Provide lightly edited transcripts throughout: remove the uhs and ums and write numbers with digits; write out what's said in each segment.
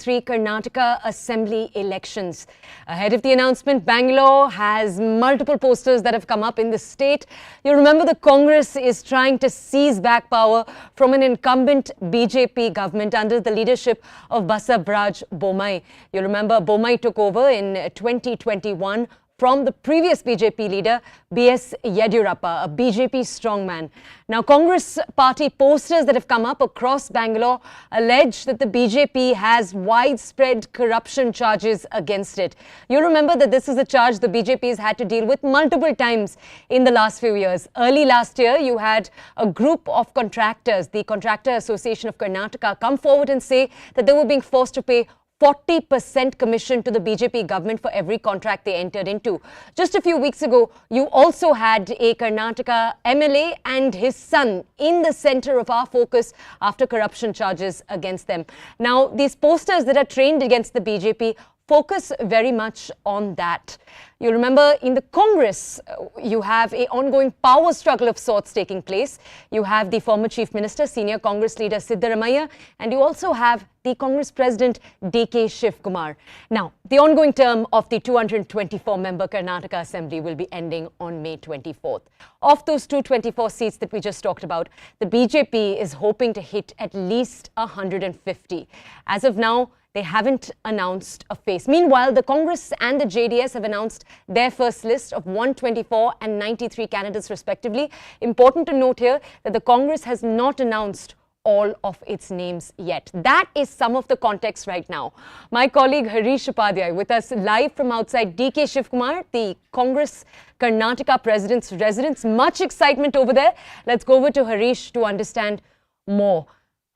2023 Karnataka Assembly elections. Ahead of the announcement, Bangalore has multiple posters that have come up in the state. You remember the Congress is trying to seize back power from an incumbent BJP government under the leadership of Battleground Bommai. You remember Bommai took over in 2021 from the previous BJP leader, B.S. Yediyurappa, a BJP strongman. Now, Congress party posters that have come up across Bangalore allege that the BJP has widespread corruption charges against it. You remember that this is a charge the BJP has had to deal with multiple times in the last few years. Early last year, you had a group of contractors, the Contractor Association of Karnataka, come forward and say that they were being forced to pay 40% commission to the BJP government for every contract they entered into. Just a few weeks ago, you also had a Karnataka MLA and his son in the center of our focus after corruption charges against them. Now, these posters that are trained against the BJP focus very much on that. You remember in the Congress, you have an ongoing power struggle of sorts taking place. You have the former Chief Minister, senior Congress leader Siddaramaiah, and you also have the Congress President D.K. Shivkumar. Now, the ongoing term of the 224-member Karnataka Assembly will be ending on May 24th. Of those 224 seats that we just talked about, the BJP is hoping to hit at least 150. As of now, they haven't announced a face. Meanwhile, the Congress and the JDS have announced their first list of 124 and 93 candidates respectively. Important to note here that the Congress has not announced all of its names yet. That is some of the context right now. My colleague Harish Upadhyay with us live from outside D.K. Shivkumar, the Congress Karnataka President's residence. Much excitement over there. Let's go over to Harish to understand more.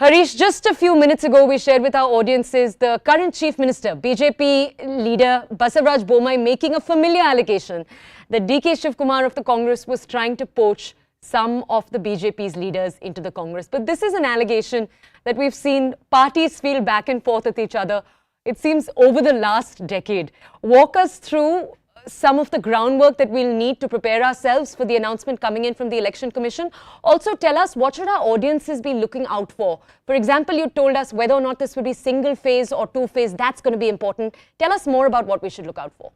Harish, just a few minutes ago, we shared with our audiences the current Chief Minister, BJP leader Battleground Bommai, making a familiar allegation that D.K. Shivkumar of the Congress was trying to poach some of the BJP's leaders into the Congress. But this is an allegation that we've seen parties feel back and forth with each other, it seems, over the last decade. Walk us through some of the groundwork that we'll need to prepare ourselves for the announcement coming in from the Election Commission. Also, tell us what should our audiences be looking out for. For example, you told us whether or not this will be single phase or two phase. That's going to be important. Tell us more about what we should look out for.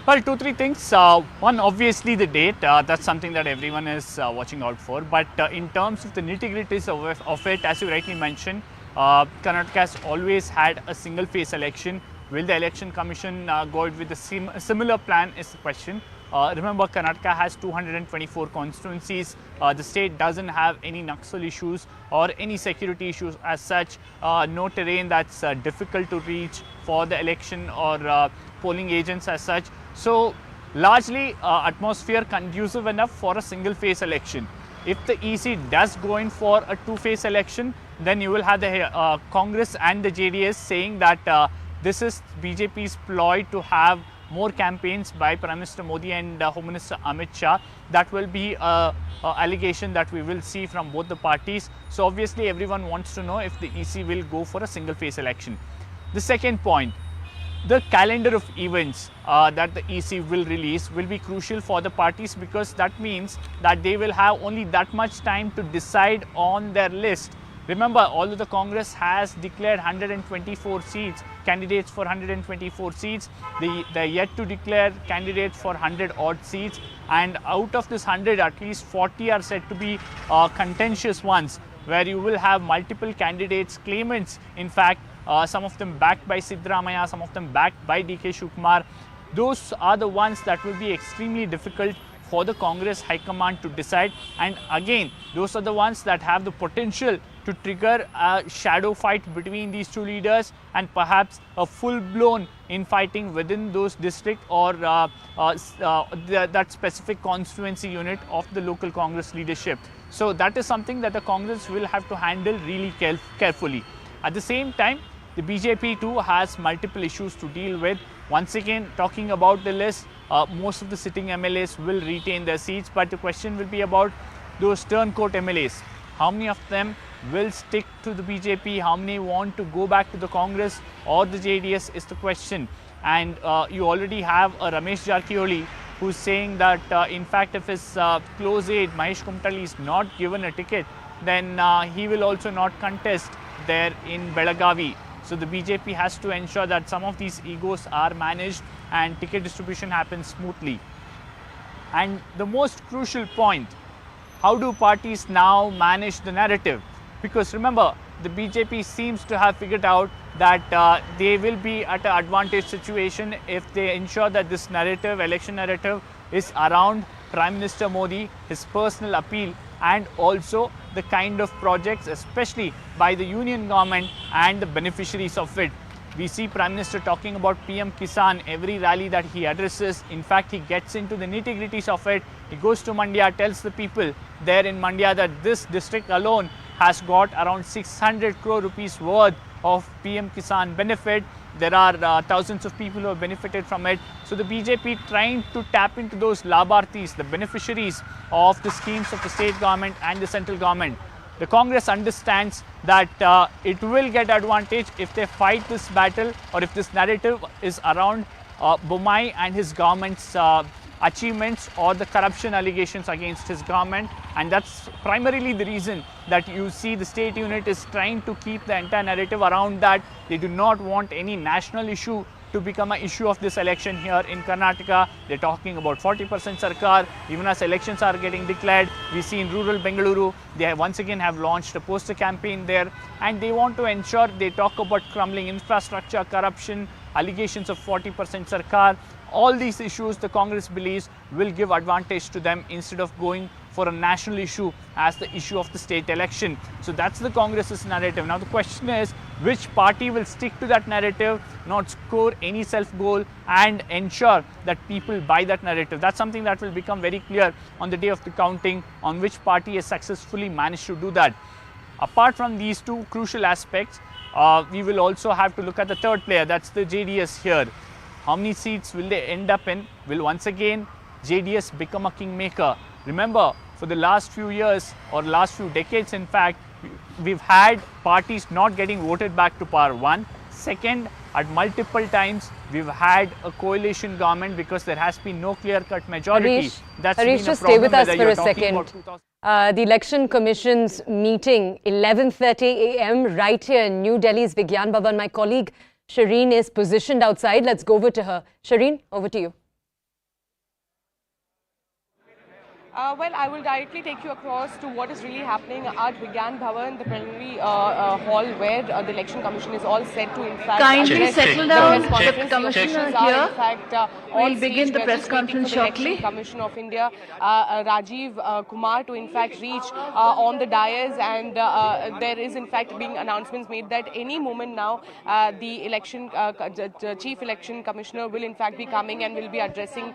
Well, two, three things. One, obviously the date. That's something that everyone is watching out for. But in terms of the nitty-gritties of it, as you rightly mentioned, Karnataka has always had a single phase election. Will the Election Commission go out with a similar plan is the question. Remember, Karnataka has 224 constituencies. The state doesn't have any Naxal issues or any security issues as such. No terrain that's difficult to reach for the election or polling agents as such. So largely atmosphere conducive enough for a single phase election. If the EC does go in for a two-phase election, then you will have the Congress and the JDS saying that this is BJP's ploy to have more campaigns by Prime Minister Modi and Home Minister Amit Shah. That will be an allegation that we will see from both the parties. So obviously everyone wants to know if the EC will go for a single phase election. The second point, the calendar of events that the EC will release will be crucial for the parties, because that means that they will have only that much time to decide on their list. Remember, although the Congress has declared 124 seats, candidates for 124 seats, they are yet to declare candidates for 100 odd seats, and out of this 100, at least 40 are said to be contentious ones, where you will have multiple candidates, claimants, in fact, some of them backed by Siddaramaiah, some of them backed by D.K. Shivkumar. Those are the ones that will be extremely difficult for the Congress High Command to decide, and again, those are the ones that have the potential to trigger a shadow fight between these two leaders and perhaps a full-blown infighting within those district or that specific constituency unit of the local Congress leadership. So that is something that the Congress will have to handle really carefully. At the same time, the BJP too has multiple issues to deal with. Once again, talking about the list, most of the sitting MLAs will retain their seats, but the question will be about those turncoat MLAs. How many of them will stick to the BJP? How many want to go back to the Congress or the JDS is the question. And you already have a Ramesh Jarkioli who's saying that in fact if his close aide Mahesh Kumtali is not given a ticket, then he will also not contest there in Belagavi. So the BJP has to ensure that some of these egos are managed and ticket distribution happens smoothly. And the most crucial point, how do parties now manage the narrative? Because remember, the BJP seems to have figured out that they will be at an advantage situation if they ensure that this narrative, election narrative, is around Prime Minister Modi, his personal appeal, and also the kind of projects, especially by the union government and the beneficiaries of it. We see Prime Minister talking about PM Kisan every rally that he addresses. In fact, he gets into the nitty-gritties of it. He goes to Mandya, tells the people there in Mandya that this district alone has got around 600 crore rupees worth of PM Kisan benefit. There are thousands of people who have benefited from it. So the BJP trying to tap into those labharthis, the beneficiaries of the schemes of the state government and the central government. The Congress understands that it will get advantage if they fight this battle, or if this narrative is around Bommai and his government's achievements or the corruption allegations against his government. And that's primarily the reason that you see the state unit is trying to keep the entire narrative around that. They do not want any national issue to become an issue of this election here in Karnataka. They're talking about 40% Sarkar. Even as elections are getting declared, we see in rural Bengaluru, they once again have launched a poster campaign there, and they want to ensure they talk about crumbling infrastructure, corruption, allegations of 40% Sarkar. All these issues the Congress believes will give advantage to them instead of going for a national issue as the issue of the state election. So that's the Congress's narrative. Now the question is, which party will stick to that narrative, not score any self-goal, and ensure that people buy that narrative? That's something that will become very clear on the day of the counting, on which party has successfully managed to do that. Apart from these two crucial aspects, we will also have to look at the third player, that's the JDS here. How many seats will they end up in? Will once again JDS become a kingmaker? Remember, for the last few years, or last few decades in fact, we've had parties not getting voted back to power. One. Second, at multiple times, we've had a coalition government because there has been no clear-cut majority. Harish, just stay with us for a second. The Election Commission's meeting, 11:30 a.m. right here in New Delhi's Vigyan Bhavan. My colleague Shireen is positioned outside. Let's go over to her. Shireen, over to you. Well, I will directly take you across to what is really happening at Vigyan Bhavan, the plenary hall where the Election Commission is all set to, in fact, kindly settle down. The Commissioner here. In fact, we'll begin the press conference shortly. Commission of India, Rajiv Kumar, to in fact reach on the dais, and there is in fact being announcements made that any moment now the Chief Election Commissioner will in fact be coming and will be addressing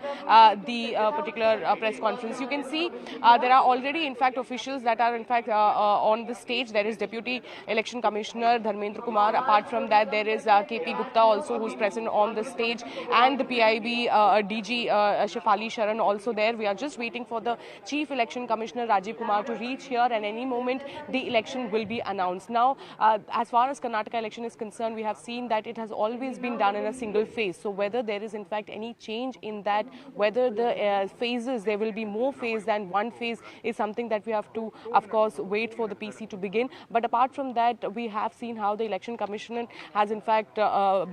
the particular press conference. You can see there are already in fact officials that are in fact on the stage. There is Deputy Election Commissioner Dharmendra Kumar. Apart from that, there is KP Gupta also, who's present on the stage, and the PIB DG Shefali Sharan also there. We are just waiting for the Chief Election Commissioner Rajiv Kumar to reach here, and any moment the election will be announced. Now, as far as Karnataka election is concerned, we have seen that it has always been done in a single phase. So whether there is in fact any change in that, whether the phases, there will be more phase than one phase, is something that we have to, of course, wait for the PC to begin. But apart from that, we have seen how the Election Commission has in fact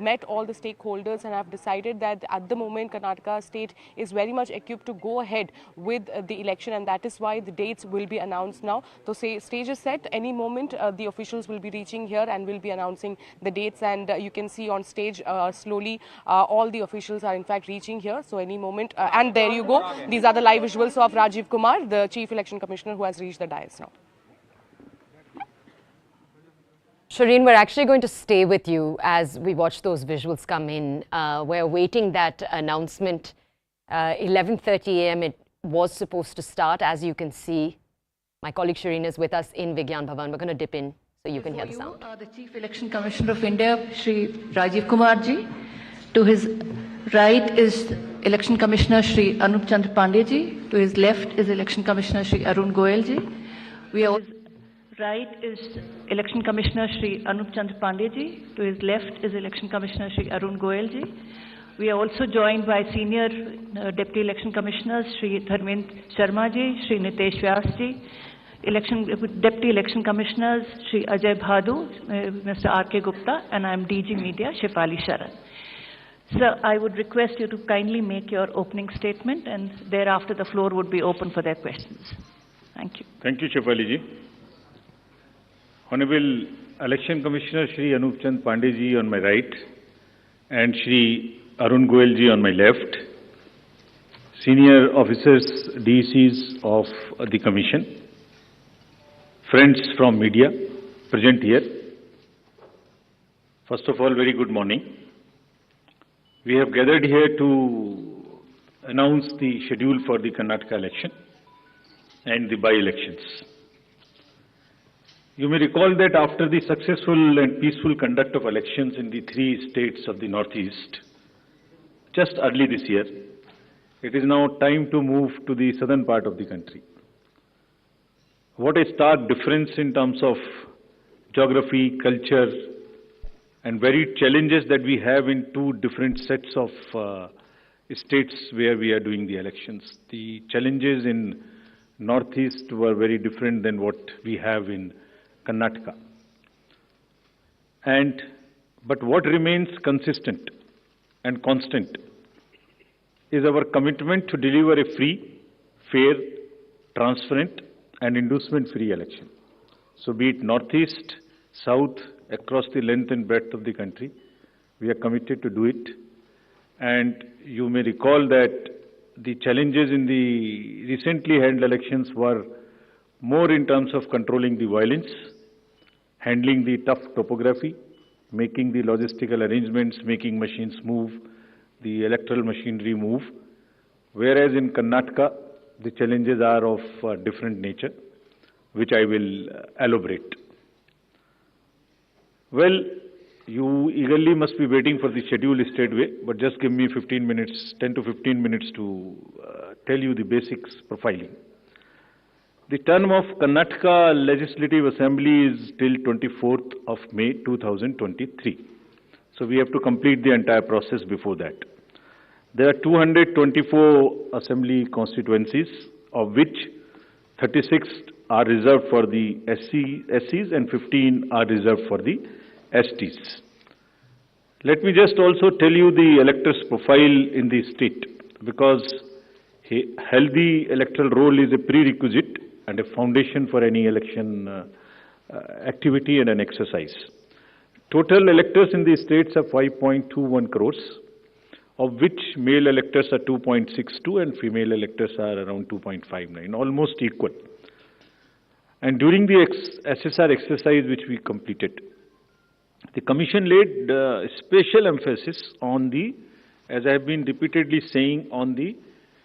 met all the stakeholders and have decided that at the moment Karnataka state is very much equipped to go ahead with the election, and that is why the dates will be announced now. So stage is set. Any moment the officials will be reaching here and will be announcing the dates, and you can see on stage slowly all the officials are in fact reaching here. So any moment, and there you go. These are the live visuals of Rajiv Kumar, the Chief Election Commissioner, who has reached the dais now. Shireen, we're actually going to stay with you as we watch those visuals come in. We're awaiting that announcement. 11:30 a.m. it was supposed to start. As you can see, my colleague Shireen is with us in Vigyan Bhavan. We're going to dip in so you can hear the sound. The Chief Election Commissioner of India, Shri Rajiv Kumar ji. To his right is Election Commissioner Shri Anup Chandra Pandey ji. To his left is Election Commissioner Shri Arun Goyal ji. We are right is Election Commissioner Shri Anup Chandra Pandey ji. To his left is Election Commissioner Shri Arun Goyal ji. We are also joined by Senior Deputy Election Commissioners Shri Dharmendra Sharma ji, Shri Nitesh Vyas ji. Deputy Election Commissioners, Shri Ajay Bhadu, Mr. R.K. Gupta, and I am DG Media, Shefali Sharan. Sir, I would request you to kindly make your opening statement, and thereafter the floor would be open for their questions. Thank you. Thank you, Shefali ji. Honorable Election Commissioner Shri Anup Chand Pandey ji on my right, and Shri Arun Goel ji on my left, senior officers, DCs of the Commission, friends from media present here. First of all, very good morning. We have gathered here to announce the schedule for the Karnataka election and the by-elections. You may recall that after the successful and peaceful conduct of elections in the 3 states of the Northeast, just early this year, it is now time to move to the southern part of the country. What a stark difference in terms of geography, culture, and varied challenges that we have in 2 different sets of states where we are doing the elections. The challenges in Northeast were very different than what we have in Karnataka. But what remains consistent and constant is our commitment to deliver a free, fair, transparent, and inducement-free election. So be it Northeast, South, across the length and breadth of the country, we are committed to do it. And you may recall that the challenges in the recently held elections were more in terms of controlling the violence, handling the tough topography, making the logistical arrangements, making machines move, the electoral machinery move, whereas in Karnataka, the challenges are of different nature, which I will elaborate. Well, you eagerly must be waiting for the schedule straightway, but just give me 15 minutes, 10 to 15 minutes to tell you the basics profiling. The term of Karnataka Legislative Assembly is till 24th of May 2023. So we have to complete the entire process before that. There are 224 assembly constituencies, of which 36 are reserved for the SCs and 15 are reserved for the STs. Let me just also tell you the electors' profile in the state, because a healthy electoral roll is a prerequisite and a foundation for any election activity and an exercise. Total electors in the states are 5.21 crores, of which male electors are 2.62 and female electors are around 2.59, almost equal. And during the SSR exercise which we completed, the Commission laid special emphasis on the, as I have been repeatedly saying, on the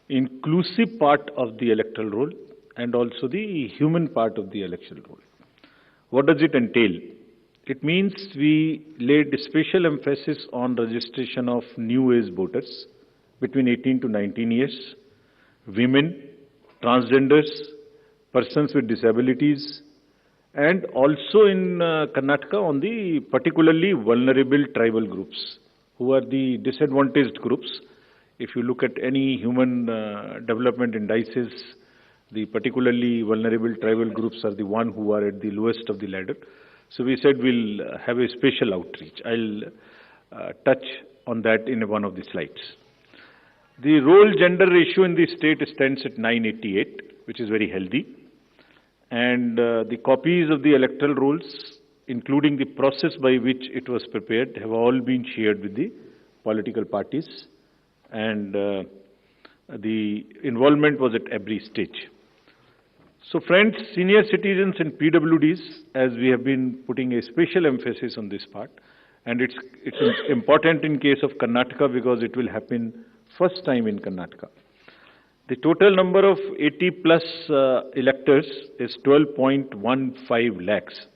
inclusive part of the electoral roll and also the human part of the electoral roll. What does it entail? It means we laid special emphasis on registration of new age voters between 18 to 19 years, women, transgenders, persons with disabilities, and also in Karnataka on the particularly vulnerable tribal groups, who are the disadvantaged groups. If you look at any human development indices, the particularly vulnerable tribal groups are the one who are at the lowest of the ladder. So we said we'll have a special outreach. I'll touch on that in one of the slides. The role gender ratio in the state stands at 988, which is very healthy. And the copies of the electoral rolls, including the process by which it was prepared, have all been shared with the political parties. And the involvement was at every stage. So friends, senior citizens and PWDs, as we have been putting a special emphasis on this part, and it's important in case of Karnataka because it will happen first time in Karnataka. The total number of 80 plus electors is 12.15 lakhs.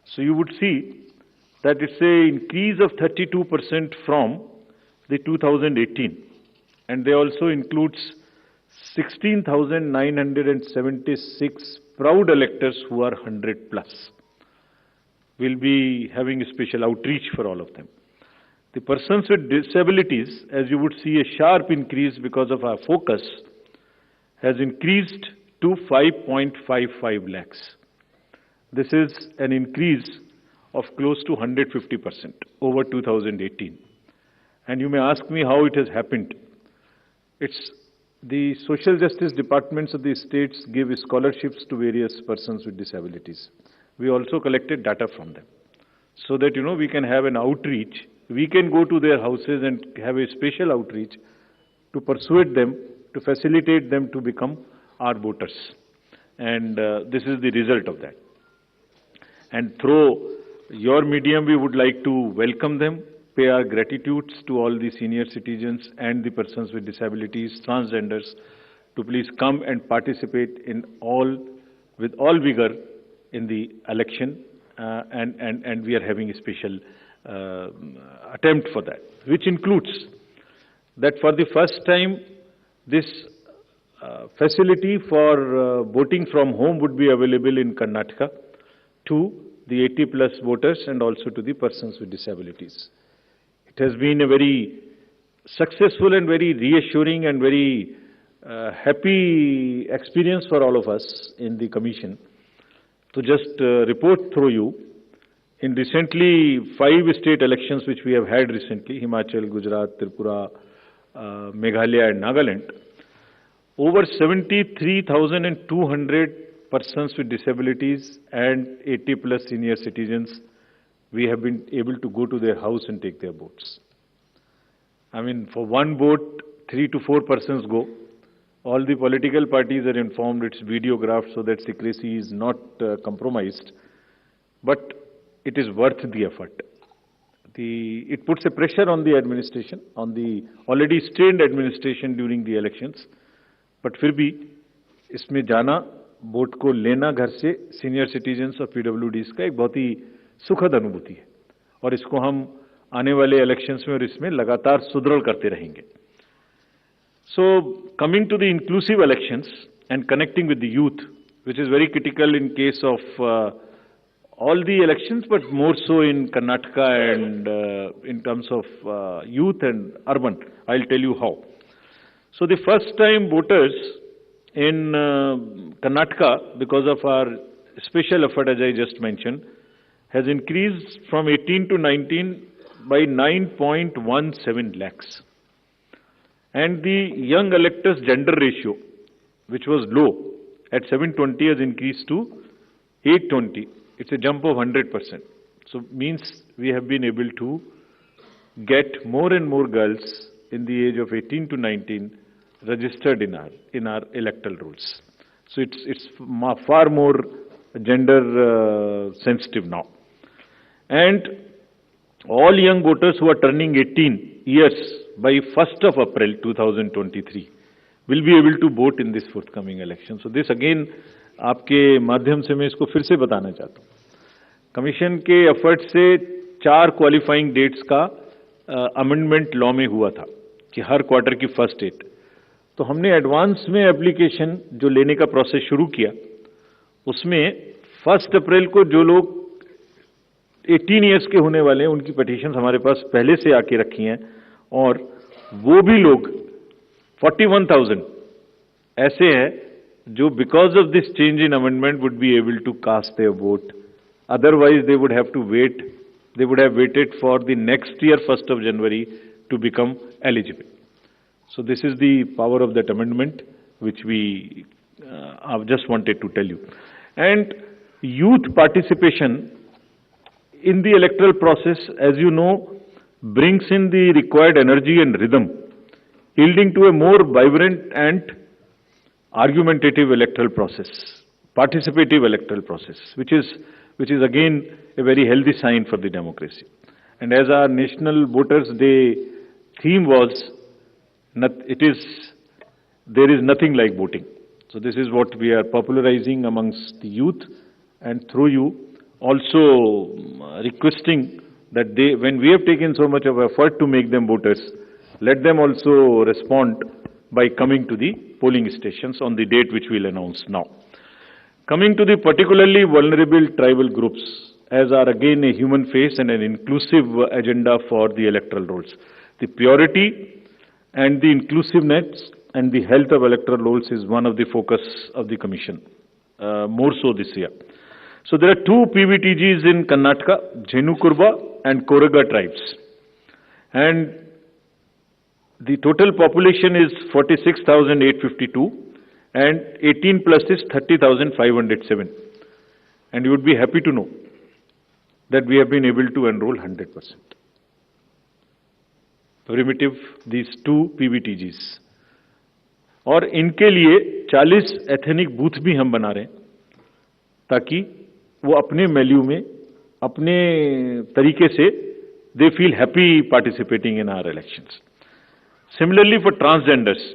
So you would see that it's an increase of 32% from the 2018, and they also includes 16,976 proud electors who are 100 plus. We'll be having a special outreach for all of them. The persons with disabilities, as you would see, a sharp increase because of our focus, has increased to 5.55 lakhs. This is an increase of close to 150% over 2018. And you may ask me how it has happened. It's the social justice departments of the states give scholarships to various persons with disabilities. We also collected data from them so that, we can have an outreach. We can go to their houses and have a special outreach to persuade them, to facilitate them to become our voters. And this is the result of that. And through your medium, we would like to welcome them, pay our gratitudes to all the senior citizens and the persons with disabilities, transgenders, to please come and participate with all vigor in the election, and we are having a special attempt for that, which includes that for the first time, this facility for voting from home would be available in Karnataka to the 80+ voters and also to the persons with disabilities. It has been a very successful and very reassuring and very happy experience for all of us in the Commission. To just report through you, in recently 5 state elections which we have had recently, Himachal, Gujarat, Tripura, Meghalaya and Nagaland, over 73,200 persons with disabilities and 80+ senior citizens, we have been able to go to their house and take their votes. I mean, for one vote, 3 to 4 persons go. All the political parties are informed, it's videographed so that secrecy is not compromised. But it is worth the effort. It puts a pressure on the administration, on the already strained administration during the elections. But फिर भी इसमें जाना, vote को लेना घर से senior citizens और पीडब्ल्यूडीज का एक बहुत ही सुखद अनुभूति है और इसको हम आने वाले इलेक्शंस में और इसमें लगातार सुदृढ़ करते रहेंगे. So coming to the inclusive elections and connecting with the youth, which is very critical in case of all the elections, but more so in Karnataka and in terms of youth and urban. I'll tell you how. So the first time voters in Karnataka, because of our special effort, as I just mentioned, has increased from 18 to 19 by 9.17 lakhs. And the young electors gender ratio, which was low at 720, has increased to 820. It's a jump of 100%. So means we have been able to get more and more girls in the age of 18 to 19 registered in our electoral rolls. So it's far more gender sensitive now. And all young voters who are turning 18 years by 1st of April 2023 will be able to vote in this forthcoming election. So this again, आपके माध्यम से मैं इसको फिर से बताना चाहता हूँ. कमीशन के एफर्ट से 4 क्वालिफाइंग डेट्स का अमेंडमेंट लॉ में हुआ था कि हर क्वार्टर की फर्स्ट डेट. तो हमने एडवांस में एप्लीकेशन जो लेने का प्रोसेस शुरू किया, उसमें 1 अप्रैल को जो लोग 18 इयर्स के होने वाले हैं उनकी पिटीशन हमारे पास पहले से आके रखी हैं और वो भी लोग 41,000 ऐसे हैं जो because of this change in amendment would be able to cast their vote. Otherwise they would have to wait, they would have waited for the next year 1st of January to become eligible. So this is the power of that amendment which we I've just wanted to tell you. And youth participation in the electoral process, as you know, brings in the required energy and rhythm, yielding to a more vibrant and argumentative electoral process, participative electoral process, which is again a very healthy sign for the democracy. And as our National Voters Day theme was, there is nothing like voting. So this is what we are popularizing amongst the youth, and through you also requesting that when we have taken so much of effort to make them voters, let them also respond by coming to the polling stations on the date which we'll announce now. Coming to the particularly vulnerable tribal groups, as are again a human face and an inclusive agenda for the electoral rolls. The purity and the inclusiveness and the health of electoral rolls is one of the focus of the Commission, more so this year. So there are two PVTGs in Karnataka, Jhenukurba and Koraga tribes. And the total population is 46,852 and 18 plus is 30,507. And you would be happy to know that we have been able to enroll 100%. Primitive, these two PVTGs. और इनके लिए 40 ethnic booth भी हम बना रहे हैं ताकि वो अपने वैल्यू में अपने तरीके से they feel happy participating in our elections. Similarly for transgenders,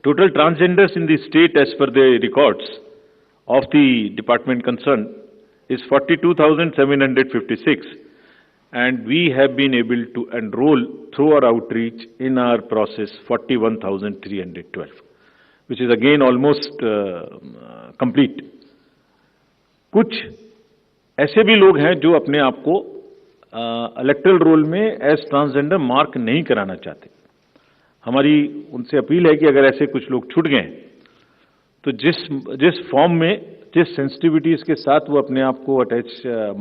total transgenders in the state as per the records of the department concerned is 42,756 and we have been able to enroll through our outreach in our process 41,312, which is again almost complete. कुछ ऐसे भी लोग हैं जो अपने आप को electoral role में एज ट्रांसजेंडर मार्क नहीं कराना चाहते. हमारी उनसे अपील है कि अगर ऐसे कुछ लोग छूट गए तो जिस फॉर्म में जिस सेंसिटिविटीज के साथ वो अपने आप को अटैच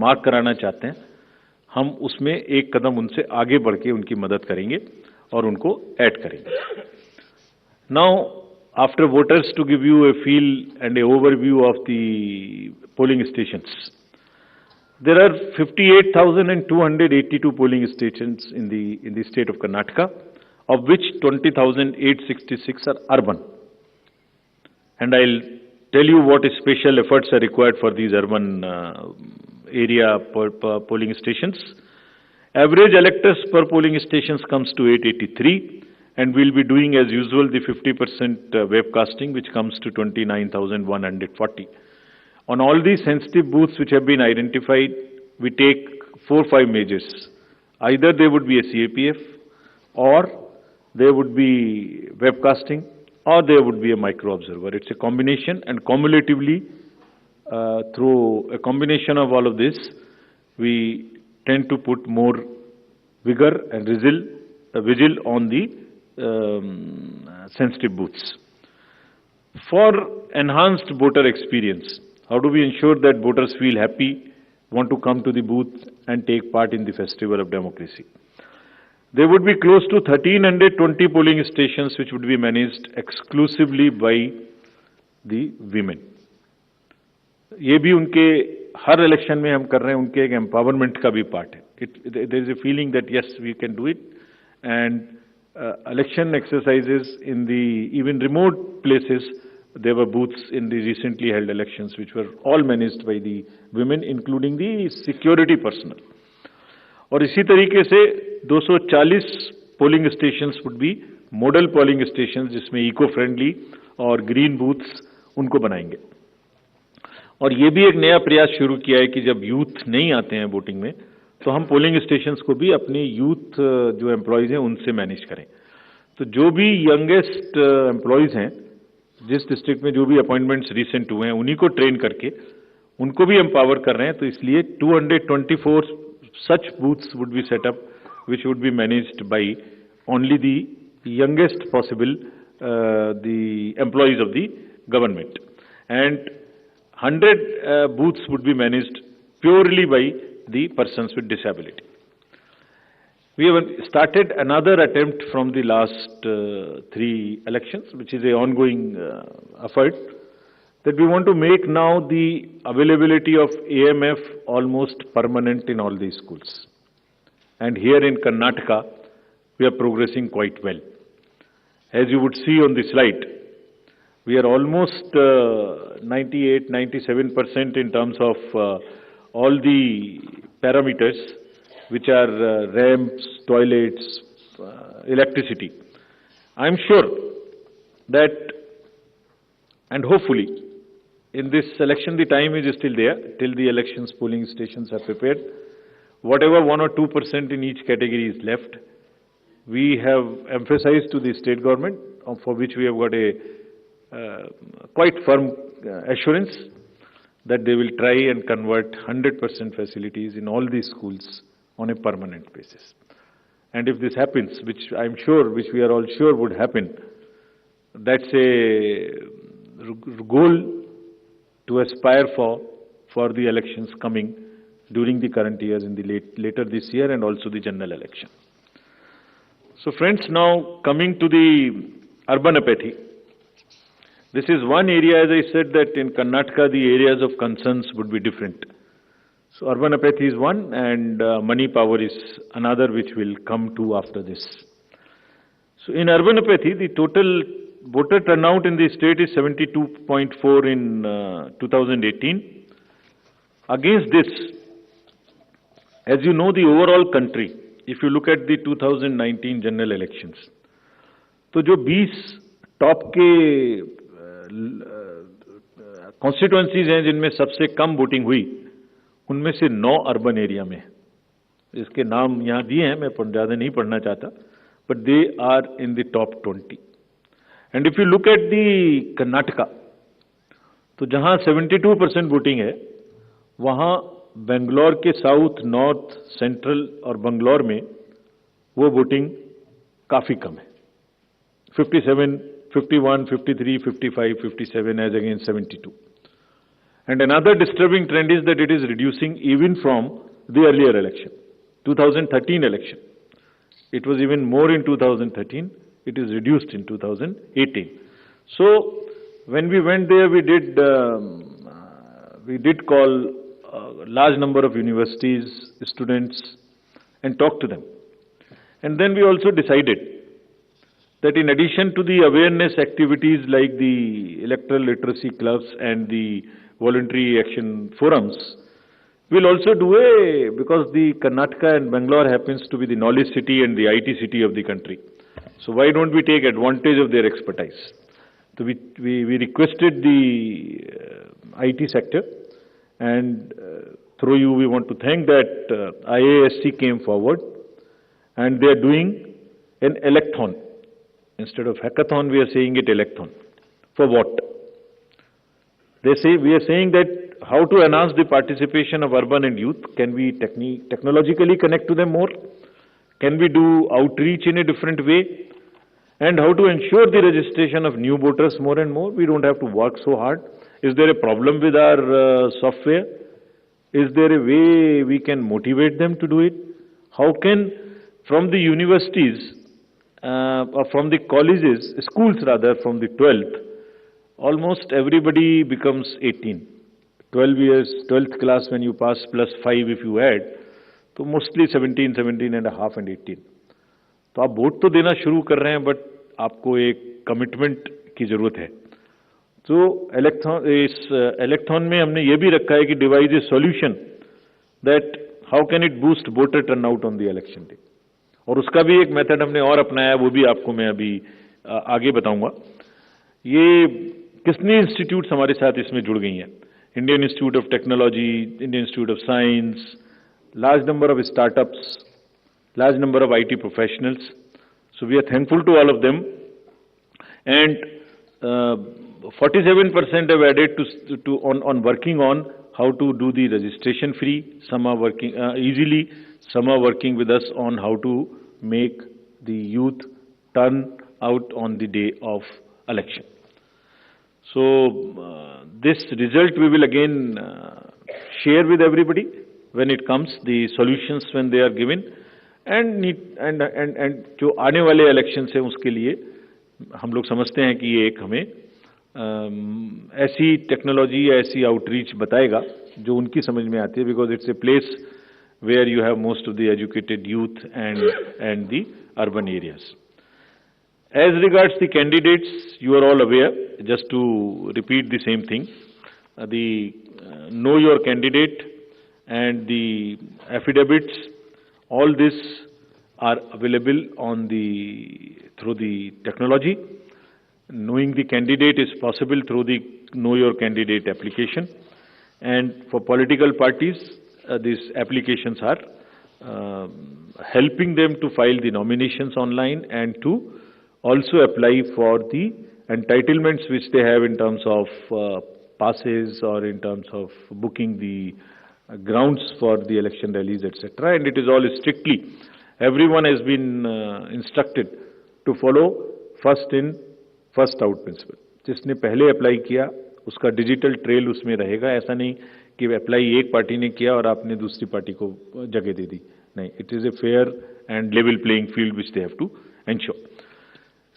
मार्क कराना चाहते हैं हम उसमें एक कदम उनसे आगे बढ़ के उनकी मदद करेंगे और उनको ऐड करेंगे. Now after voters to give you a feel and a overview of the polling stations. There are 58,282 polling stations in the state of Karnataka, of which 20,866 are urban. And I'll tell you what special efforts are required for these urban area polling stations. Average electors per polling stations comes to 883, and we'll be doing as usual the 50% webcasting, which comes to 29,140. On all these sensitive booths which have been identified, we take 4-5 measures. Either there would be a CAPF, or there would be webcasting, or there would be a micro-observer. It's a combination, and cumulatively, through a combination of all of this, we tend to put more vigor and vigil on the sensitive booths. For enhanced voter experience, how do we ensure that voters feel happy, want to come to the booth and take part in the festival of democracy? There would be close to 1,320 polling stations which would be managed exclusively by the women. ये भी उनके हर election में हम कर रहे हैं, उनके एक एम्पावरमेंट का भी पार्ट है. There is a feeling that yes, we can do it, and election exercises in the even remote places. There were booths in the recently held elections which were all managed by the women, including the security personnel. और इसी तरीके से 240 polling stations would be model polling stations जिसमें eco friendly और green booths उनको बनाएंगे. और ये भी एक नया प्रयास शुरू किया है कि जब यूथ नहीं आते हैं वोटिंग में तो हम पोलिंग स्टेशंस को भी अपनी यूथ जो एम्प्लॉयज हैं उनसे मैनेज करें. तो जो भी यंगेस्ट एम्प्लॉयज हैं जिस डिस्ट्रिक्ट में जो भी अपॉइंटमेंट्स रिसेंट हुए हैं उन्हीं को ट्रेन करके उनको भी एम्पावर कर रहे हैं. तो इसलिए 224 such booths would be set up which would be managed by only the youngest possible the employees of the government, and 100 booths would be managed purely by the persons with disability. We have started another attempt from the last 3 elections, which is an ongoing effort, that we want to make now the availability of AMF almost permanent in all these schools. And here in Karnataka, we are progressing quite well. As you would see on the slide, we are almost 98-97% in terms of all the parameters, which are ramps, toilets, electricity. I am sure that, and hopefully, in this election, the time is still there, till the elections polling stations are prepared. Whatever 1 or 2% in each category is left, we have emphasized to the state government, for which we have got a quite firm assurance that they will try and convert 100% facilities in all these schools on a permanent basis. And if this happens, which I am sure, which we are all sure would happen, that's a goal to aspire for the elections coming during the current years in the later this year and also the general election. So friends, now coming to the urban apathy. This is one area, as I said, that in Karnataka the areas of concerns would be different. So urban apathy is one, and money power is another, which will come to after this. So in urban apathy, the total voter turnout in the state is 72.4 in 2018. Against this, as you know, the overall country, if you look at the 2019 general elections, तो जो 20 top के constituencies हैं जिनमें सबसे कम voting हुई, उनमें से 9 urban area में, इसके नाम यहाँ दिए हैं, मैं ज़्यादा नहीं पढ़ना चाहता, but they are in the top 20. And if you look at the Karnataka, तो जहाँ 72% वोटिंग है, वहाँ बेंगलोर के साउथ, नॉर्थ, सेंट्रल और बंगलौर में वो वोटिंग काफ़ी कम है. 57, 51, 53, 55, 57 as against 72. And another disturbing trend is that it is reducing even from the earlier election, 2013 election. It was even more in 2013. It is reduced in 2018. So when we went there, we did call a large number of universities, students, and talk to them. And then we also decided that in addition to the awareness activities like the electoral literacy clubs and the voluntary action forums, we'll also do because the Karnataka and Bangalore happens to be the knowledge city and the IT city of the country. So why don't we take advantage of their expertise? So we requested the IT sector, and through you we want to thank that IASC came forward, and they are doing an electhon. Instead of hackathon, we are saying it electhon. For what? They say, we are saying that how to enhance the participation of urban and youth. Can we technologically connect to them more? Can we do outreach in a different way? And how to ensure the registration of new voters more and more? We don't have to work so hard. Is there a problem with our software? Is there a way we can motivate them to do it? How can, from the universities, or from the colleges, schools rather, from the 12th, almost everybody becomes 18. 12 years, 12th class when you pass plus 5 if you add, तो mostly 17, 17 and a half and 18. तो आप vote तो देना शुरू कर रहे हैं, but आपको एक कमिटमेंट की जरूरत है. तो इस इलेक्थॉन में हमने ये भी रखा है कि device A solution that how can it boost voter turnout on the election day. और उसका भी एक मेथड हमने और अपनाया, वो भी आपको मैं अभी आगे बताऊंगा. ये कितनी इंस्टीट्यूट्स हमारे साथ इसमें जुड़ गई हैं. Indian institute of technology, Indian institute of science, large number of startups, large number of IT professionals. So we are thankful to all of them. And 47% have added on working on how to do the registration free. Some are working easily. Some are working with us on how to make the youth turn out on the day of election. So this result we will again share with everybody when it comes, the solutions when they are given, and जो आने वाले election है उसके लिए हम लोग समझते हैं कि ये एक हमें ऐसी टेक्नोलॉजी या ऐसी आउटरीच बताएगा जो उनकी समझ में आती है, because it's a place where you have most of the educated youth and the urban areas. As regards the candidates, you are all aware, just to repeat the same thing, the know your candidate and the affidavits, all this are available on through the technology. Knowing the candidate is possible through the Know Your Candidate application. And for political parties, these applications are helping them to file the nominations online and to also apply for the entitlements which they have in terms of passes or in terms of booking the grounds for the election rallies, etc. And it is all strictly, everyone has been instructed to follow first in first out principle. जिसने पहले apply किया उसका digital trail उसमें रहेगा। ऐसा नहीं कि apply एक पार्टी ने किया और आपने दूसरी पार्टी को जगह दे दी, नहीं, it is a fair and level playing field which they have to ensure.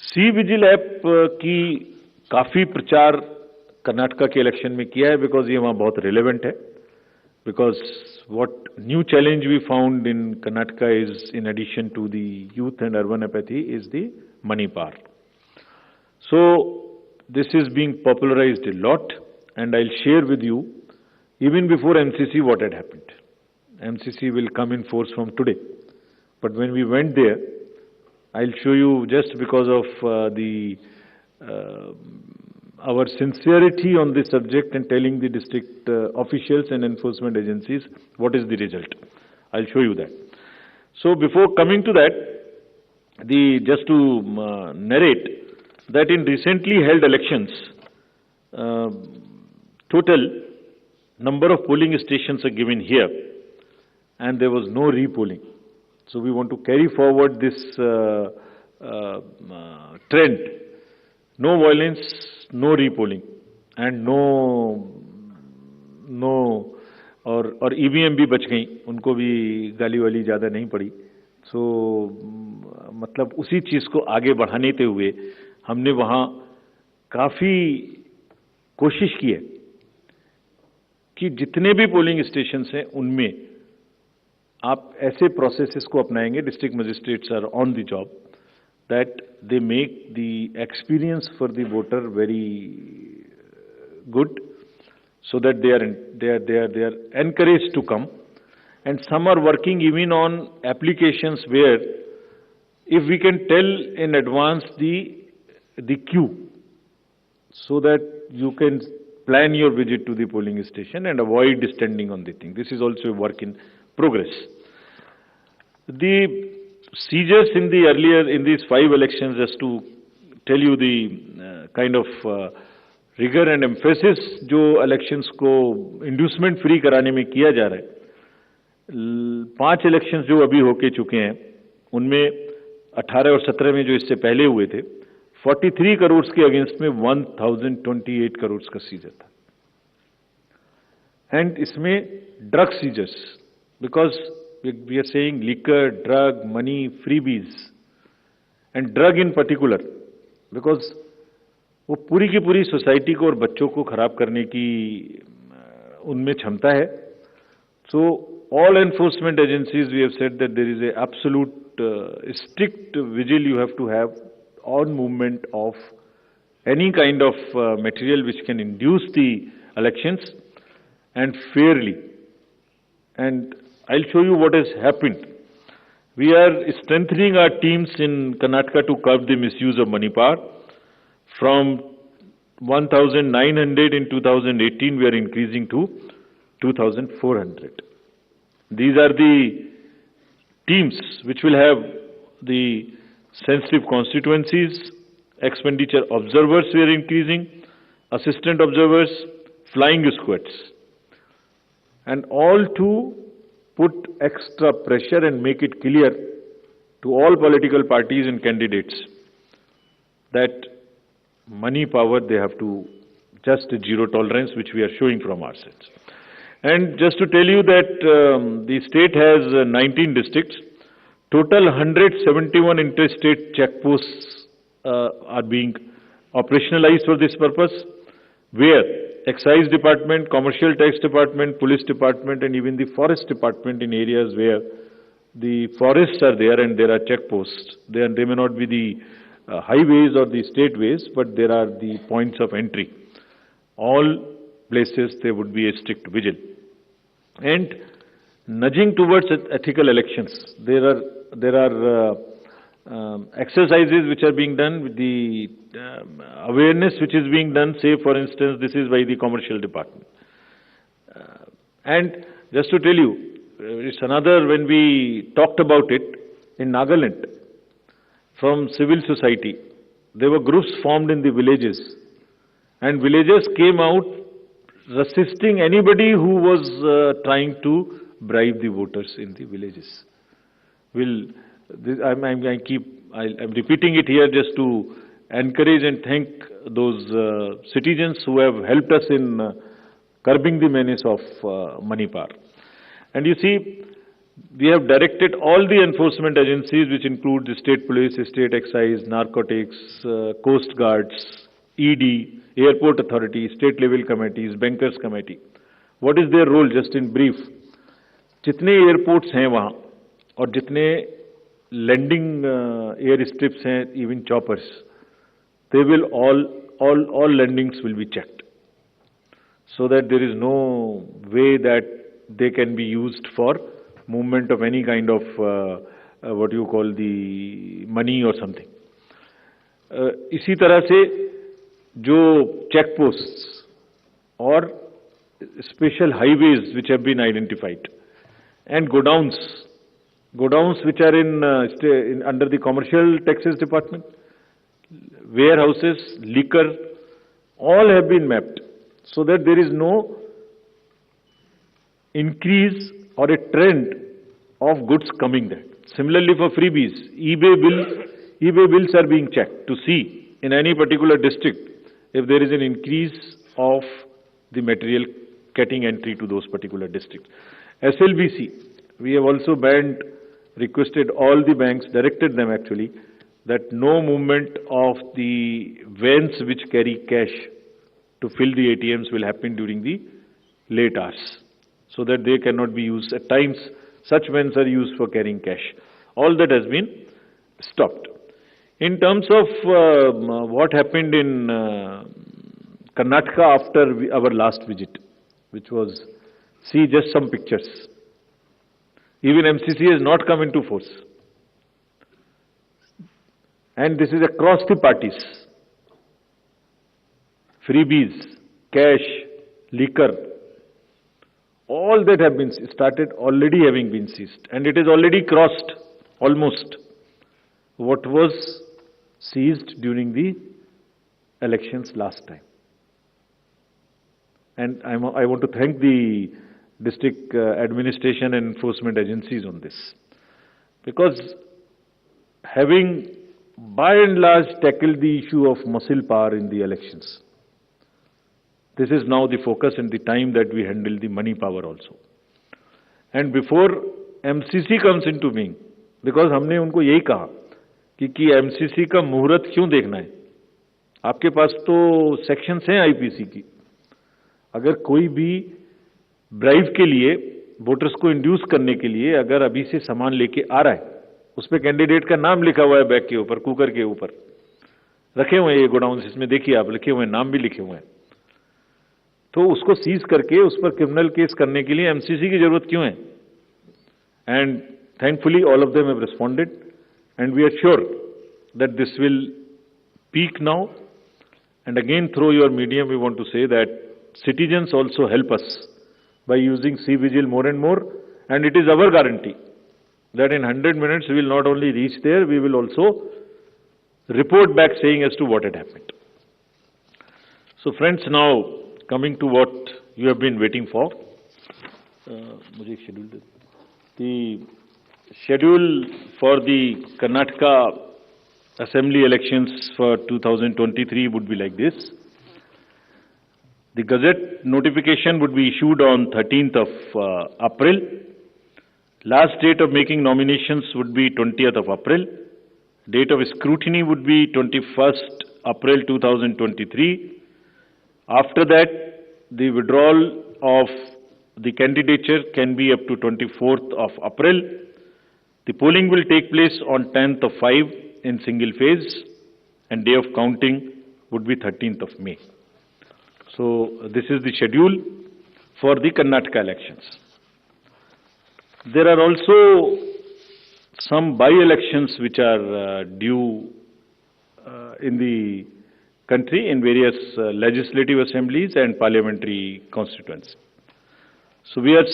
C vigil app की काफी प्रचार कर्नाटका के इलेक्शन में किया है, बिकॉज ये वहां बहुत रिलेवेंट है। Because what new challenge we found in Karnataka is, in addition to the youth and urban apathy, is the money power. So this is being popularized a lot, and I'll share with you, even before MCC, what had happened. MCC will come in force from today, but when we went there, I'll show you, just because of our sincerity on this subject and telling the district officials and enforcement agencies what is the result. I'll show you that. So before coming to that, just to narrate that in recently held elections, total number of polling stations are given here, and there was no repolling. So we want to carry forward this trend. No violence, no repolling, and no और EVM भी बच गई, उनको भी गाली वाली ज़्यादा नहीं पड़ी। सो मतलब उसी चीज़ को आगे बढ़ाने हुए हमने वहाँ काफ़ी कोशिश की है कि जितने भी पोलिंग स्टेशंस हैं उनमें आप ऐसे प्रोसेसेस को अपनाएंगे, district magistrates are on the job, that they make the experience for the voter very good, so that they are encouraged to come. And some are working even on applications where, if we can tell in advance the queue, so that you can plan your visit to the polling station and avoid standing on the thing. This is also a work in progress. The seizures in these 5 elections, just to tell you the kind of rigor and emphasis जो elections को inducement free कराने में किया जा रहा है। 5 elections जो अभी होके चुके हैं उनमें 18 और 17 में जो इससे पहले हुए थे, 43 करोड़ के अगेंस्ट में 1028 करोड़ का सीजर था। एंड इसमें drug seizures, because we are saying liquor, drug, money, freebies, and drug in particular, because वो पूरी की पूरी सोसाइटी को और बच्चों को खराब करने की उनमें क्षमता है। So all enforcement agencies, we have said that there is a absolute strict vigil you have to have on movement of any kind of material which can induce the elections, and fairly. And I'll show you what has happened. We are strengthening our teams in Karnataka to curb the misuse of money power. From 1,900 in 2018, we are increasing to 2,400. These are the teams which will have the sensitive constituencies, expenditure observers we are increasing, assistant observers, flying squads, and all to put extra pressure and make it clear to all political parties and candidates that money power, they have to just zero tolerance, which we are showing from our sides. And just to tell you that the state has 19 districts. Total 171 interstate checkposts are being operationalized for this purpose, where Excise Department, Commercial Tax Department, Police Department, and even the Forest Department, in areas where the forests are there and there are checkposts. They may not be the highways or the state ways, but there are the points of entry. All places there would be a strict vigil. And nudging towards ethical elections, there are exercises which are being done with the awareness which is being done. Say, for instance, this is by the Commercial Department. And just to tell you, it's another, when we talked about it in Nagaland, from civil society, there were groups formed in the villages, and villagers came out resisting anybody who was trying to bribe the voters in the villages. I'm repeating it here just to encourage and thank those citizens who have helped us in curbing the menace of money power. And you see, we have directed all the enforcement agencies, which include the state police, state excise, narcotics, coast guards, ED, airport authority, state level committees, bankers committee. What is their role, just in brief? जितने airports हैं वहाँ और जितने landing air strips हैं, even choppers, they will all landings will be checked, so that there is no way that they can be used for movement of any kind of what you call the money or something. इसी तरह से जो check posts और special highways which have been identified and godowns which are in under the commercial taxes department, warehouses, liquor, all have been mapped, so that there is no increase or a trend of goods coming there. Similarly for freebies, eBay bills are being checked to see in any particular district if there is an increase of the material getting entry to those particular districts. SLBC, we have also requested all the banks, directed them actually, that no movement of the vans which carry cash to fill the ATMs will happen during the late hours, so that they cannot be used. At times, such vans are used for carrying cash. All that has been stopped. In terms of what happened in Karnataka after our last visit, which was, see just some pictures. Even MCC has not come into force. And this is across the parties. Freebies, cash, liquor, all that have been started already having been seized. And it is already crossed almost what was seized during the elections last time. And I want to thank the district administration and enforcement agencies on this, because having by and large tackled the issue of muscle power in the elections, this is now the focus and the time that we handle the money power also. And before MCC comes into being, because हमने उनको यही कहा कि MCC का मुहूर्त क्यों देखना है, आपके पास तो सेक्शंस हैं आईपीसी की. अगर कोई भी ब्राइब के लिए, वोटर्स को इंड्यूस करने के लिए अगर अभी से सामान लेके आ रहा है, उस पर कैंडिडेट का नाम लिखा हुआ है बैग के ऊपर, कुकर के ऊपर रखे हुए हैं ये गोडाउन, इसमें देखिए आप लिखे हुए हैं, नाम भी लिखे हुए हैं, तो उसको सीज करके उस पर क्रिमिनल केस करने के लिए एमसीसी की जरूरत क्यों है? And thankfully all of them have responded and we are sure that this will peak now. And again through your medium we want to say that citizens also help us by using C-Vigil more and more, and it is our guarantee that in 100 minutes we will not only reach there, we will also report back saying as to what had happened. So friends, now coming to what you have been waiting for. The schedule for the Karnataka Assembly elections for 2023 would be like this. The Gazette notification would be issued on 13th of April. Last date of making nominations would be 20th of April. Date of scrutiny would be 21st April 2023. After that, the withdrawal of the candidature can be up to 24th of April. The polling will take place on 10th of 5 in single phase, and day of counting would be 13th of May. So this is the schedule for the Karnataka elections. There are also some by-elections which are due in the country in various legislative assemblies and parliamentary constituencies. So we are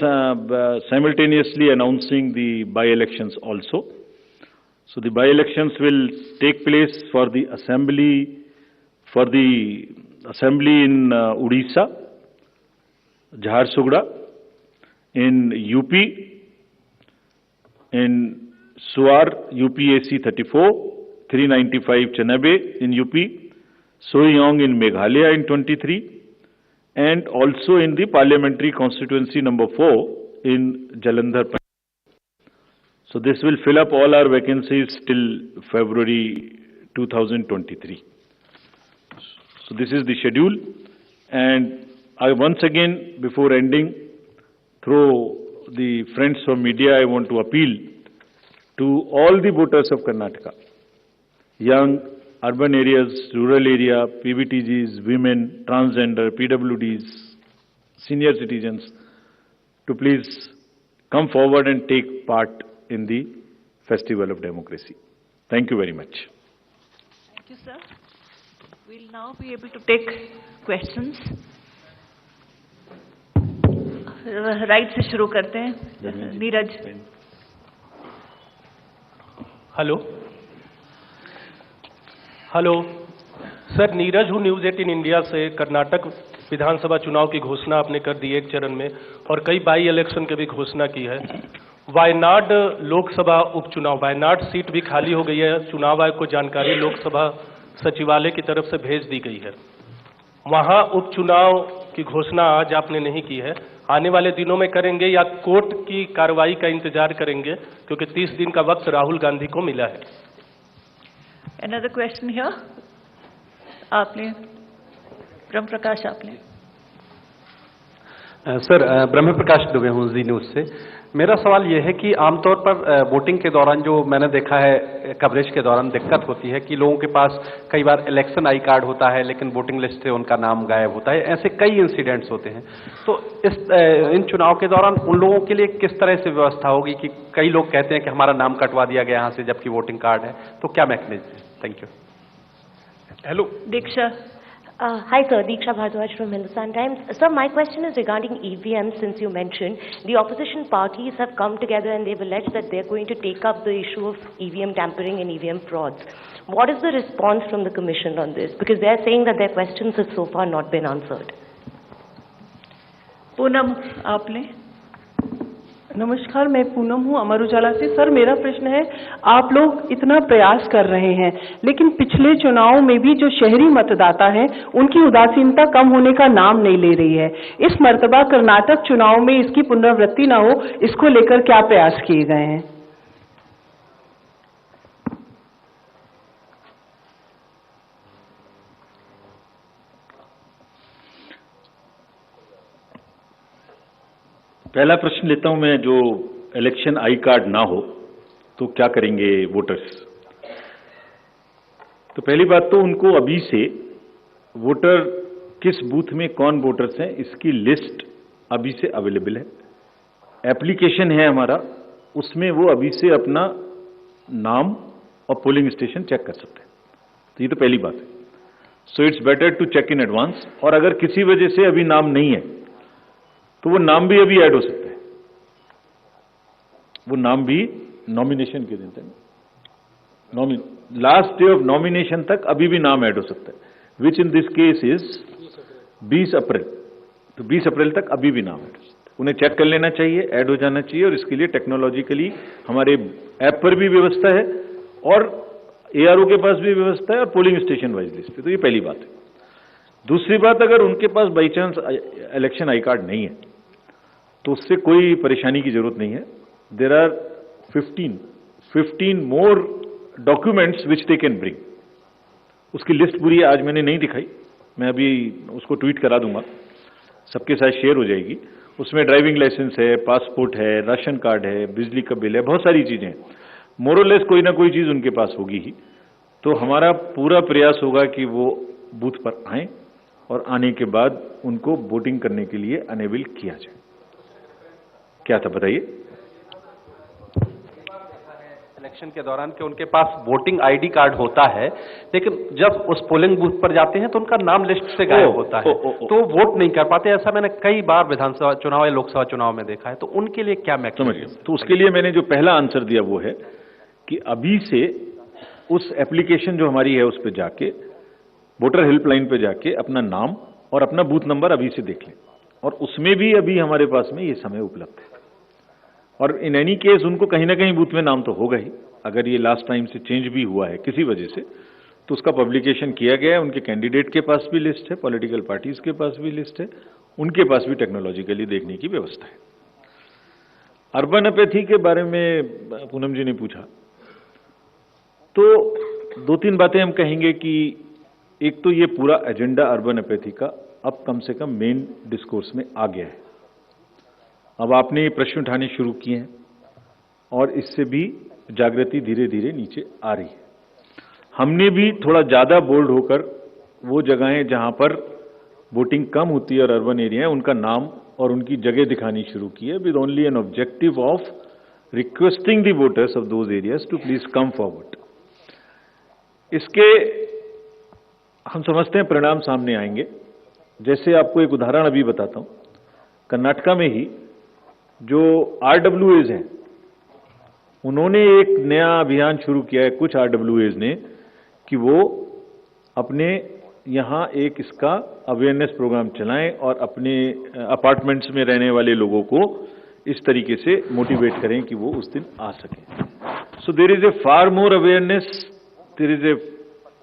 simultaneously announcing the by-elections also. So the by-elections will take place for the assembly in Odisha, Jharsuguda, in UP, in Suar, UPAC 34, 395 Chanabe in UP, Soiyong in Meghalaya in 23, and also in the parliamentary constituency number 4 in Jalandhar. So this will fill up all our vacancies till February 2023. So this is the schedule, and I once again, before ending, through the friends from media, I want to appeal to all the voters of Karnataka, young, urban areas, rural area, PBTGs, women, transgender, PWDs, senior citizens, to please come forward and take part in the Festival of Democracy. Thank you very much. Thank you, sir. We'll now be able to take questions. Right से शुरू करते हैं, Neeraj. Hello hello sir, Neeraj हूँ news 18 India से। कर्नाटक विधानसभा चुनाव की घोषणा आपने कर दी एक चरण में, और कई बाई इलेक्शन की भी घोषणा की है। वायनाड लोकसभा उपचुनाव, वायनाड सीट भी खाली हो गई है। चुनाव आयोग को जानकारी लोकसभा सचिवालय की तरफ से भेज दी गई है। वहां उपचुनाव की घोषणा आज आपने नहीं की है, आने वाले दिनों में करेंगे या कोर्ट की कार्रवाई का इंतजार करेंगे, क्योंकि 30 दिन का वक्त राहुल गांधी को मिला है। Another question here. आपने ब्रह्म प्रकाश, आपने। सर, ब्रह्म प्रकाश दुबे हूँ जी न्यूज़ से। मेरा सवाल यह है कि आमतौर पर वोटिंग के दौरान जो मैंने देखा है, कवरेज के दौरान दिक्कत होती है कि लोगों के पास कई बार इलेक्शन आई कार्ड होता है लेकिन वोटिंग लिस्ट से उनका नाम गायब होता है। ऐसे कई इंसिडेंट्स होते हैं। तो इन चुनाव के दौरान उन लोगों के लिए किस तरह से व्यवस्था होगी कि कई लोग कहते हैं कि हमारा नाम कटवा दिया गया यहाँ से जबकि वोटिंग कार्ड है, तो क्या मैकेनिज्म है? Thank you. Hello Diksha. Hi sir, Deeksha Bhardwaj from Hindustan Times. Sir, my question is regarding EVM, since you mentioned the opposition parties have come together and they've alleged that they're going to take up the issue of EVM tampering and EVM frauds. What is the response from the Commission on this? Because they're saying that their questions have so far not been answered. Poonam, आपने। नमस्कार, मैं पूनम हूँ अमर उजाला से। Sir, मेरा प्रश्न है, आप लोग इतना प्रयास कर रहे हैं लेकिन पिछले चुनाव में भी जो शहरी मतदाता हैं उनकी उदासीनता कम होने का नाम नहीं ले रही है। इस मर्तबा कर्नाटक चुनाव में इसकी पुनरावृत्ति न हो, इसको लेकर क्या प्रयास किए गए हैं? पहला प्रश्न लेता हूं मैं, जो इलेक्शन आई कार्ड ना हो तो क्या करेंगे वोटर्स। तो पहली बात तो उनको अभी से वोटर किस बूथ में कौन वोटर्स हैं इसकी लिस्ट अभी से अवेलेबल है। एप्लीकेशन है हमारा, उसमें वो अभी से अपना नाम और पोलिंग स्टेशन चेक कर सकते हैं। तो ये तो पहली बात है। So it's better to check in advance. और अगर किसी वजह से अभी नाम नहीं है तो वो नाम भी अभी ऐड हो सकता है। वो नाम भी नॉमिनेशन के दिन तक, लास्ट डे ऑफ नॉमिनेशन तक अभी भी नाम ऐड हो सकता है, विच इन दिस केस इज 20 अप्रैल। तो 20 अप्रैल तक अभी भी नाम ऐड हो सकता है। उन्हें चेक कर लेना चाहिए, ऐड हो जाना चाहिए, और इसके लिए टेक्नोलॉजिकली हमारे ऐप पर भी व्यवस्था है और ARO के पास भी व्यवस्था है और पोलिंग स्टेशन वाइज लिस्ट पे। तो ये पहली बात है। दूसरी बात, अगर उनके पास by chance election I card नहीं है तो उससे कोई परेशानी की जरूरत नहीं है। There are 15 more documents which they can bring. उसकी लिस्ट पूरी आज मैंने नहीं दिखाई, मैं अभी उसको ट्वीट करा दूंगा, सबके साथ शेयर हो जाएगी। उसमें ड्राइविंग लाइसेंस है, पासपोर्ट है, राशन कार्ड है, बिजली का बिल है, बहुत सारी चीजें हैं। मोरलेस कोई ना कोई चीज उनके पास होगी ही। तो हमारा पूरा प्रयास होगा कि वो बूथ पर आए और आने के बाद उनको वोटिंग करने के लिए अनेबल किया जाए। क्या था बताइए। इलेक्शन के दौरान कि उनके पास वोटिंग आईडी कार्ड होता है लेकिन जब उस पोलिंग बूथ पर जाते हैं तो उनका नाम लिस्ट से गायब होता है, तो वोट नहीं कर पाते। ऐसा मैंने कई बार विधानसभा चुनाव या लोकसभा चुनाव में देखा है। तो उनके लिए क्या मैकेनिज्म? तो उसके लिए मैंने जो पहला आंसर दिया वो है कि अभी से उस एप्लीकेशन जो हमारी है उस पर जाके, वोटर हेल्पलाइन पे जाके अपना नाम और अपना बूथ नंबर अभी से देख लें। और उसमें भी अभी हमारे पास में ये समय उपलब्ध है। और इन एनी केस उनको कहीं ना कहीं बूथ में नाम तो होगा ही। अगर ये लास्ट टाइम से चेंज भी हुआ है किसी वजह से, तो उसका पब्लिकेशन किया गया है। उनके कैंडिडेट के पास भी लिस्ट है, पॉलिटिकल पार्टीज के पास भी लिस्ट है, उनके पास भी टेक्नोलॉजिकली देखने की व्यवस्था है। अर्बन अपैथी के बारे में पूनम जी ने पूछा, तो दो तीन बातें हम कहेंगे कि एक तो ये पूरा एजेंडा अर्बन अपैथी का अब कम से कम मेन डिस्कोर्स में आ गया है। अब आपने ये प्रश्न उठाने शुरू किए हैं और इससे भी जागृति धीरे धीरे नीचे आ रही है। हमने भी थोड़ा ज्यादा बोल्ड होकर वो जगहें जहां पर वोटिंग कम होती है और अर्बन एरिया है, उनका नाम और उनकी जगह दिखानी शुरू की है, with only an objective of requesting the voters of those areas to please come forward. इसके हम समझते हैं परिणाम सामने आएंगे। जैसे आपको एक उदाहरण अभी बताता हूं, कर्नाटका में ही जो RWAs हैं, उन्होंने एक नया अभियान शुरू किया है, कुछ RWAs ने, कि वो अपने यहां एक इसका अवेयरनेस प्रोग्राम चलाएं और अपने अपार्टमेंट्स में रहने वाले लोगों को इस तरीके से मोटिवेट करें कि वो उस दिन आ सकें। So there is a far more awareness, there is a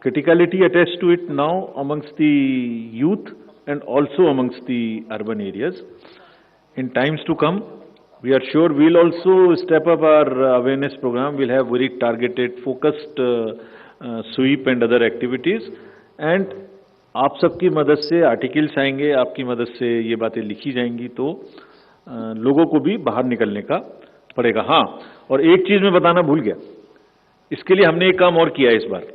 criticality attached to it now amongst the youth and also amongst the urban areas. In times to come, we are sure we'll also step up our awareness program. We'll have very targeted, focused sweep and other activities. And आप सबकी मदद से articles आएंगे, आपकी मदद से ये बातें लिखी जाएंगी, तो लोगों को भी बाहर निकलने का पड़ेगा। हाँ, और एक चीज मैं बताना भूल गया, इसके लिए हमने एक काम और किया है इस बार।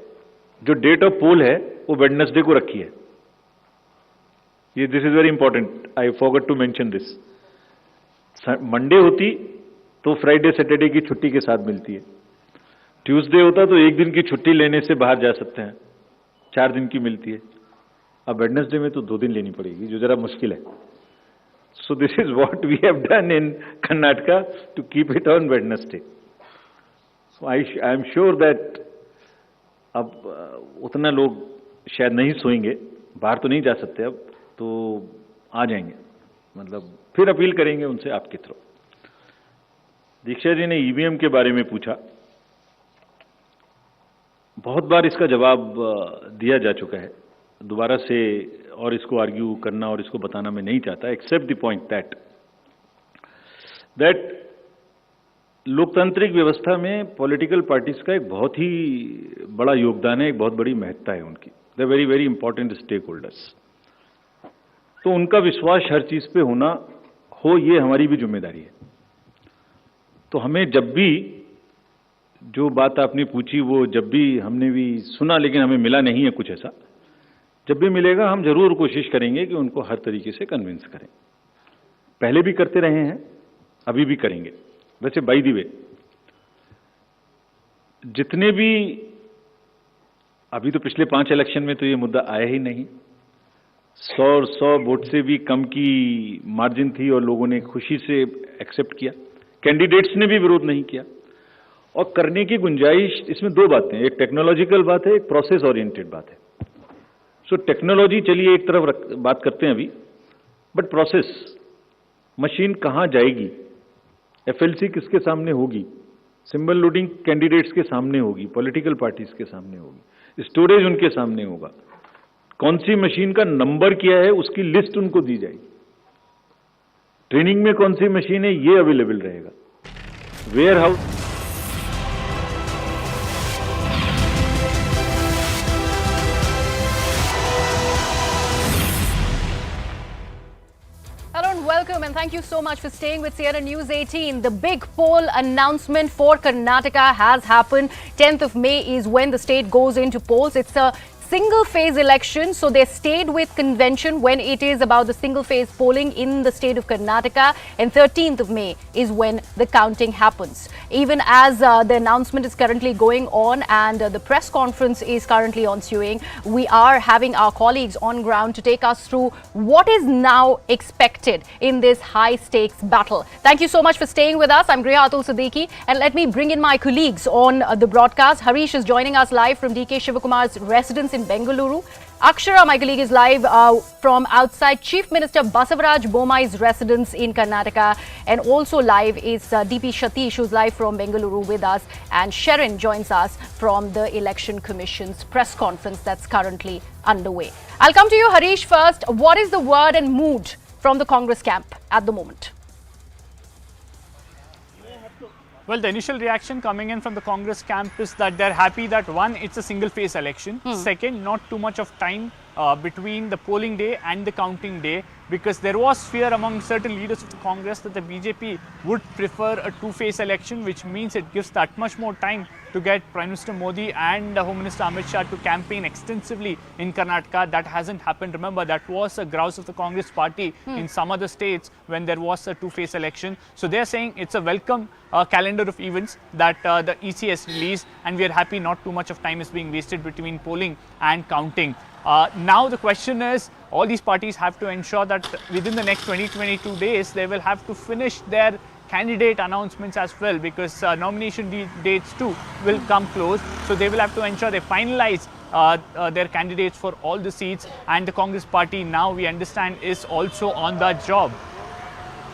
जो डेट ऑफ पोल है वो वेडनेसडे को रखी है। ये this is very important, I forgot to mention this. Monday होती तो फ्राइडे सैटरडे की छुट्टी के साथ मिलती है, ट्यूसडे होता तो एक दिन की छुट्टी लेने से बाहर जा सकते हैं, 4 दिन की मिलती है। अब वेडनेसडे में तो 2 दिन लेनी पड़ेगी, जो जरा मुश्किल है। So this is what we have done in Karnataka to keep it on Wednesday. So I am sure that अब उतना लोग शायद नहीं सोएंगे, बाहर तो नहीं जा सकते अब, तो आ जाएंगे, मतलब फिर अपील करेंगे उनसे आपके थ्रू। दीक्षा जी ने ईवीएम के बारे में पूछा, बहुत बार इसका जवाब दिया जा चुका है, दोबारा से और इसको आर्ग्यू करना और इसको बताना मैं नहीं चाहता, एक्सेप्ट द पॉइंट दैट लोकतांत्रिक व्यवस्था में पॉलिटिकल पार्टीज का एक बहुत ही बड़ा योगदान है, एक बहुत बड़ी महत्ता है उनकी। They very very important stakeholders. तो उनका विश्वास हर चीज पे होना हो, ये हमारी भी जिम्मेदारी है। तो हमें जब भी जो बात आपने पूछी, वो जब भी हमने भी सुना लेकिन हमें मिला नहीं है कुछ ऐसा, जब भी मिलेगा हम जरूर कोशिश करेंगे कि उनको हर तरीके से कन्विंस करें। पहले भी करते रहे हैं, अभी भी करेंगे। वैसे बाय द वे, जितने भी अभी तो पिछले 5 इलेक्शन में तो ये मुद्दा आया ही नहीं, 100 वोट से भी कम की मार्जिन थी और लोगों ने खुशी से एक्सेप्ट किया, कैंडिडेट्स ने भी विरोध नहीं किया। और करने की गुंजाइश इसमें 2 बातें, एक टेक्नोलॉजिकल बात है, एक प्रोसेस ओरिएंटेड बात है। सो टेक्नोलॉजी चलिए एक तरफ बात करते हैं अभी, बट प्रोसेस, मशीन कहां जाएगी, FLC किसके सामने होगी, सिंबल लोडिंग कैंडिडेट्स के सामने होगी, पॉलिटिकल पार्टीज के सामने होगी, स्टोरेज उनके सामने होगा, कौन सी मशीन का नंबर क्या है उसकी लिस्ट उनको दी जाएगी, ट्रेनिंग में कौन सी मशीन है ये अवेलेबल रहेगा, warehouse. Welcome and thank you so much for staying with Sierra News 18. The big poll announcement for Karnataka has happened. 10th of May is when the state goes into polls. It's a single phase election, so they stayed with convention when it is about the single phase polling in the state of Karnataka, and 13th of May is when the counting happens. Even as the announcement is currently going on and the press conference is currently ensuing, we are having our colleagues on ground to take us through what is now expected in this high stakes battle. Thank you so much for staying with us. I'm Griha Atul Siddiqui, and let me bring in my colleagues on the broadcast. Harish is joining us live from DK Shivakumar's residence in Bengaluru. Akshara, my colleague, is live from outside Chief Minister Basavaraj Bommai's residence in Karnataka. And also live is DP Satish, who's live from Bengaluru with us. And Sharon joins us from the Election Commission's press conference that's currently underway. I'll come to you, Harish, first. What is the word and mood from the Congress camp at the moment? Well, the initial reaction coming in from the Congress camp is that they're happy that one, it's a single phase election. Second, not too much of time between the polling day and the counting day, because there was fear among certain leaders of the Congress that the BJP would prefer a two-phase election, which means it gives that much more time to get Prime Minister Modi and Home Minister Amit Shah to campaign extensively in Karnataka. That hasn't happened. Remember, that was a grouse of the Congress party in some other states when there was a two-phase election. So they're saying it's a welcome calendar of events that the EC has released, and we are happy not too much of time is being wasted between polling and counting. Now the question is, all these parties have to ensure that within the next 22 days, they will have to finish their candidate announcements as well, because nomination dates too will come close. So they will have to ensure they finalize their candidates for all the seats, and the Congress party now, we understand, is also on that job.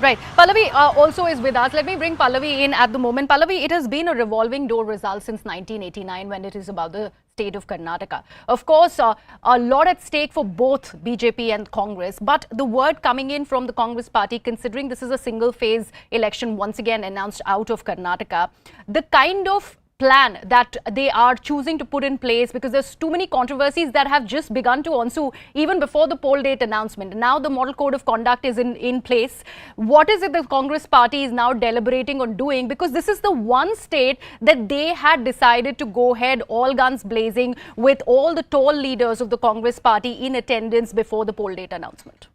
Right. Pallavi also is with us. Let me bring Pallavi in at the moment. Pallavi, it has been a revolving door result since 1989 when it is about the state of Karnataka. Of course, a lot at stake for both BJP and Congress. But the word coming in from the Congress party, considering this is a single phase election once again announced out of Karnataka, the kind of plan that they are choosing to put in place, because there's too many controversies that have just begun to ensue even before the poll date announcement. Now the model code of conduct is in place. What is it the Congress party is now deliberating on doing? Because this is the one state that they had decided to go ahead all guns blazing with all the tall leaders of the Congress party in attendance before the poll date announcement.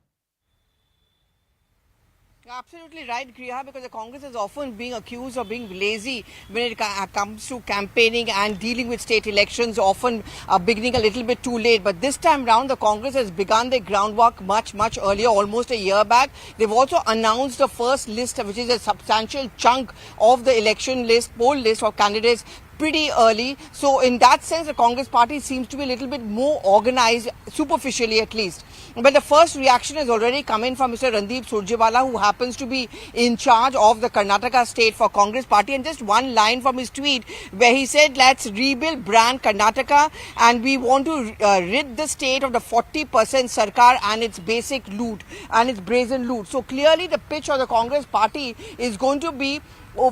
Absolutely right, Griha, because the Congress is often being accused of being lazy when it comes to campaigning and dealing with state elections, often beginning a little bit too late. But this time round, the Congress has begun their groundwork much earlier, almost a year back. They've also announced the first list, which is a substantial chunk of the election list, poll list of candidates, pretty early. So in that sense, the Congress party seems to be a little bit more organized, superficially at least. But the first reaction has already come in from Mr. Randeep Surjewala, who happens to be in charge of the Karnataka state for Congress party. And just one line from his tweet where he said, let's rebuild brand Karnataka, and we want to rid the state of the 40% Sarkar and its basic loot and its brazen loot. So clearly the pitch of the Congress party is going to be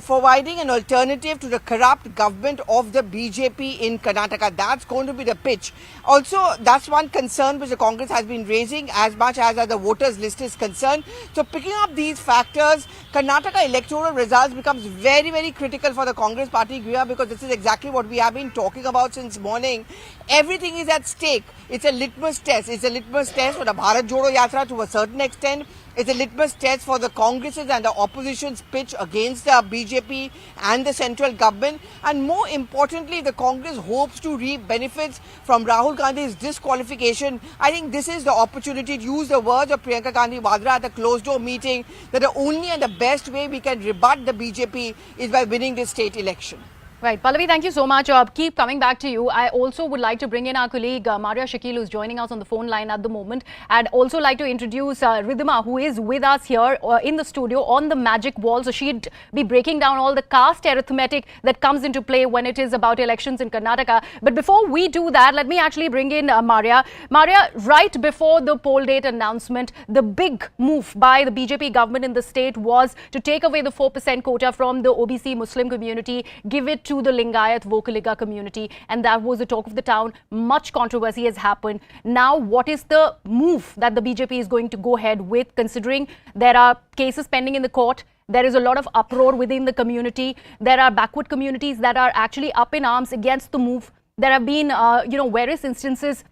providing an alternative to the corrupt government of the BJP in Karnataka. That's going to be the pitch. Also, that's one concern which the Congress has been raising as much as the voters list is concerned. So picking up these factors, Karnataka electoral results becomes very critical for the Congress party, Griha, because this is exactly what we have been talking about since morning. Everything is at stake. It's a litmus test. It's a litmus test for the Bharat Jodo Yatra to a certain extent. It's a litmus test for the Congress's and the opposition's pitch against the BJP and the central government. And more importantly, the Congress hopes to reap benefits from Rahul Gandhi's disqualification. I think this is the opportunity to use the words of Priyanka Gandhi Vadra at the closed door meeting, that the only and the best way we can rebut the BJP is by winning this state election. Right. Pallavi, thank you so much. Keep coming back to you. I also would like to bring in our colleague Maria Shakil, who's joining us on the phone line at the moment. I'd also like to introduce Ridhima, who is with us here in the studio on the magic wall. So she'd be breaking down all the caste arithmetic that comes into play when it is about elections in Karnataka. But before we do that, let me actually bring in Maria. Maria, right before the poll date announcement, the big move by the BJP government in the state was to take away the 4% quota from the OBC Muslim community, give it to the Lingayat Vokaliga community, and that was the talk of the town. Much controversy has happened. Now, what is the move that the BJP is going to go ahead with, considering there are cases pending in the court? There is a lot of uproar within the community. There are backward communities that are actually up in arms against the move. There have been, various instances,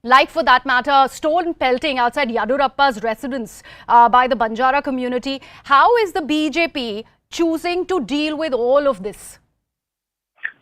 like for that matter, stone pelting outside Yadurappa's residence by the Banjara community. How is the BJP choosing to deal with all of this?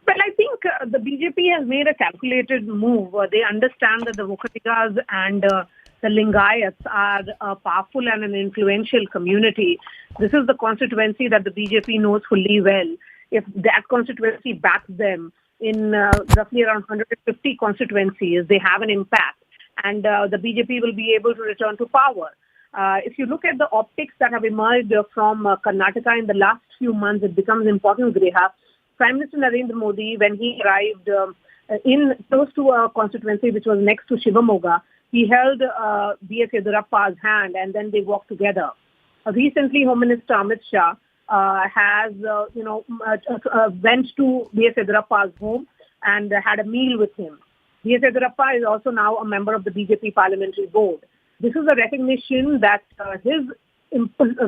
Well, I think the BJP has made a calculated move. They understand that the Vokaligas and the Lingayats are a powerful and an influential community. This is the constituency that the BJP knows fully well. If that constituency backs them, in roughly around 150 constituencies. They have an impact, and the BJP will be able to return to power. If you look at the optics that have emerged from Karnataka in the last few months, it becomes important, Griha. Prime Minister Narendra Modi, when he arrived in close to a constituency which was next to Shivamogga, he held B.S. Yediyurappa's hand and then they walked together. Recently, Home Minister Amit Shah has, went to B.S. Yediyurappa's home and had a meal with him. B.S. Yediyurappa is also now a member of the BJP parliamentary board. This is a recognition that his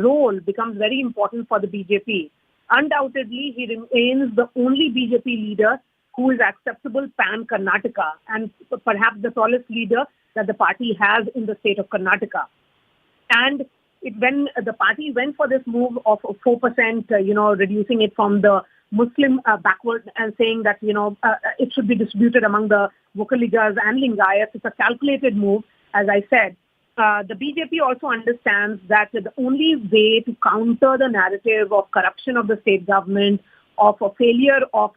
role becomes very important for the BJP. Undoubtedly, he remains the only BJP leader who is acceptable pan-Karnataka and perhaps the tallest leader that the party has in the state of Karnataka. And when the party went for this move of 4%, reducing it from the Muslim backward and saying that, it should be distributed among the Vokaligas and Lingayats, it's a calculated move, as I said. The BJP also understands that the only way to counter the narrative of corruption of the state government, of a failure of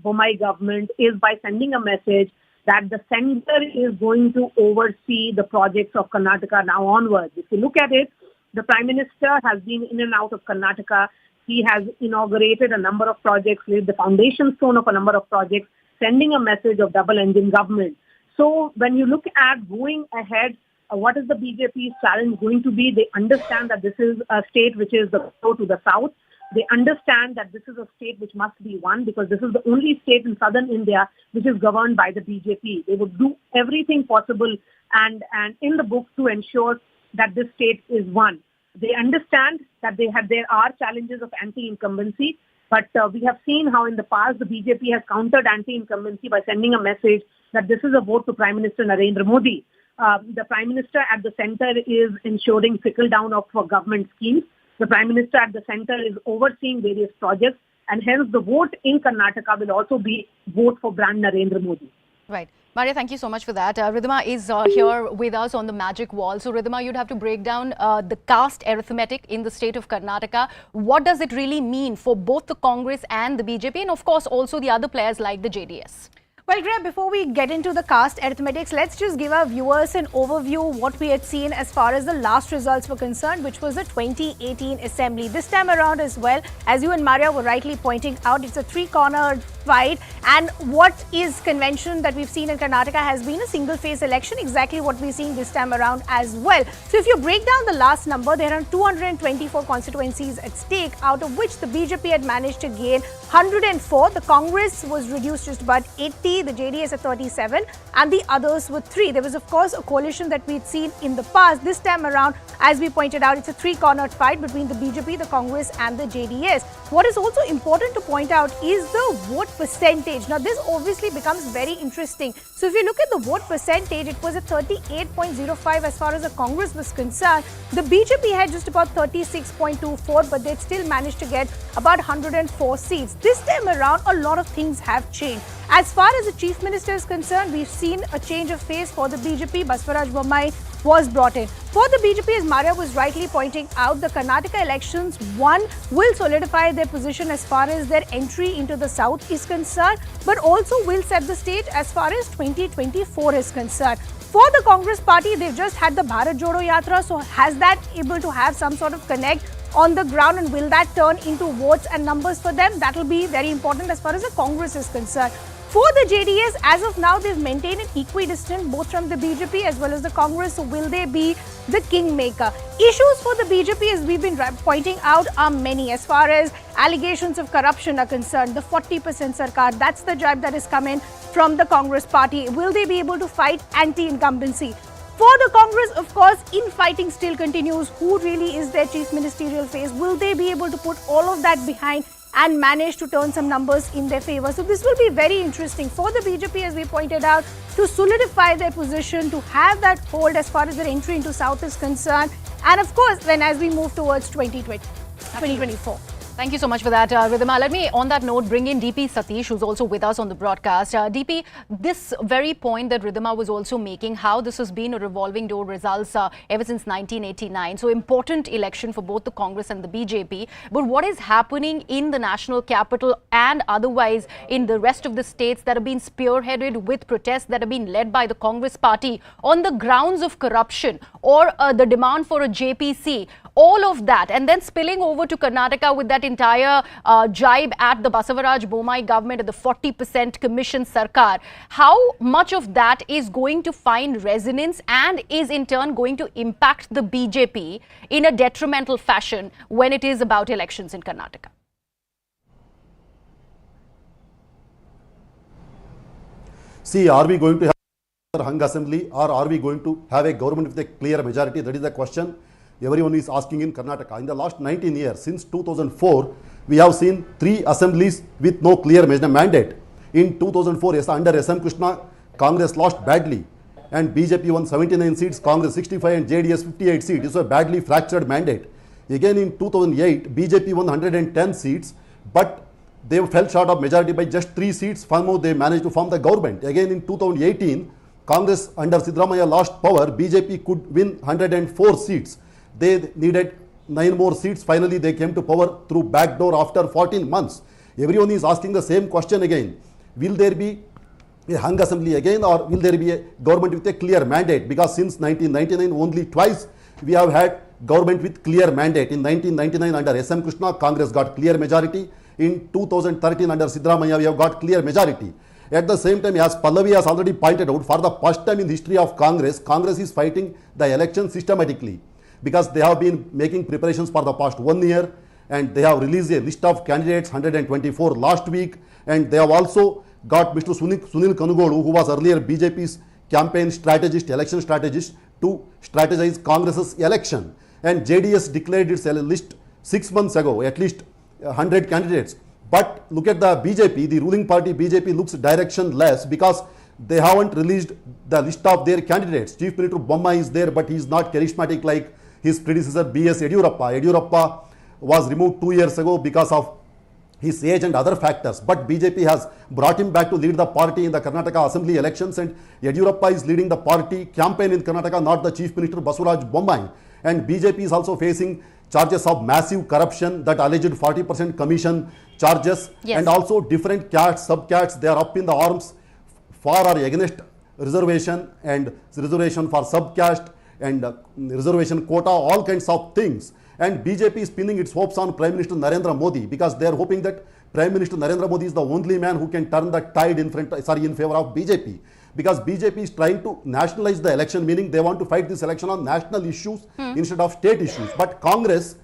Bommai government, is by sending a message that the center is going to oversee the projects of Karnataka now onwards. If you look at it, the Prime Minister has been in and out of Karnataka. He has inaugurated a number of projects, laid the foundation stone of a number of projects, sending a message of double-engine government. So when you look at going ahead, what is the BJP's challenge going to be? They understand that this is a state which is the flow to the south. They understand that this is a state which must be won because this is the only state in southern India which is governed by the BJP. They would do everything possible and in the book to ensure that this state is won. They understand that there are challenges of anti-incumbency, but we have seen how in the past the BJP has countered anti-incumbency by sending a message that this is a vote to Prime Minister Narendra Modi. The Prime Minister at the center is ensuring trickle down of government schemes. The Prime Minister at the center is overseeing various projects, and hence the vote in Karnataka will also be vote for brand Narendra Modi. Right. Maria, thank you so much for that. Ridhima is here with us on the magic wall. So Ridhima, you'd have to break down the caste arithmetic in the state of Karnataka. What does it really mean for both the Congress and the BJP, and of course also the other players like the JDS? Well, Greg, before we get into the caste arithmetics, let's just give our viewers an overview of what we had seen as far as the last results were concerned, which was the 2018 Assembly. This time around as well, as you and Maria were rightly pointing out, it's a three-cornered fight. And what is convention that we've seen in Karnataka has been a single-phase election, exactly what we're seeing this time around as well. So if you break down the last number, there are 224 constituencies at stake, out of which the BJP had managed to gain 104. The Congress was reduced just about 80. The JDS at 37, and the others were 3. There was, of course, a coalition that we'd seen in the past. This time around, as we pointed out, it's a three-cornered fight between the BJP, the Congress, and the JDS. What is also important to point out is the vote percentage. Now, this obviously becomes very interesting. So, if you look at the vote percentage, it was at 38.05 as far as the Congress was concerned. The BJP had just about 36.24, but they'd still managed to get about 104 seats. This time around, a lot of things have changed. As far as the Chief Minister is concerned, we've seen a change of face for the BJP. Basavaraj Bommai was brought in. For the BJP, as Maria was rightly pointing out, the Karnataka elections, one, will solidify their position as far as their entry into the south is concerned, but also will set the stage as far as 2024 is concerned. For the Congress party, they've just had the Bharat Jodo Yatra, so has that able to have some sort of connect on the ground, and will that turn into votes and numbers for them? That will be very important as far as the Congress is concerned. For the JDS, as of now, they've maintained an equidistant both from the BJP as well as the Congress. So will they be the kingmaker? Issues for the BJP, as we've been pointing out, are many. As far as allegations of corruption are concerned, the 40% Sarkar, that's the jibe that is coming from the Congress party. Will they be able to fight anti-incumbency? For the Congress, of course, infighting still continues. Who really is their chief ministerial face? Will they be able to put all of that behind and manage to turn some numbers in their favor? So this will be very interesting for the BJP, as we pointed out, to solidify their position, to have that hold as far as their entry into South is concerned. And of course, as we move towards 2024. Thank you so much for that, Ridhima. Let me, on that note, bring in DP Satish, who's also with us on the broadcast. DP, this very point that Ridhima was also making, how this has been a revolving door results ever since 1989. So important election for both the Congress and the BJP. But what is happening in the national capital and otherwise in the rest of the states that have been spearheaded with protests that have been led by the Congress party on the grounds of corruption or the demand for a JPC, all of that, and then spilling over to Karnataka with that entire jibe at the Basavaraj Bommai government and the 40% commission sarkar. How much of that is going to find resonance and is in turn going to impact the BJP in a detrimental fashion when it is about elections in Karnataka? See, are we going to have a hung assembly or are we going to have a government with a clear majority? That is the question everyone is asking in Karnataka. In the last 19 years, since 2004, we have seen 3 assemblies with no clear mandate. In 2004, under SM Krishna, Congress lost badly and BJP won 79 seats, Congress 65 and JDS 58 seats. It was a badly fractured mandate. Again in 2008, BJP won 110 seats, but they fell short of majority by just 3 seats. Somehow they managed to form the government. Again in 2018, Congress under Siddaramaiah lost power. BJP could win 104 seats. They needed 9 more seats. Finally, they came to power through backdoor after 14 months. Everyone is asking the same question again. Will there be a hung assembly again or will there be a government with a clear mandate? Because since 1999, only twice we have had government with clear mandate. In 1999 under SM Krishna, Congress got clear majority. In 2013 under Siddaramaiah, we have got clear majority. At the same time, as Pallavi has already pointed out, for the first time in the history of Congress, Congress is fighting the election systematically because they have been making preparations for the past 1 year and they have released a list of candidates, 124 last week, and they have also got Mr. Sunil Kanugolu, who was earlier BJP's campaign strategist, election strategist, to strategize Congress's election. And JDS declared its list 6 months ago, at least 100 candidates. But look at the BJP, the ruling party BJP looks directionless because they haven't released the list of their candidates. Chief Minister Bommai is there, but he is not charismatic like his predecessor B.S. Yediyurappa. Yediyurappa was removed 2 years ago because of his age and other factors. But BJP has brought him back to lead the party in the Karnataka Assembly elections, and Yediyurappa is leading the party campaign in Karnataka, not the Chief Minister Basavaraj Bommai. And BJP is also facing charges of massive corruption, that alleged 40% commission charges, yes, and also different castes, sub-castes, they are up in the arms for or against reservation and reservation for sub-caste and reservation quota, all kinds of things. And BJP is pinning its hopes on Prime Minister Narendra Modi because they are hoping that Prime Minister Narendra Modi is the only man who can turn the tide in favor of BJP. Because BJP is trying to nationalize the election, meaning they want to fight this election on national issues instead of state issues. But Congress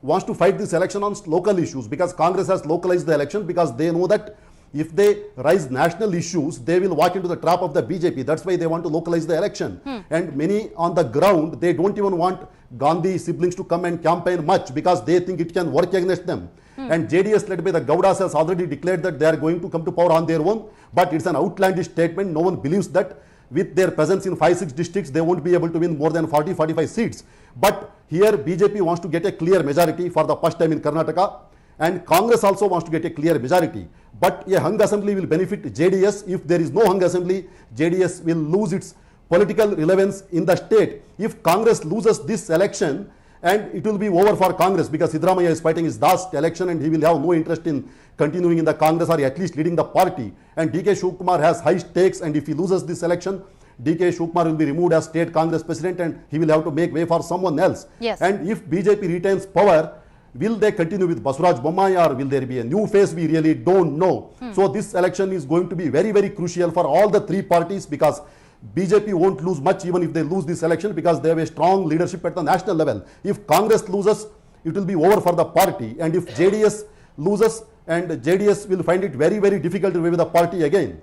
wants to fight this election on local issues because Congress has localized the election because they know that if they raise national issues, they will walk into the trap of the BJP. That's why they want to localize the election. And many on the ground, they don't even want Gandhi siblings to come and campaign much because they think it can work against them. And JDS led by the Gowdas has already declared that they are going to come to power on their own. But it's an outlandish statement. No one believes that with their presence in 5-6 districts, they won't be able to win more than 40-45 seats. But here BJP wants to get a clear majority for the first time in Karnataka. And Congress also wants to get a clear majority. But a hung assembly will benefit JDS. If there is no hung assembly, JDS will lose its political relevance in the state. If Congress loses this election, and it will be over for Congress because Siddaramaiah is fighting his last election and he will have no interest in continuing in the Congress or at least leading the party. And DK Shivakumar has high stakes, and if he loses this election, DK Shivakumar will be removed as state Congress president and he will have to make way for someone else. Yes. And if BJP retains power, will they continue with Basavaraj Bommai or will there be a new face? We really don't know. So this election is going to be very, very crucial for all the 3 parties because BJP won't lose much even if they lose this election because they have a strong leadership at the national level. If Congress loses, it will be over for the party. And if JDS loses, and JDS will find it very, very difficult to revive the party again.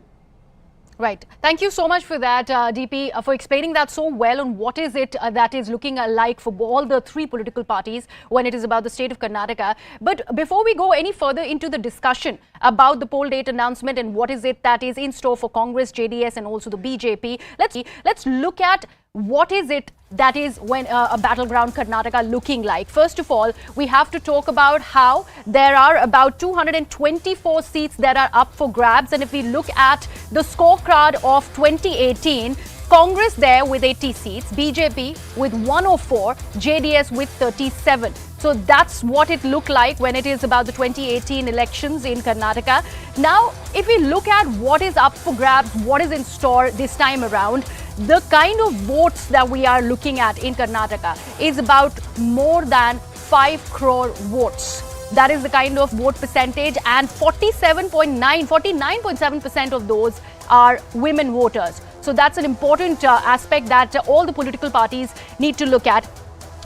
Right. Thank you so much for that, DP, for explaining that so well on what is it that is looking like for all the 3 political parties when it is about the state of Karnataka. But before we go any further into the discussion, about the poll date announcement and what is it that is in store for Congress, JDS and also the BJP. Let's look at what is it that is when a battleground Karnataka looking like. First of all, we have to talk about how there are about 224 seats that are up for grabs. And if we look at the scorecard of 2018, Congress there with 80 seats, BJP with 104, JDS with 37. So that's what it looked like when it is about the 2018 elections in Karnataka. Now, if we look at what is up for grabs, what is in store this time around, the kind of votes that we are looking at in Karnataka is about more than 5 crore votes. That is the kind of vote percentage, and 49.7% of those are women voters. So that's an important aspect that all the political parties need to look at.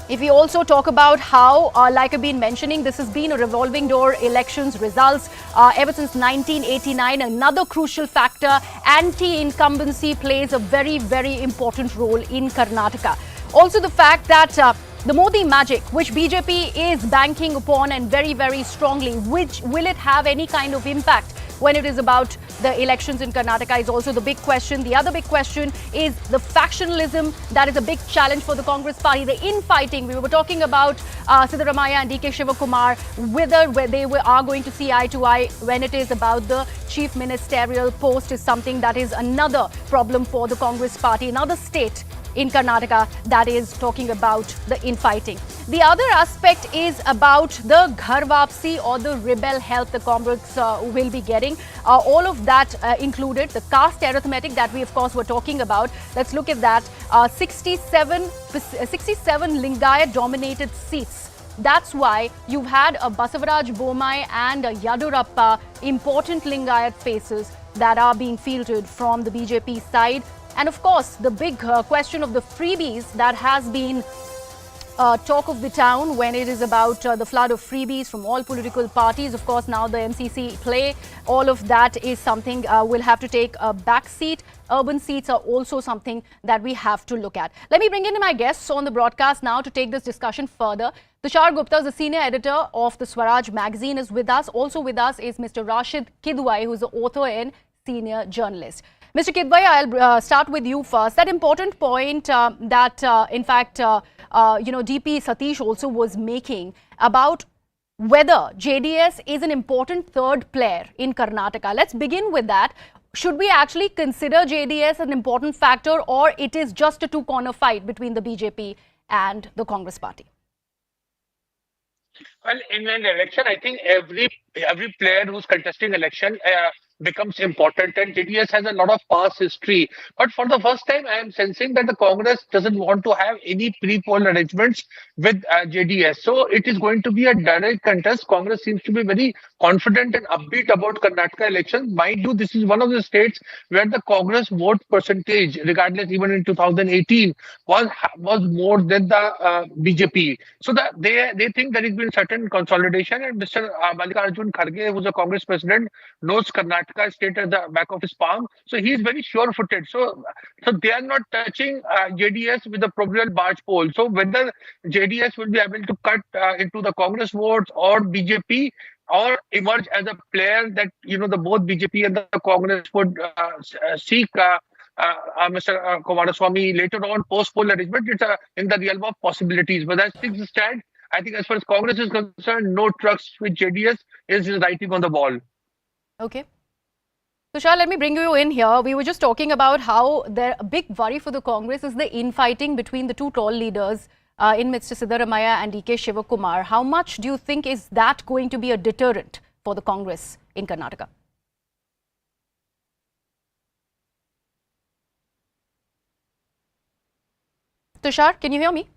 If we also talk about how, like I've been mentioning, this has been a revolving door elections results ever since 1989. Another crucial factor, anti-incumbency plays a very, very important role in Karnataka. Also the fact that the Modi magic, which BJP is banking upon and very, very strongly, which will it have any kind of impact when it is about the elections in Karnataka, is also the big question. The other big question is the factionalism. That is a big challenge for the Congress party. The infighting. We were talking about Siddaramaiah and DK Shivakumar, whether they are going to see eye to eye when it is about the chief ministerial post is something that is another problem for the Congress party. Another state in Karnataka that is talking about the infighting. The other aspect is about the Ghar Vapsi or the rebel health the Congress will be getting. All of that included the caste arithmetic that we of course were talking about. Let's look at that. 67 Lingayat dominated seats. That's why you've had a Basavaraj Bomai and a Yadurappa, important Lingayat faces that are being fielded from the BJP side. And of course, the big question of the freebies that has been talk of the town when it is about the flood of freebies from all political parties. Of course, now the MCC play, all of that is something will have to take a back seat. Urban seats are also something that we have to look at. Let me bring in my guests on the broadcast now to take this discussion further. Tushar Gupta, the senior editor of the Swaraj magazine, is with us. Also with us is Mr. Rashid Kidwai, who is the author and senior journalist. Mr. Kidwai, I'll start with you first. That important point that, in fact, DP Satish also was making about whether JDS is an important third player in Karnataka. Let's begin with that. Should we actually consider JDS an important factor, or it is just a two-corner fight between the BJP and the Congress party? Well, in an election, I think every player who's contesting election becomes important, and JDS has a lot of past history. But for the first time, I am sensing that the Congress doesn't want to have any pre-poll arrangements with JDS. So it is going to be a direct contest. Congress seems to be very confident and upbeat about Karnataka elections. Mind you, this is one of the states where the Congress vote percentage, regardless, even in 2018, was more than the BJP. So that they think there has been certain consolidation, and Mr. Mallikarjun Kharge, who's a Congress president, knows Karnataka state at the back of his palm. So he is very sure-footed. So they are not touching JDS with the proverbial barge pole. So whether JDS will be able to cut into the Congress votes or BJP, or emerge as a player that, the both BJP and the Congress would seek Mr. Kumaraswamy later on post-poll arrangement, it's in the realm of possibilities. But as things stand, I think as far as Congress is concerned, no trucks with JDS is writing on the wall. Okay. Tushar, let me bring you in here. We were just talking about how a big worry for the Congress is the infighting between the two tall leaders in Mr. Siddaramaiah and DK Shivakumar. How much do you think is that going to be a deterrent for the Congress in Karnataka? Tushar, can you hear me?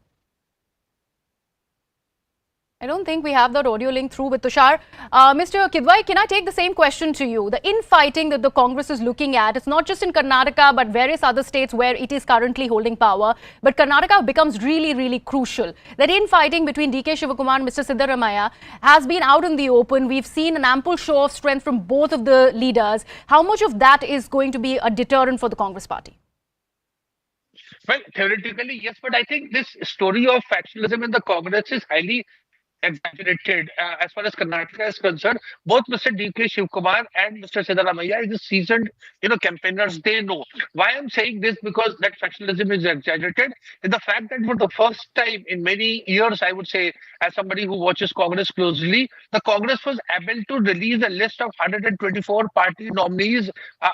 I don't think we have that audio link through with Tushar. Mr. Kidwai, can I take the same question to you? The infighting that the Congress is looking at, it's not just in Karnataka, but various other states where it is currently holding power. But Karnataka becomes really, really crucial. That infighting between DK Shivakumar and Mr. Siddaramaiah has been out in the open. We've seen an ample show of strength from both of the leaders. How much of that is going to be a deterrent for the Congress party? Well, theoretically, yes, but I think this story of factionalism in the Congress is highly exaggerated. As far as Karnataka is concerned, both Mr. D.K. Shivkumar and Mr. Siddaramaiah is seasoned, campaigners. They know. Why I'm saying this, because that factionalism is exaggerated, is the fact that for the first time in many years, I would say, as somebody who watches Congress closely, the Congress was able to release a list of 124 party nominees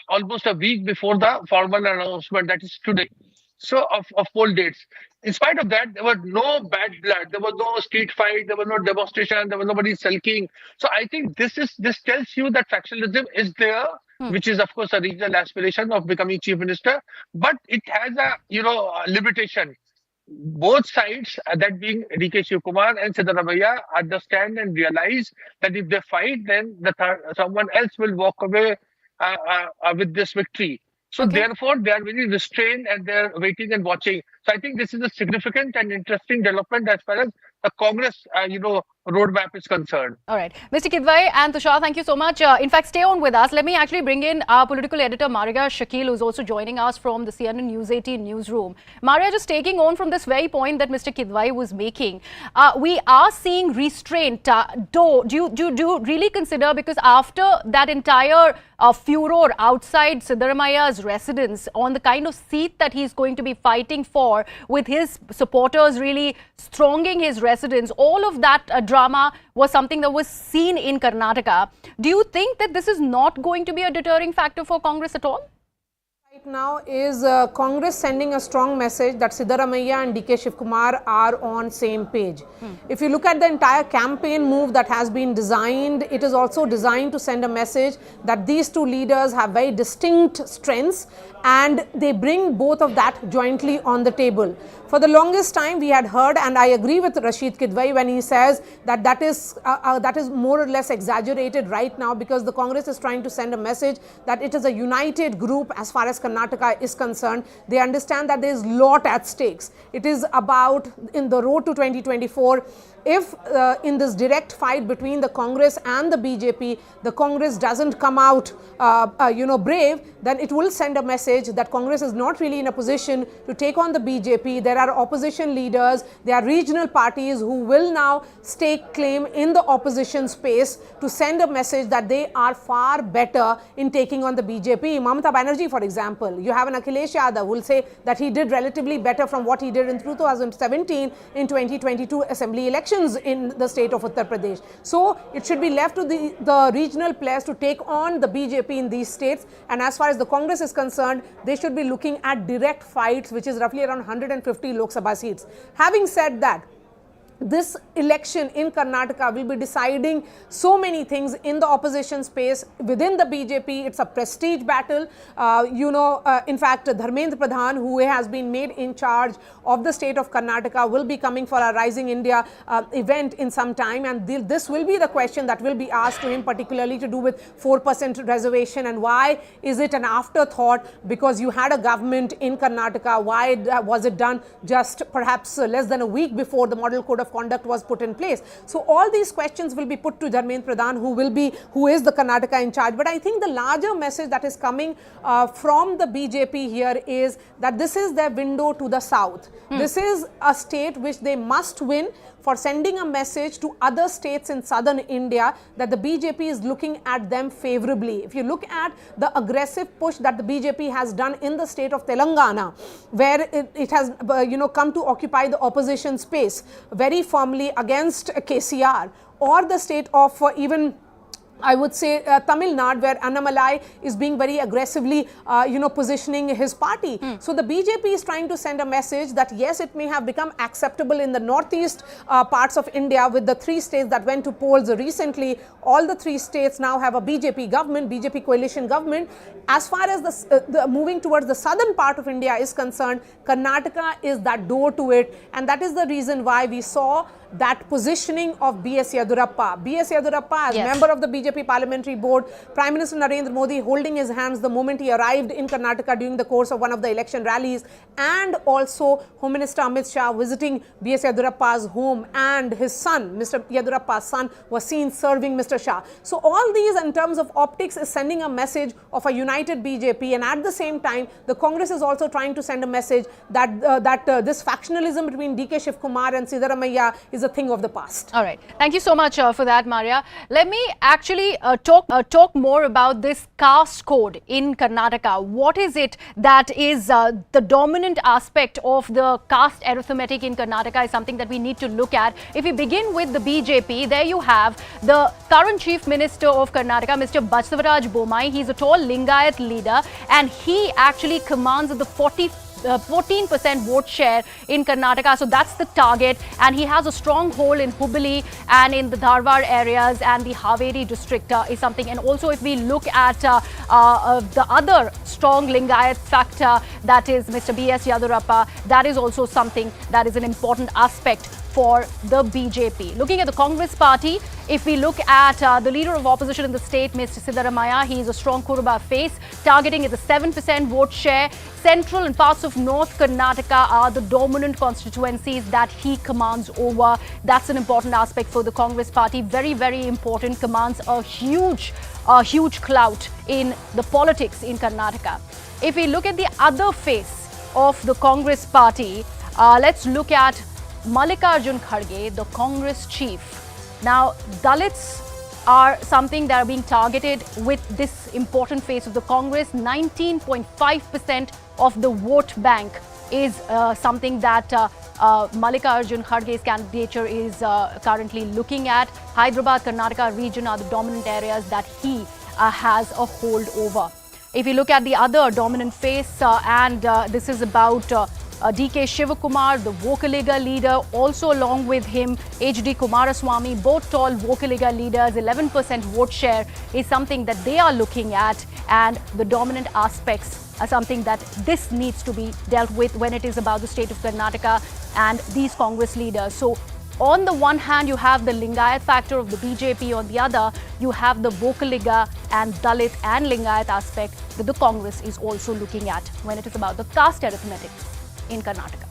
almost a week before the formal announcement, that is today. So of poll dates. In spite of that, there was no bad blood, there was no street fight, there was no demonstration, there was nobody sulking. So I think this tells you that factionalism is there, which is of course a regional aspiration of becoming chief minister, but it has a limitation. Both sides, that being D.K. Shivkumar and Siddaramaiah, understand and realize that if they fight, then someone else will walk away with this victory. So therefore, they are very restrained and they're waiting and watching. So I think this is a significant and interesting development as far as the Congress, roadmap is concerned. All right. Mr. Kidwai and Tushar, thank you so much. In fact, stay on with us. Let me actually bring in our political editor, Maria Shakil, who's also joining us from the CNN News 18 newsroom. Maria, just taking on from this very point that Mr. Kidwai was making, we are seeing restraint. Do you really consider, because after that entire furor outside Siddaramaiah's residence on the kind of seat that he's going to be fighting for, with his supporters really stronging his residence, all of that drama was something that was seen in Karnataka. Do you think that this is not going to be a deterring factor for Congress at all? Right now is Congress sending a strong message that Siddaramaiah and D.K. Shivkumar are on same page. If you look at the entire campaign move that has been designed, it is also designed to send a message that these two leaders have very distinct strengths and they bring both of that jointly on the table. For the longest time we had heard, and I agree with Rashid Kidwai when he says that that is more or less exaggerated right now, because the Congress is trying to send a message that it is a united group as far as Karnataka is concerned. They understand that there is a lot at stakes. It is about, in the road to 2024, if in this direct fight between the Congress and the BJP, the Congress doesn't come out brave, then it will send a message that Congress is not really in a position to take on the BJP. There are opposition leaders, there are regional parties who will now stake claim in the opposition space to send a message that they are far better in taking on the BJP. Mamata Banerjee, for example, you have an Akhilesh Yadav who will say that he did relatively better from what he did in 2017 in 2022 assembly elections in the state of Uttar Pradesh. So it should be left to the regional players to take on the BJP in these states, and as far as the Congress is concerned, they should be looking at direct fights, which is roughly around 150 Lok Sabha seats. Having said that, this election in Karnataka will be deciding so many things in the opposition space within the BJP. It's a prestige battle. In fact, Dharmendra Pradhan, who has been made in charge of the state of Karnataka, will be coming for a Rising India event in some time, and this will be the question that will be asked to him, particularly to do with 4% reservation, and why is it an afterthought, because you had a government in Karnataka. Why was it done just perhaps less than a week before the model code of conduct was put in place? So all these questions will be put to Dharmendra Pradhan, who is the Karnataka in charge. But I think the larger message that is coming from the BJP here is that this is their window to the south. This is a state which they must win, for sending a message to other states in southern India that the BJP is looking at them favorably. If you look at the aggressive push that the BJP has done in the state of Telangana, where it has come to occupy the opposition space very firmly against KCR, or the state of even I would say Tamil Nadu, where Annamalai is being very aggressively, positioning his party. So the BJP is trying to send a message that yes, it may have become acceptable in the northeast parts of India with the 3 states that went to polls recently. All the 3 states now have a BJP government, BJP coalition government. As far as the moving towards the southern part of India is concerned, Karnataka is that door to it, and that is the reason why we saw that positioning of B.S. Yedurappa. B.S. Yedurappa, as member of the BJP BJP Parliamentary Board, Prime Minister Narendra Modi holding his hands the moment he arrived in Karnataka during the course of one of the election rallies, and also Home Minister Amit Shah visiting B.S. Yedurappa's home, and his son, Mr. Yedurappa's son, was seen serving Mr. Shah. So all these in terms of optics is sending a message of a united BJP, and at the same time the Congress is also trying to send a message that this factionalism between D.K. Shivkumar and Siddaramaiah is a thing of the past. All right. Thank you so much for that, Maria. Let me actually talk more about this caste code in Karnataka. What is it that is the dominant aspect of the caste arithmetic in Karnataka is something that we need to look at. If we begin with the BJP, there you have the current Chief Minister of Karnataka, Mr. Basavaraj Bommai. He's a tall Lingayat leader, and he actually commands the 14% vote share in Karnataka. So that's the target, and he has a strong hold in Hubli and in the Dharwad areas, and the Haveri district is something. And also if we look at the other strong Lingayat factor, that is Mr. B.S. Yedurappa, that is also something that is an important aspect for the BJP. Looking at the Congress party, if we look at the leader of opposition in the state, Mr. Siddaramaiah, he is a strong Kuruba face, targeting at the 7% vote share. Central and parts of North Karnataka are the dominant constituencies that he commands over. That's an important aspect for the Congress party. Very, very important. Commands a huge clout in the politics in Karnataka. If we look at the other face of the Congress party, let's look at Mallikarjun Kharge, the Congress chief. Now, Dalits are something that are being targeted with this important face of the Congress. 19.5% of the vote bank is something that Mallikarjun Kharge's candidature is currently looking at. Hyderabad, Karnataka region are the dominant areas that he has a hold over. If you look at the other dominant face, this is about D.K. Shivakumar, the Vocaliga leader, also along with him H.D. Kumaraswamy, both tall Vocaliga leaders. 11% vote share is something that they are looking at, and the dominant aspects are something that this needs to be dealt with when it is about the state of Karnataka and these Congress leaders. So on the one hand, you have the Lingayat factor of the BJP. On the other, you have the Vocaliga and Dalit and Lingayat aspect that the Congress is also looking at when it is about the caste arithmetic in Karnataka.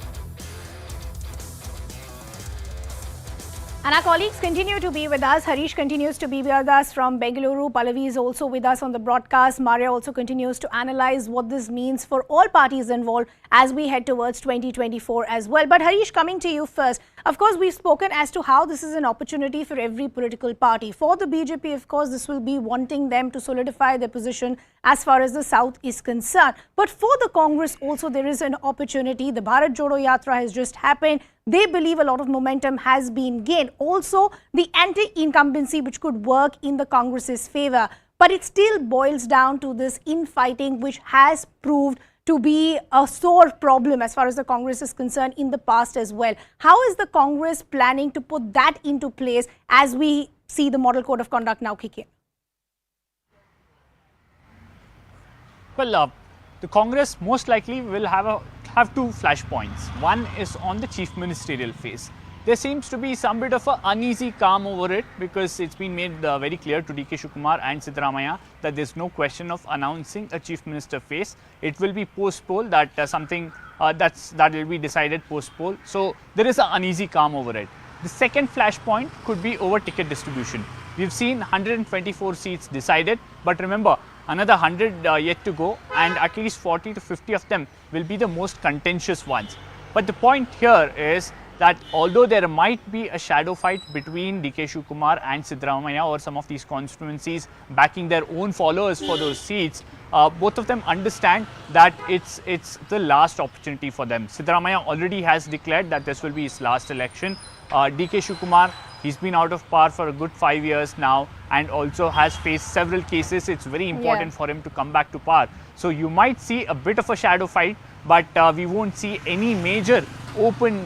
And our colleagues continue to be with us. Harish continues to be with us from Bengaluru. Pallavi is also with us on the broadcast. Maria also continues to analyze what this means for all parties involved as we head towards 2024 as well. But Harish, coming to you first. Of course, we've spoken as to how this is an opportunity for every political party. For the BJP, of course, this will be wanting them to solidify their position as far as the South is concerned. But for the Congress also, there is an opportunity. The Bharat Jodo Yatra has just happened. They believe a lot of momentum has been gained. Also, the anti-incumbency which could work in the Congress's favor. But it still boils down to this infighting which has proved to be a sore problem as far as the Congress is concerned in the past as well. How is the Congress planning to put that into place as we see the Model Code of Conduct now kick in? Well, the Congress most likely will have two flashpoints. One is on the chief ministerial phase. There seems to be some bit of an uneasy calm over it because it's been made very clear to D.K. Shivkumar and Siddaramaiah that there's no question of announcing a chief minister phase. It will be post-poll, that something that will be decided post-poll. So there is an uneasy calm over it. The second flashpoint could be over ticket distribution. We've seen 124 seats decided, but remember, another 100 yet to go, and at least 40 to 50 of them will be the most contentious ones. But the point here is that although there might be a shadow fight between D.K. Shivkumar and Siddaramaiah or some of these constituencies backing their own followers for those seats, both of them understand that it's the last opportunity for them. Siddaramaiah already has declared that this will be his last election. D.K. Shivkumar, he's been out of power for a good 5 years now and also has faced several cases. It's very important for him to come back to power. So you might see a bit of a shadow fight, but we won't see any major open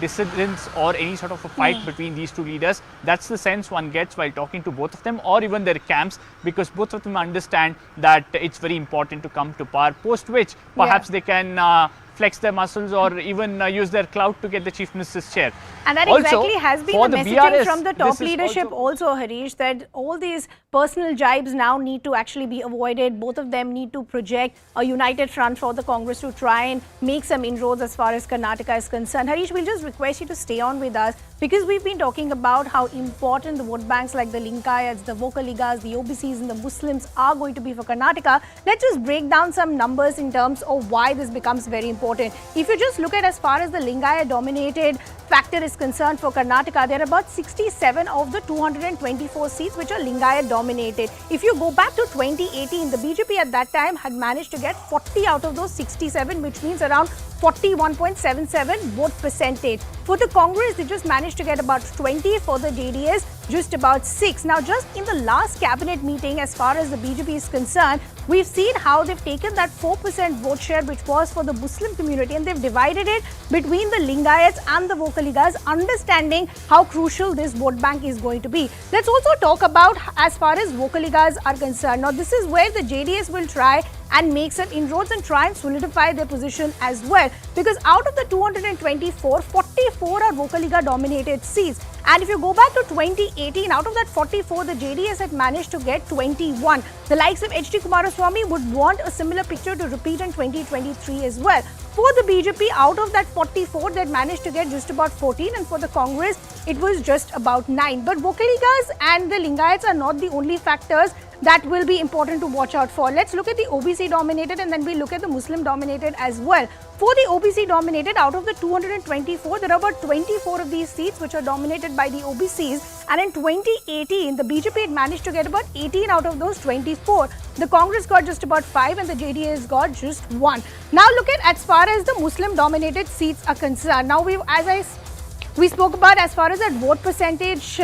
dissidence or any sort of a fight between these two leaders. That's the sense one gets while talking to both of them or even their camps, because both of them understand that it's very important to come to power, post which perhaps they can flex their muscles or even use their clout to get the chief minister's chair. And that exactly has been the messaging from the top leadership also, Harish, that all these Personal jibes now need to actually be avoided. Both of them need to project a united front for the Congress to try and make some inroads as far as Karnataka is concerned. Harish, we'll just request you to stay on with us because we've been talking about how important the vote banks like the Linkayats, the Vokaligas, the OBCs and the Muslims are going to be for Karnataka. Let's just break down some numbers in terms of why this becomes very important. If you just look at as far as the Lingaya dominated factor is concerned for Karnataka, there are about 67 of the 224 seats which are Lingaya dominated. If you go back to 2018, the BJP at that time had managed to get 40 out of those 67, which means around 41.77 vote percentage. For the Congress, they just managed to get about 20. For the JDS, just about 6. Now, just in the last cabinet meeting, as far as the BJP is concerned, we've seen how they've taken that 4% vote share, which was for the Muslim community, and they've divided it between the Lingayats and the Vokaligas, understanding how crucial this vote bank is going to be. Let's also talk about as far as Vokaligas are concerned. Now, this is where the JDS will try and make some inroads and try and solidify their position as well. Because out of the 224, 44 are Vokaliga dominated seats. And if you go back to 2018, out of that 44, the JDS had managed to get 21. The likes of H.D. Kumaraswamy would want a similar picture to repeat in 2023 as well. For the BJP, out of that 44, they had managed to get just about 14. And for the Congress, it was just about 9. But Vokaligas and the Lingayats are not the only factors that will be important to watch out for. Let's look at the OBC dominated and then we look at the Muslim dominated as well. For the OBC dominated, out of the 224, there are about 24 of these seats which are dominated by the OBCs. And in 2018, the BJP had managed to get about 18 out of those 24. The Congress got just about 5 and the JDS got just 1. Now look at as far as the Muslim dominated seats are concerned. Now we spoke about as far as that vote percentage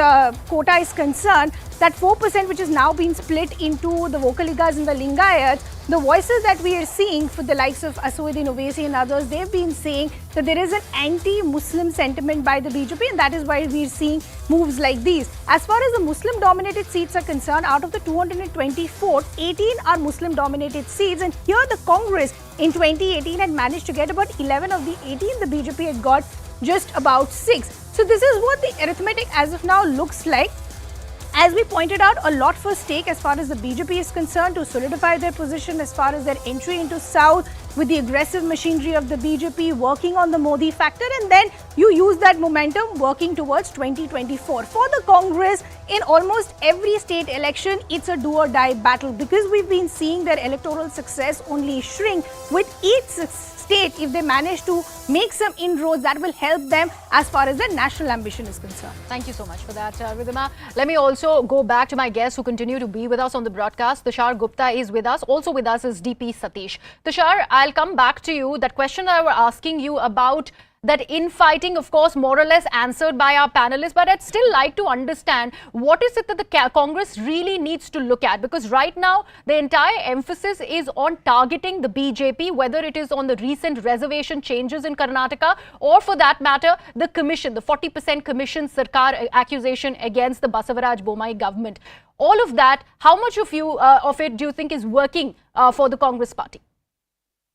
quota is concerned, that 4% which is now being split into the Vokaligas and the Lingayats. The voices that we are seeing for the likes of Aswaddin Owaisi and others, they've been saying that there is an anti-Muslim sentiment by the BJP, and that is why we're seeing moves like these. As far as the Muslim-dominated seats are concerned, out of the 224, 18 are Muslim-dominated seats, and here the Congress in 2018 had managed to get about 11 of the 18. The BJP had got just about 6. So this is what the arithmetic as of now looks like. As we pointed out, a lot for stake as far as the BJP is concerned to solidify their position as far as their entry into South with the aggressive machinery of the BJP working on the Modi factor, and then you use that momentum working towards 2024. For the Congress, in almost every state election, it's a do or die battle because we've been seeing their electoral success only shrink with each state. If they manage to make some inroads, that will help them as far as their national ambition is concerned. Thank you so much for that, Ridhima. Let me also go back to my guests who continue to be with us on the broadcast. Tushar Gupta is with us. Also with us is DP Satish. Tushar, I'll come back to you. That question I was asking you about that infighting, of course, more or less answered by our panelists, but I'd still like to understand what is it that the Congress really needs to look at, because right now the entire emphasis is on targeting the BJP, whether it is on the recent reservation changes in Karnataka or for that matter the commission, the 40% commission Sarkar accusation against the Basavaraj Bommai government. All of that, how much of it do you think is working for the Congress party?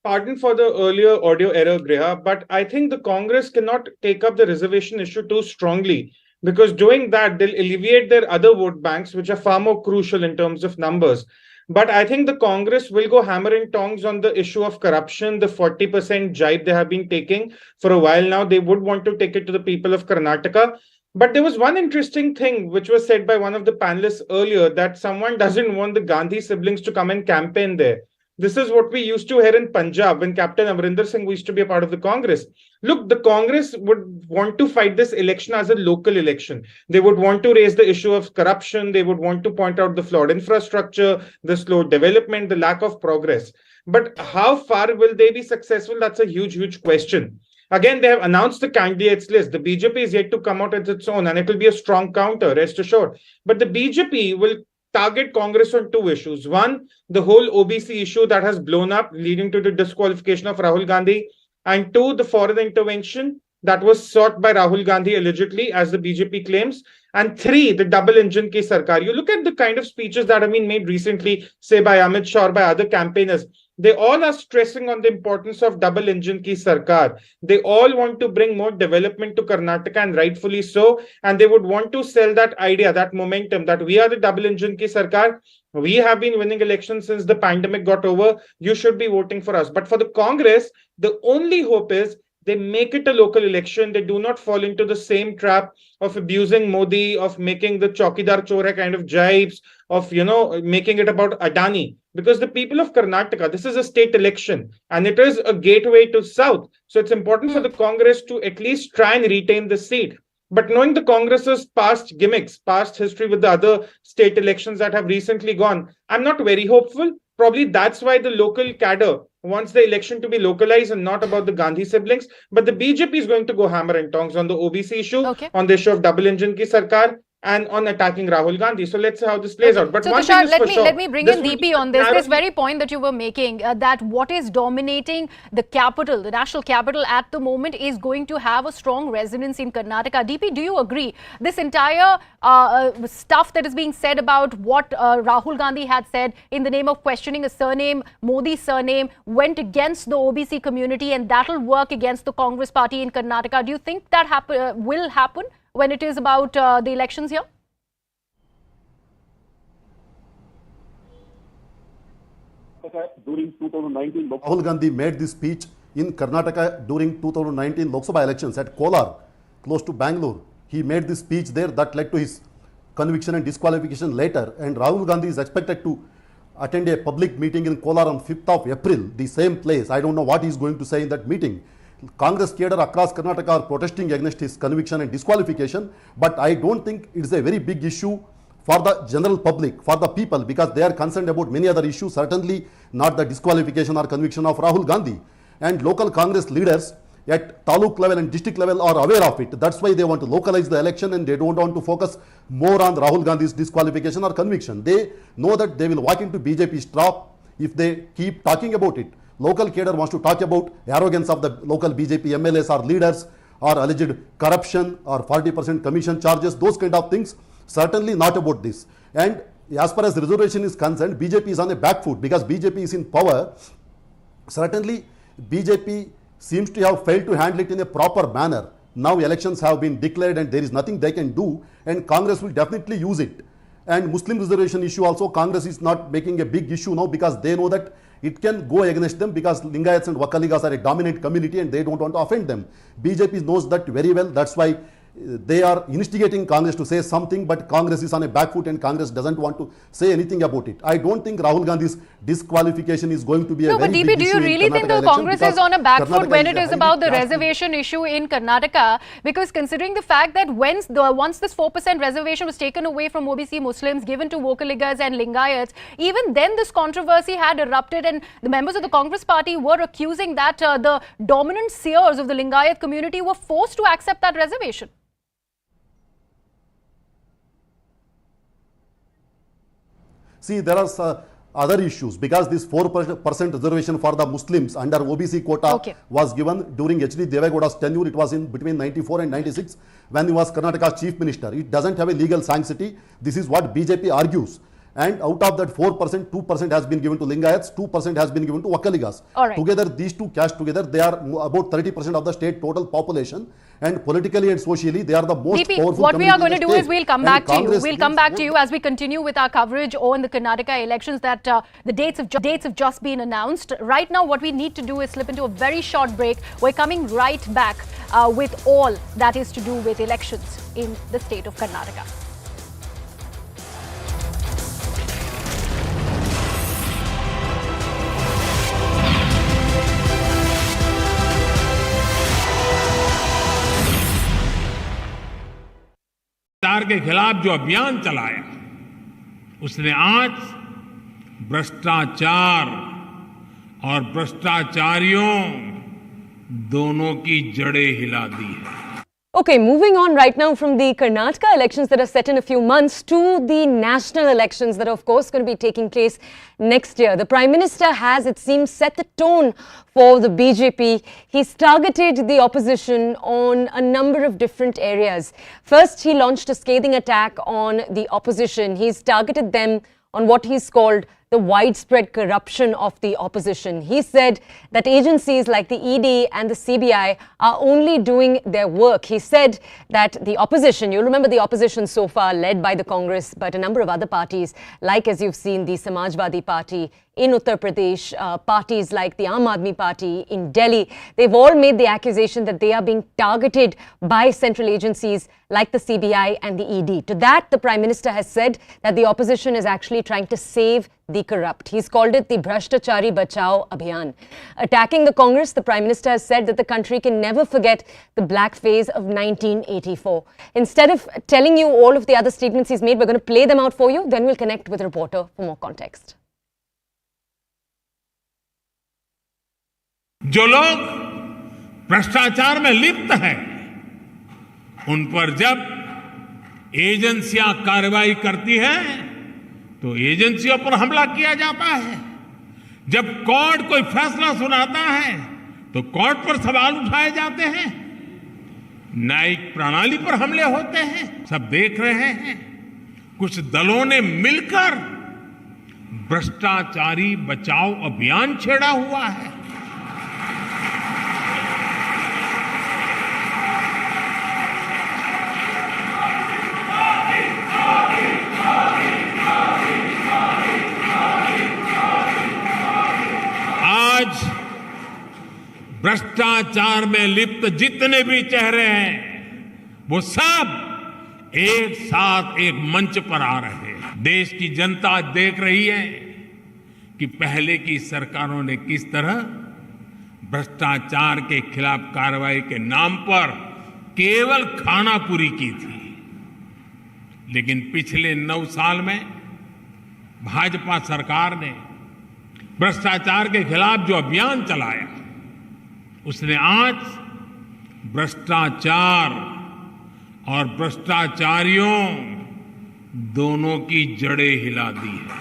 Pardon for the earlier audio error, Griha, but I think the Congress cannot take up the reservation issue too strongly, because doing that, they'll alleviate their other vote banks, which are far more crucial in terms of numbers. But I think the Congress will go hammer and tongs on the issue of corruption, the 40% jibe they have been taking for a while now. They would want to take it to the people of Karnataka. But there was one interesting thing which was said by one of the panelists earlier, that someone doesn't want the Gandhi siblings to come and campaign there. This is what we used to hear in Punjab when Captain Amarinder Singh used to be a part of the Congress. Look, the Congress would want to fight this election as a local election. They would want to raise the issue of corruption. They would want to point out the flawed infrastructure, the slow development, the lack of progress. But how far will they be successful? That's a huge, huge question. Again, they have announced the candidates list. The BJP is yet to come out as its own, and it will be a strong counter, rest assured. But the BJP will target Congress on two issues. One, the whole OBC issue that has blown up, leading to the disqualification of Rahul Gandhi. And two, the foreign intervention that was sought by Rahul Gandhi allegedly, as the BJP claims. And three, the double engine ki sarkar. You look at the kind of speeches that have been made recently, say by Amit Shah or by other campaigners. they all are stressing on the importance of double engine ki sarkar. They all want to bring more development to Karnataka, and rightfully so. And they would want to sell that idea, that momentum, that we are the double engine ki sarkar. We have been winning elections since the pandemic got over. You should be voting for us. But for the Congress, the only hope is they make it a local election. They do not fall into the same trap of abusing Modi, of making the Chaukidar Chora kind of jibes, of, making it about Adani. Because the people of Karnataka, this is a state election and it is a gateway to South. So it's important for the Congress to at least try and retain the seat. But knowing the Congress's past gimmicks, past history with the other state elections that have recently gone, I'm not very hopeful. Probably that's why the local cadre wants the election to be localized and not about the Gandhi siblings. But the BJP is going to go hammer and tongs on the OBC issue, on the issue of double engine ki sarkar, and on attacking Rahul Gandhi. So let's see how this plays out. But so one Tushar, thing is let me bring in DP on this very point that you were making, that what is dominating the capital, the national capital at the moment, is going to have a strong resonance in Karnataka. DP, do you agree? This entire stuff that is being said about what Rahul Gandhi had said in the name of questioning a surname, Modi's surname, went against the OBC community, and that will work against the Congress party in Karnataka. Do you think that will happen when it is about the elections here? During 2019, Rahul Gandhi made this speech in Karnataka during 2019 Lok Sabha elections at Kolar, close to Bangalore. He made this speech there that led to his conviction and disqualification later. And Rahul Gandhi is expected to attend a public meeting in Kolar on 5th of April, the same place. I don't know what he is going to say in that meeting. Congress cadre across Karnataka are protesting against his conviction and disqualification, but I don't think it is a very big issue for the general public, for the people, because they are concerned about many other issues, certainly not the disqualification or conviction of Rahul Gandhi. And local Congress leaders at taluk level and district level are aware of it. That's why they want to localize the election, and they don't want to focus more on Rahul Gandhi's disqualification or conviction. They know that they will walk into BJP's trap if they keep talking about it. Local cadre wants to talk about arrogance of the local BJP MLAs or leaders, or alleged corruption or 40% commission charges, those kind of things. Certainly not about this. And as far as reservation is concerned, BJP is on a back foot because BJP is in power. Certainly BJP seems to have failed to handle it in a proper manner. Now elections have been declared and there is nothing they can do, and Congress will definitely use it. And Muslim reservation issue also, Congress is not making a big issue now because they know that it can go against them, because Lingayats and Wakaligas are a dominant community and they don't want to offend them. BJP knows that very well. That's why they are instigating Congress to say something, but Congress is on a back foot and Congress doesn't want to say anything about it. I don't think Rahul Gandhi's disqualification is going to be a very big issue. No, but DP, do you really think the Congress is on a back foot when it is about the reservation issue in Karnataka? Because considering the fact that once this 4% reservation was taken away from OBC Muslims, given to Vokaligas and Lingayats, even then this controversy had erupted, and the members of the Congress party were accusing that the dominant seers of the Lingayat community were forced to accept that reservation. See, there are other issues, because this 4% reservation for the Muslims under OBC quota was given during H.D. Devegowda's tenure. It was in between 94 and 96 when he was Karnataka's chief minister. It doesn't have a legal sanctity. This is what BJP argues. And out of that 4%, 2% has been given to Lingayats, 2% has been given to Wakaligas. Together, these two castes together, they are about 30% of the state total population. And politically and socially, they are the most powerful. What we are going to do is we'll come back to you. We'll come back to you as we continue with our coverage on the Karnataka elections. That the dates have just been announced. Right now, what we need to do is slip into a very short break. We're coming right back with all that is to do with elections in the state of Karnataka. सरकार के खिलाफ जो अभियान चलाया, उसने आज भ्रष्टाचार और भ्रष्टाचारियों दोनों की जड़ें हिला दी है. Okay, moving on right now from the Karnataka elections that are set in a few months to the national elections that are of course going to be taking place next year. The Prime Minister has, it seems, set the tone for the BJP. He's targeted the opposition on a number of different areas. First, he launched a scathing attack on the opposition. He's targeted them on what he's called the widespread corruption of the opposition. He said that agencies like the ED and the CBI are only doing their work. He said that the opposition, you remember the opposition so far led by the Congress, but a number of other parties, like as you've seen the Samajwadi Party in Uttar Pradesh, parties like the Aam Aadmi Party in Delhi, they've all made the accusation that they are being targeted by central agencies like the CBI and the ED. To that, the Prime Minister has said that the opposition is actually trying to save the corrupt. He's called it the Bhrashtachari Bachao Abhiyan. Attacking the Congress, the Prime Minister has said that the country can never forget the black phase of 1984. Instead of telling you all of the other statements he's made, we're going to play them out for you. Then we'll connect with a reporter for more context. जो लोग भ्रष्टाचार में लिप्त हैं, उन पर जब एजेंसियां कार्रवाई करती हैं, तो एजेंसियों पर हमला किया जाता है। जब कोर्ट कोई फैसला सुनाता है, तो कोर्ट पर सवाल उठाए जाते हैं। न्यायिक प्रणाली पर हमले होते हैं। सब देख रहे हैं। कुछ दलों ने मिलकर भ्रष्टाचारी बचाओ अभियान छेड़ा हुआ है। आज भ्रष्टाचार में लिप्त जितने भी चेहरे हैं, वो सब एक साथ एक मंच पर आ रहे हैं। देश की जनता देख रही है कि पहले की सरकारों ने किस तरह भ्रष्टाचार के खिलाफ कार्रवाई के नाम पर केवल खानापुरी की थी। लेकिन पिछले 9 साल में भाजपा सरकार ने भ्रष्टाचार के खिलाफ जो अभियान चलाया, उसने आज भ्रष्टाचार और भ्रष्टाचारियों दोनों की जड़ें हिला दी है।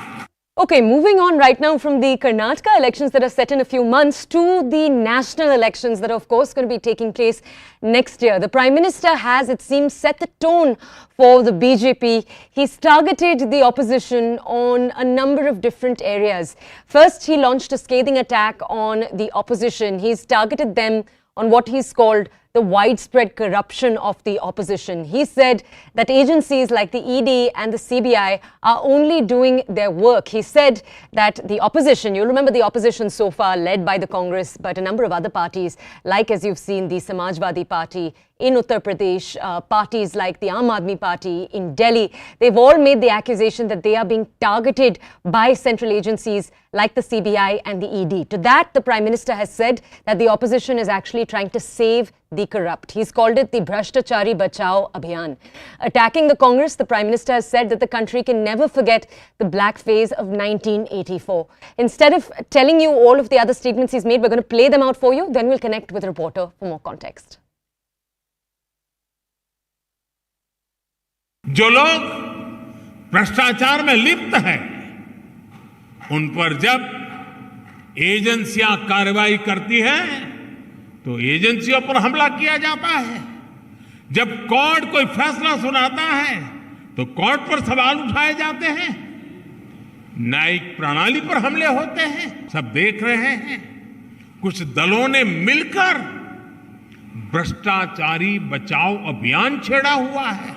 Okay, moving on right now from the Karnataka elections that are set in a few months to the national elections that are, of course, going to be taking place next year. The Prime Minister has, it seems, set the tone for the BJP. He's targeted the opposition on a number of different areas. First, he launched a scathing attack on the opposition. He's targeted them on what he's called the widespread corruption of the opposition. He said that agencies like the ED and the CBI are only doing their work. He said that the opposition, you remember the opposition so far led by the Congress, but a number of other parties, like as you've seen the Samajwadi Party in Uttar Pradesh, parties like the Aam Aadmi Party in Delhi, they've all made the accusation that they are being targeted by central agencies like the CBI and the ED. To that, the Prime Minister has said that the opposition is actually trying to save the corrupt. He's called it the Bhrashtachari Bachao Abhiyan. Attacking the Congress, the Prime Minister has said that the country can never forget the black phase of 1984. Instead of telling you all of the other statements he's made, we're going to play them out for you. Then we'll connect with a reporter for more context. जो लोग भ्रष्टाचार में लिप्त हैं, उन पर जब एजेंसियां कार्रवाई करती हैं, तो एजेंसियों पर हमला किया जाता है। जब कोर्ट कोई फैसला सुनाता है, तो कोर्ट पर सवाल उठाए जाते हैं। न्यायिक प्रणाली पर हमले होते हैं। सब देख रहे हैं। कुछ दलों ने मिलकर भ्रष्टाचारी बचाओ अभियान छेड़ा हुआ है।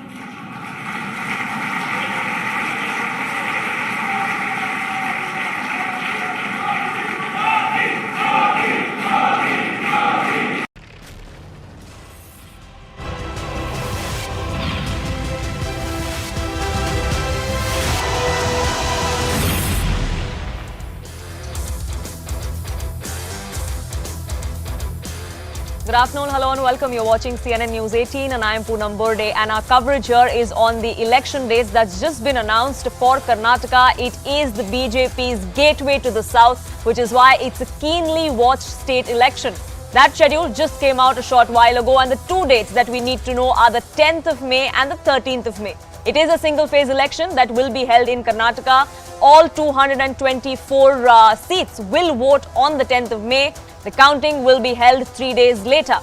Good afternoon, hello and welcome. You're watching CNN News 18 and I am Poonam Burde, and our coverage here is on the election dates that's just been announced for Karnataka. It is the BJP's gateway to the south, which is why it's a keenly watched state election. That schedule just came out a short while ago, and the two dates that we need to know are the 10th of May and the 13th of May. It is a single phase election that will be held in Karnataka. All 224 seats will vote on the 10th of May. The counting will be held 3 days later.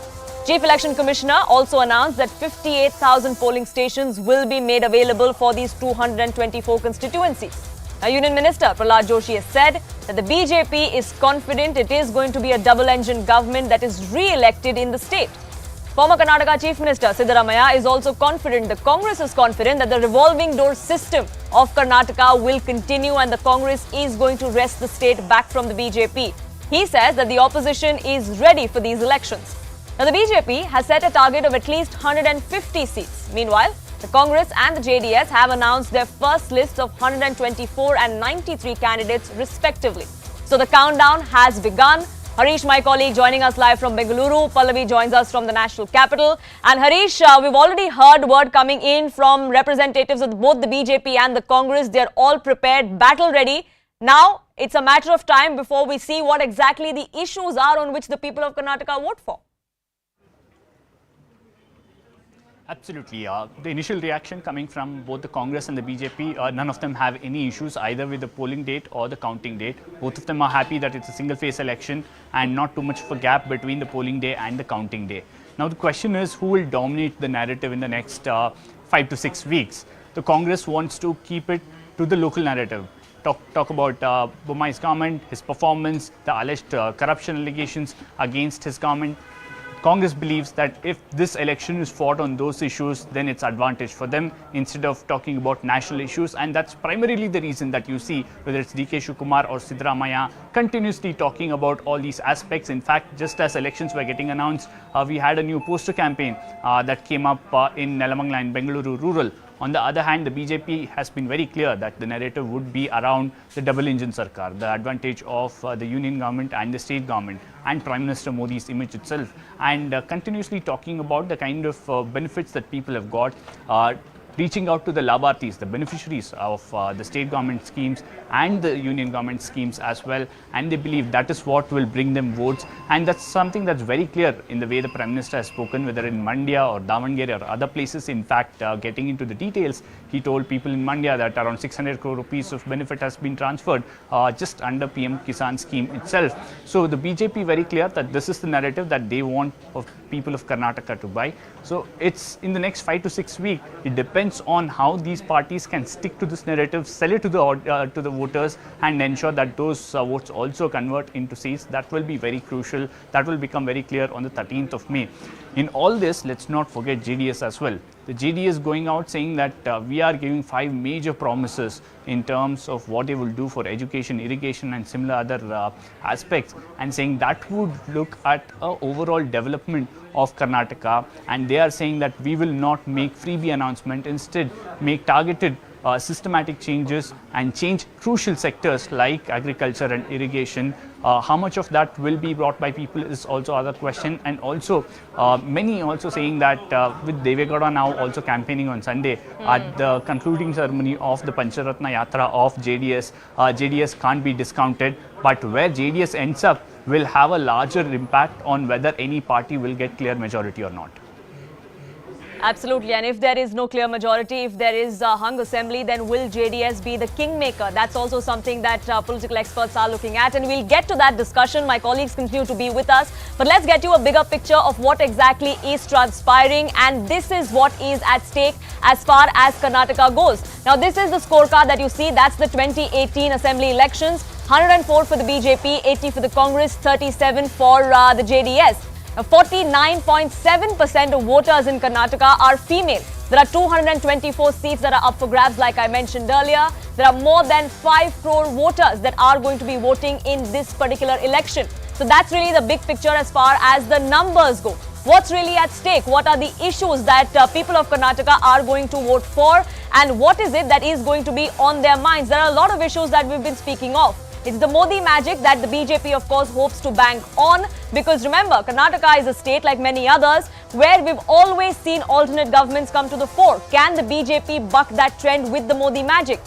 Chief Election Commissioner also announced that 58,000 polling stations will be made available for these 224 constituencies. Now, Union Minister Prahlad Joshi has said that the BJP is confident it is going to be a double-engine government that is re-elected in the state. Former Karnataka Chief Minister Siddaramaiah is also confident, the Congress is confident that the revolving door system of Karnataka will continue and the Congress is going to wrest the state back from the BJP. He says that the opposition is ready for these elections. Now, the BJP has set a target of at least 150 seats. Meanwhile, the Congress and the JDS have announced their first lists of 124 and 93 candidates respectively. So the countdown has begun. Harish, my colleague, joining us live from Bengaluru. Pallavi joins us from the national capital. And Harish, we've already heard word coming in from representatives of both the BJP and the Congress. They're all prepared, battle ready. Now, it's a matter of time before we see what exactly the issues are on which the people of Karnataka vote for. Absolutely. The initial reaction coming from both the Congress and the BJP, none of them have any issues either with the polling date or the counting date. Both of them are happy that it's a single-phase election and not too much of a gap between the polling day and the counting day. Now, the question is who will dominate the narrative in the next 5 to 6 weeks. The Congress wants to keep it to the local narrative. Talk about Bommai's government, his performance, the alleged corruption allegations against his government. Congress believes that if this election is fought on those issues, then it's advantage for them instead of talking about national issues. And that's primarily the reason that you see, whether it's DK Shivakumar or Siddaramaiah, continuously talking about all these aspects. In fact, just as elections were getting announced, we had a new poster campaign that came up in Nelamangala and Bengaluru rural. On the other hand, the BJP has been very clear that the narrative would be around the double-engine sarkar, the advantage of the union government and the state government and Prime Minister Modi's image itself, and continuously talking about the kind of benefits that people have got, reaching out to the Labharthis, the beneficiaries of the state government schemes and the union government schemes as well, and they believe that is what will bring them votes. And that's something that's very clear in the way the Prime Minister has spoken, whether in Mandya or Davangere or other places. In fact, getting into the details, he told people in Mandya that around 600 crore rupees of benefit has been transferred just under PM Kisan scheme itself. So the BJP very clear that this is the narrative that they want of people of Karnataka to buy. So it's in the next 5 to 6 weeks. It depends on how these parties can stick to this narrative, sell it to the voters, and ensure that those votes also convert into seats. That will be very crucial. That will become very clear on the 13th of May. In all this, let's not forget JDS as well. The JDS going out saying that we are giving 5 major promises in terms of what they will do for education, irrigation and similar other aspects, and saying that would look at overall development of Karnataka. And they are saying that we will not make freebie announcement, instead make targeted systematic changes and change crucial sectors like agriculture and irrigation. How much of that will be brought by people is also other question. And also many also saying that with Devegowda now also campaigning on Sunday at the concluding ceremony of the Pancharatna Yatra of JDS, JDS can't be discounted, but where JDS ends up will have a larger impact on whether any party will get clear majority or not. Absolutely. And if there is no clear majority, if there is a hung assembly, then will JDS be the kingmaker? That's also something that political experts are looking at. And we'll get to that discussion. My colleagues continue to be with us. But let's get you a bigger picture of what exactly is transpiring. And this is what is at stake as far as Karnataka goes. Now, this is the scorecard that you see. That's the 2018 assembly elections. 104 for the BJP, 80 for the Congress, 37 for the JDS. 49.7% of voters in Karnataka are female. There are 224 seats that are up for grabs, like I mentioned earlier. There are more than 5 crore voters that are going to be voting in this particular election. So that's really the big picture as far as the numbers go. What's really at stake? What are the issues that people of Karnataka are going to vote for? And what is it that is going to be on their minds? There are a lot of issues that we've been speaking of. It's the Modi magic that the BJP, of course, hopes to bank on. Because remember, Karnataka is a state like many others where we've always seen alternate governments come to the fore. Can the BJP buck that trend with the Modi magic?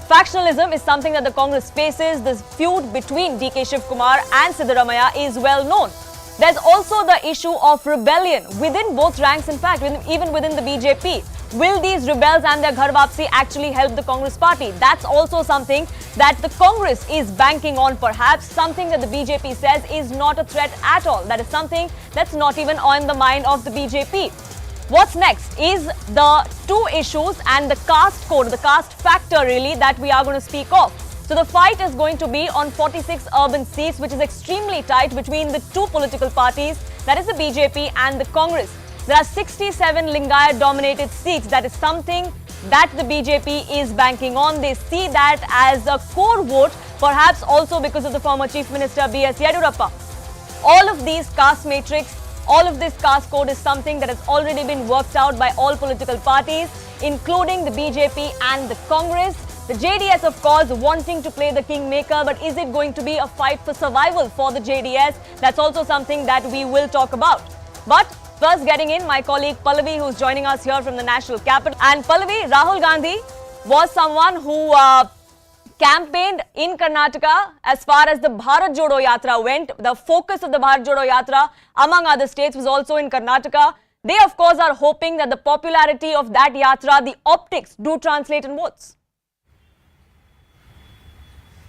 Factionalism is something that the Congress faces. This feud between DK Shivakumar and Siddaramaiah is well known. There's also the issue of rebellion within both ranks, in fact, even within the BJP. Will these rebels and their Ghar Wapsi actually help the Congress party? That's also something that the Congress is banking on, perhaps, something that the BJP says is not a threat at all. That is something that's not even on the mind of the BJP. What's next is the two issues and the caste code, the caste factor really, that we are going to speak of. So the fight is going to be on 46 urban seats, which is extremely tight between the two political parties, that is the BJP and the Congress. There are 67 Lingayat dominated seats. That is something that the BJP is banking on. They see that as a core vote, perhaps also because of the former Chief Minister B.S. Yediyurappa. All of these caste matrix, all of this caste code is something that has already been worked out by all political parties, including the BJP and the Congress. The JDS, of course, wanting to play the kingmaker, but is it going to be a fight for survival for the JDS? That's also something that we will talk about. But first, getting in my colleague Pallavi, who's joining us here from the national capital. And Pallavi, Rahul Gandhi was someone who campaigned in Karnataka as far as the Bharat Jodo Yatra went. The focus of the Bharat Jodo Yatra, among other states, was also in Karnataka. They, of course, are hoping that the popularity of that yatra, the optics, do translate in votes.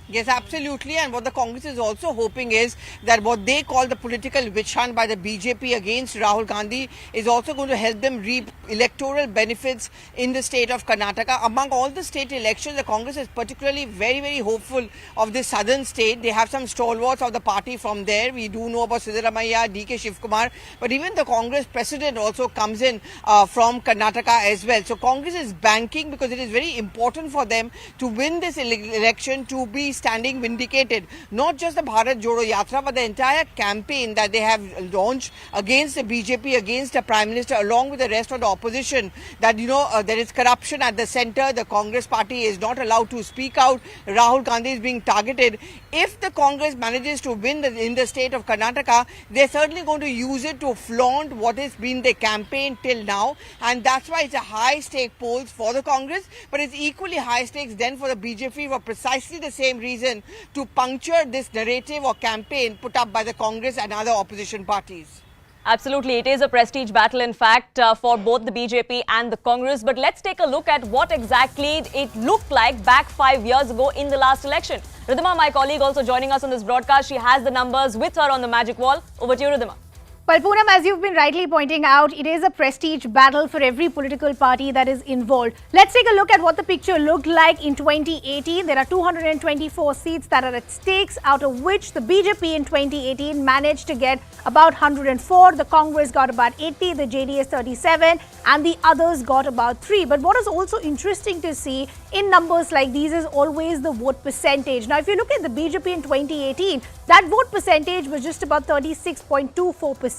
Yes, absolutely. And what the Congress is also hoping is that what they call the political witch hunt by the BJP against Rahul Gandhi is also going to help them reap electoral benefits in the state of Karnataka. Among all the state elections, the Congress is particularly very, very hopeful of the southern state. They have some stalwarts of the party from there. We do know about Seizures, D.K. Shivkumar, but even the Congress president also comes in from Karnataka as well. So Congress is banking, because it is very important for them to win this election, to be standing vindicated. Not just the Bharat Jodo Yatra, but the entire campaign that they have launched against the BJP, against the Prime Minister, along with the rest of the opposition, that, you know, there is corruption at the centre. The Congress party is not allowed to speak out. Rahul Gandhi is being targeted. If the Congress manages to win in the state of Karnataka, they're certainly going to use it to flaunt what has been the campaign till now. And that's why it's a high-stake polls for the Congress, but it's equally high stakes then for the BJP for precisely the same reason, to puncture this narrative or campaign put up by the Congress and other opposition parties. Absolutely. It is a prestige battle, in fact, for both the BJP and the Congress. But let's take a look at what exactly it looked like back 5 years ago in the last election. Ridhima, my colleague, also joining us on this broadcast. She has the numbers with her on the magic wall. Over to you, Ridhima. Well, Poonam, as you've been rightly pointing out, it is a prestige battle for every political party that is involved. Let's take a look at what the picture looked like in 2018. There are 224 seats that are at stakes, out of which the BJP in 2018 managed to get about 104. The Congress got about 80, the JDS 37, and the others got about 3. But what is also interesting to see in numbers like these is always the vote percentage. Now, if you look at the BJP in 2018, that vote percentage was just about 36.24%.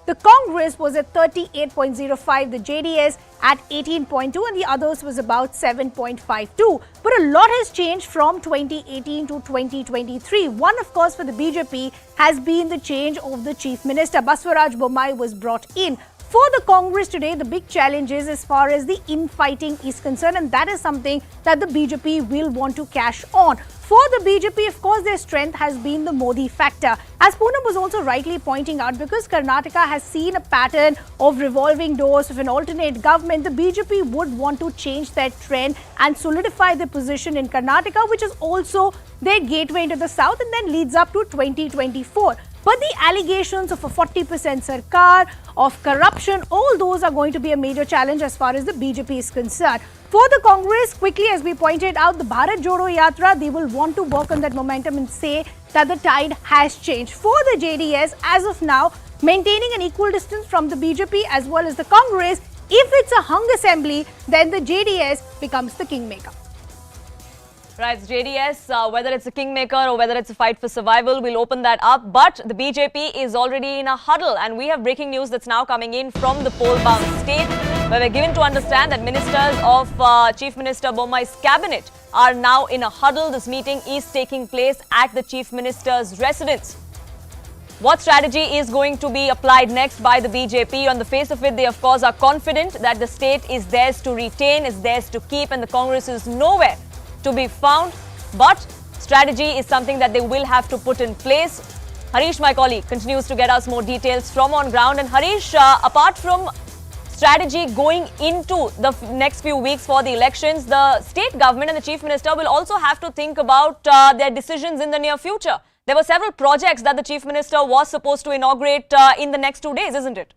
The Congress was at 38.05%, the JDS at 18.2%, and the others was about 7.52%. But a lot has changed from 2018 to 2023. One, of course, for the BJP has been the change of the Chief Minister. Basavaraj Bommai was brought in. For the Congress today, the big challenge is as far as the infighting is concerned, and that is something that the BJP will want to cash on. For the BJP, of course, their strength has been the Modi factor. As Poonam was also rightly pointing out, because Karnataka has seen a pattern of revolving doors of an alternate government, the BJP would want to change that trend and solidify their position in Karnataka, which is also their gateway into the south and then leads up to 2024. But the allegations of a 40% sarkar, of corruption, all those are going to be a major challenge as far as the BJP is concerned. For the Congress, quickly as we pointed out, the Bharat Jodo Yatra, they will want to work on that momentum and say that the tide has changed. For the JDS, as of now, maintaining an equal distance from the BJP as well as the Congress, if it's a hung assembly, then the JDS becomes the kingmaker. Right, JDS, whether it's a kingmaker or whether it's a fight for survival, we'll open that up. But the BJP is already in a huddle, and we have breaking news that's now coming in from the poll-bound state, where we're given to understand that ministers of Chief Minister Bommai's cabinet are now in a huddle. This meeting is taking place at the Chief Minister's residence. What strategy is going to be applied next by the BJP? On the face of it, they of course are confident that the state is theirs to retain, is theirs to keep, and the Congress is nowhere to be found. But strategy is something that they will have to put in place. Harish, my colleague, continues to get us more details from on ground. And Harish, apart from strategy going into the next few weeks for the elections, the state government and the Chief Minister will also have to think about their decisions in the near future. There were several projects that the Chief Minister was supposed to inaugurate in the next 2 days, isn't it?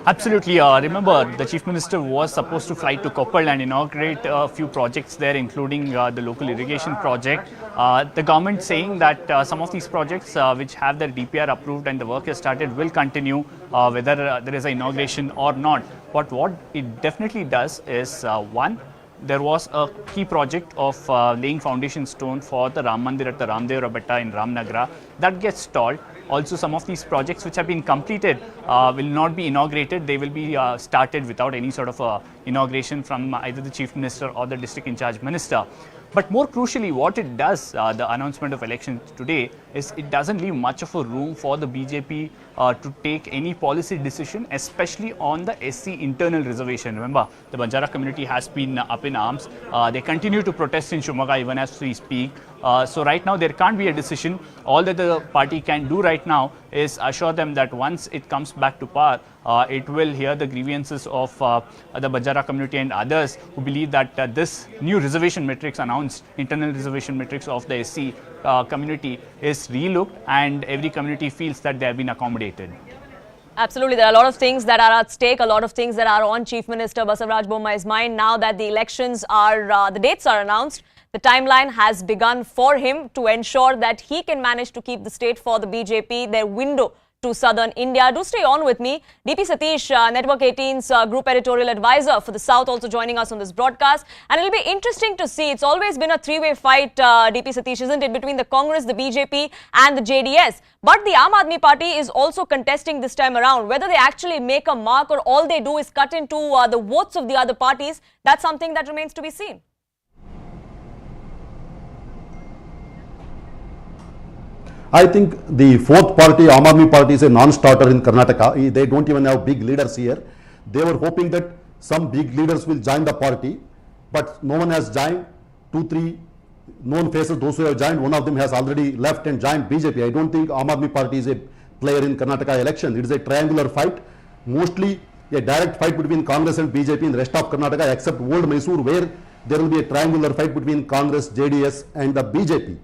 Absolutely. Remember, the Chief Minister was supposed to fly to Koppal and inaugurate a few projects there, including the local irrigation project. The government saying that some of these projects which have their DPR approved and the work has started will continue whether there is an inauguration or not. But what it definitely does is, one, there was a key project of laying foundation stone for the Ram Mandir at the Ramdevra Betta in Ramnagara. That gets stalled. Also, some of these projects which have been completed will not be inaugurated. They will be started without any sort of inauguration from either the Chief Minister or the District in Charge Minister. But more crucially, what it does, the announcement of elections today, is it doesn't leave much of a room for the BJP to take any policy decision, especially on the SC internal reservation. Remember, the Banjara community has been up in arms. They continue to protest in Shimoga even as we speak. So right now there can't be a decision. All that the party can do right now is assure them that once it comes back to power, it will hear the grievances of the Banjara community and others who believe that this new reservation matrix announced, internal reservation matrix of the SC community, is relooked and every community feels that they have been accommodated. Absolutely. There are a lot of things that are at stake, a lot of things that are on Chief Minister Basavaraj Bommai's mind now that the elections are, the dates are announced. The timeline has begun for him to ensure that he can manage to keep the state for the BJP, their window to southern India. Do stay on with me. DP Satish, Network 18's group editorial advisor for the South, also joining us on this broadcast. And it'll be interesting to see. It's always been a three-way fight, DP Satish, isn't it, between the Congress, the BJP and the JDS. But the Aam Aadmi Party is also contesting this time around. Whether they actually make a mark or all they do is cut into the votes of the other parties, that's something that remains to be seen. I think the fourth party, Aam Aadmi Party, is a non-starter in Karnataka. They don't even have big leaders here. They were hoping that some big leaders will join the party, but no one has joined. 2-3 known faces, those who have joined, one of them has already left and joined BJP. I don't think Aam Aadmi Party is a player in Karnataka election. It is a triangular fight, mostly a direct fight between Congress and BJP in the rest of Karnataka, except Old Mysore, where there will be a triangular fight between Congress, JDS and the BJP.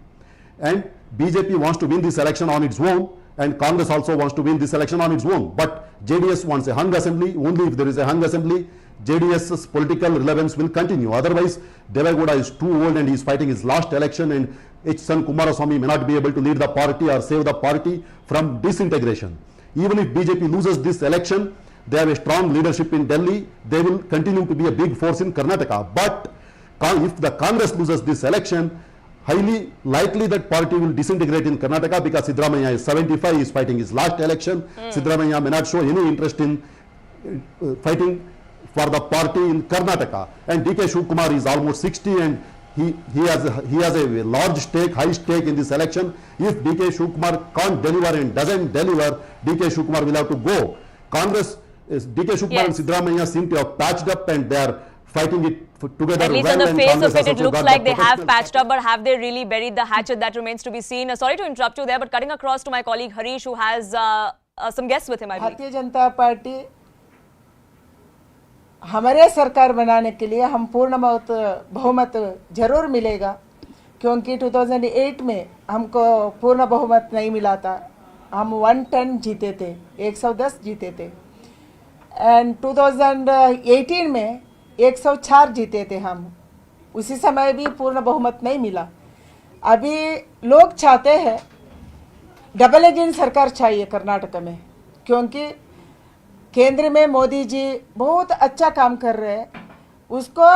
And BJP wants to win this election on its own, and Congress also wants to win this election on its own. But JDS wants a hung assembly. Only if there is a hung assembly, JDS's political relevance will continue. Otherwise, Devagowda is too old and he is fighting his last election, and H. San Kumaraswamy may not be able to lead the party or save the party from disintegration. Even if BJP loses this election, they have a strong leadership in Delhi. They will continue to be a big force in Karnataka. But if the Congress loses this election, highly likely that party will disintegrate in Karnataka, because Siddaramaiah is 75, he is fighting his last election. Siddaramaiah may not show any interest in fighting for the party in Karnataka. And DK Shivkumar is almost 60 and he has a large stake, high stake in this election. If DK Shivkumar can't deliver and doesn't deliver, DK Shivkumar will have to go. Congress, DK Shivkumar and Siddaramaiah seem to have patched up and they are fighting it together. At least well, on the face of it looks like they have patched up, but have they really buried the hatchet? That remains to be seen. Sorry to interrupt you there, but cutting across to my colleague Harish, who has some guests with him, I believe. Bharatiya Janata party हमारे सरकार बनाने के लिए हम पूर्ण बहुमत जरूर मिलेगा, क्योंकि 2008 में हमको पूर्ण बहुमत नहीं मिला था. हम 110 जीते थे, 110 जीते थे, एंड 2018 में 104 जीते थे हम. उसी समय भी पूर्ण बहुमत नहीं मिला. अभी लोग चाहते हैं डबल इंजन सरकार चाहिए कर्नाटक में, क्योंकि केंद्र में मोदी जी बहुत अच्छा काम कर रहे हैं. उसको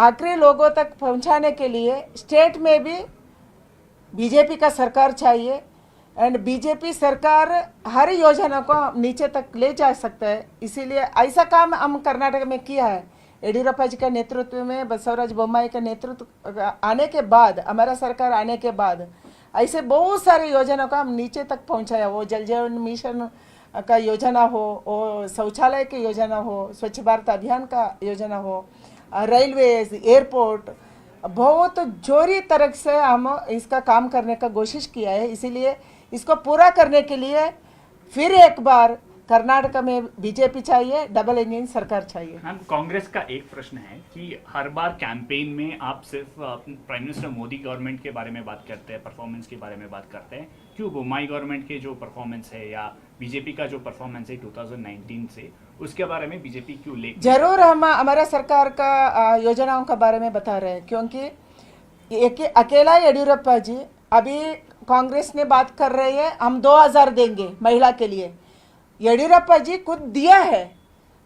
आखिरी लोगों तक पहुंचाने के लिए स्टेट में भी बीजेपी का सरकार चाहिए, एंड बीजेपी सरकार हर योजना को नीचे तक ले जा सकता है. इसीलिए ऐसा काम हम कर्नाटक में किया है. येडियूरप्पा जी का नेतृत्व में, बसवराज बोम्माई का नेतृत्व आने के बाद, हमारा सरकार आने के बाद ऐसे बहुत सारे योजना को हम नीचे तक पहुंचाया. वो जल जीवन मिशन का योजना हो, वो शौचालय की योजना हो, स्वच्छ भारत अभियान का योजना हो, रेलवेज, एयरपोर्ट, बहुत जोरी तरह से हम इसका काम करने का कोशिश किया है. इसीलिए इसको पूरा करने के लिए फिर एक बार कर्नाटक में बीजेपी चाहिए, डबल इंजन सरकार चाहिए. मैम, कांग्रेस का एक प्रश्न है कि हर बार कैंपेन में आप सिर्फ प्राइम मिनिस्टर मोदी गवर्नमेंट के बारे में बात करते हैं, परफॉर्मेंस के बारे में बात करते हैं. क्यों बोम्माई गवर्नमेंट के जो परफॉर्मेंस है या बीजेपी का जो परफॉर्मेंस है 2019 से, उसके बारे में बीजेपी क्यों ले? जरूर हम हमारा सरकार का योजनाओं के बारे में बता रहे हैं, क्योंकि एक अकेला येडियुरप्पा जी अभी कांग्रेस ने बात कर रही है हम 2000 देंगे महिला के लिए। येडियुरप्पा जी खुद दिया है।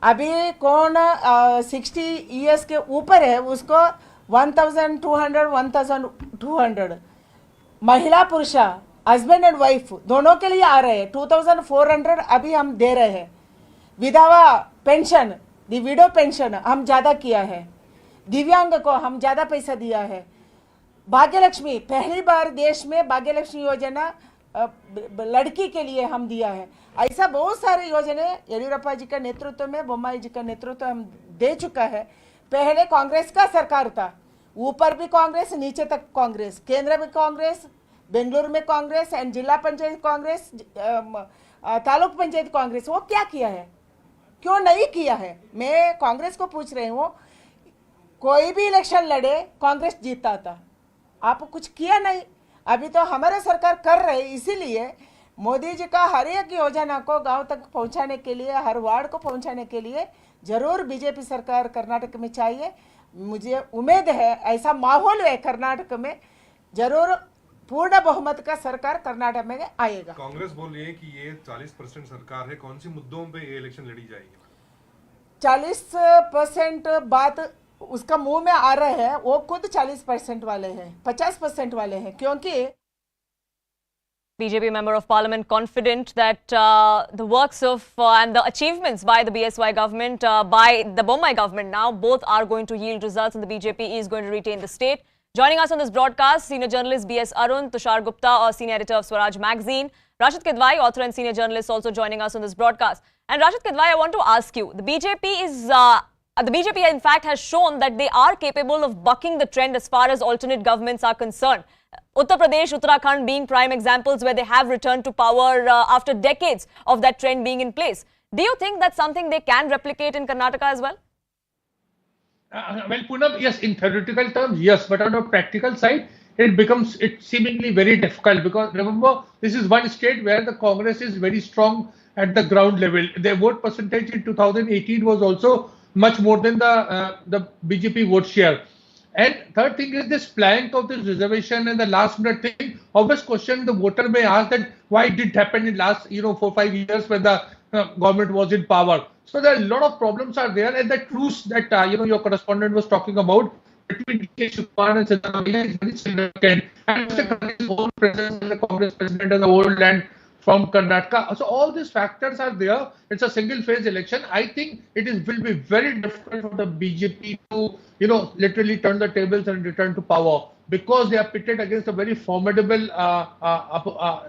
अभी कौन 60 ईयर्स के ऊपर है उसको 1200 महिला पुरुष हस्बैंड एंड वाइफ दोनों के लिए आ रहे हैं। 2400 अभी हम दे रहे हैं। विधवा पेंशन, विडो पेंशन हम ज़्यादा किया है। दिव्यांग को हम ज़्यादा पैसा दिया है। भाग्यलक्ष्मी पहली बार देश में भाग्यलक्ष्मी योजना लड़की के लिए हम दिया है। ऐसा बहुत सारे योजने येडियुरप्पा जी का नेतृत्व में, बोम्माई जी का नेतृत्व हम दे चुका है। पहले कांग्रेस का सरकार था, ऊपर भी कांग्रेस नीचे तक कांग्रेस, केंद्र में कांग्रेस, बेंगलुरु में कांग्रेस एंड जिला पंचायत कांग्रेस, तालुक पंचायत कांग्रेस। वो क्या किया है, क्यों नहीं किया है? मैं कांग्रेस को पूछ रही हूँ। कोई भी इलेक्शन लड़े कांग्रेस जीतता था, आप कुछ किया नहीं। अभी तो हमारा सरकार कर रहे, इसीलिए मोदी जी का हर एक योजना को गांव तक पहुंचाने के लिए, हर वार्ड को पहुंचाने के लिए जरूर बीजेपी सरकार कर्नाटक में चाहिए। मुझे उम्मीद है ऐसा माहौल है कर्नाटक में, जरूर पूर्ण बहुमत का सरकार कर्नाटक में आएगा। कांग्रेस बोल रही है कि ये 40% सरकार है, कौन सी मुद्दों पे ये इलेक्शन लड़ी जाएगी? 40% बात उसका मुंह में आ रहे हैं, वो खुद 40% वाले हैं, 50% वाले हैं, क्योंकि BJP Member of Parliament confident that the works of and the achievements by the BSY government, by the Bommai government now, both are going to yield results and the BJP is going to retain the state. Joining us on this broadcast, senior journalist B.S. Arun, Tushar Gupta, senior editor of Swaraj magazine, Rashid Kidwai, author and senior journalist, also joining us on this broadcast. And Rashid Kidwai, I want to ask you, the BJP in fact has shown that they are capable of bucking the trend as far as alternate governments are concerned. Uttar Pradesh, Uttarakhand being prime examples where they have returned to power after decades of that trend being in place. Do you think that's something they can replicate in Karnataka as well? Well, Poonam, yes, in theoretical terms, yes, but on a practical side, it's seemingly very difficult, because remember, this is one state where the Congress is very strong at the ground level. Their vote percentage in 2018 was also much more than the BJP vote share. And third thing is this plank of this reservation and the last minute thing. Obvious question the voter may ask that why it did happen in last 4-5 years when the government was in power. So there are a lot of problems are there, and the truce that your correspondent was talking about between D.K. Shivkumar and Siddaramaiah is very significant. And Mr. Khan's own presence as the Congress president in the old land from Karnataka. So all these factors are there. It's a single-phase election. I think will be very difficult for the BJP to, literally turn the tables and return to power, because they are pitted against a very formidable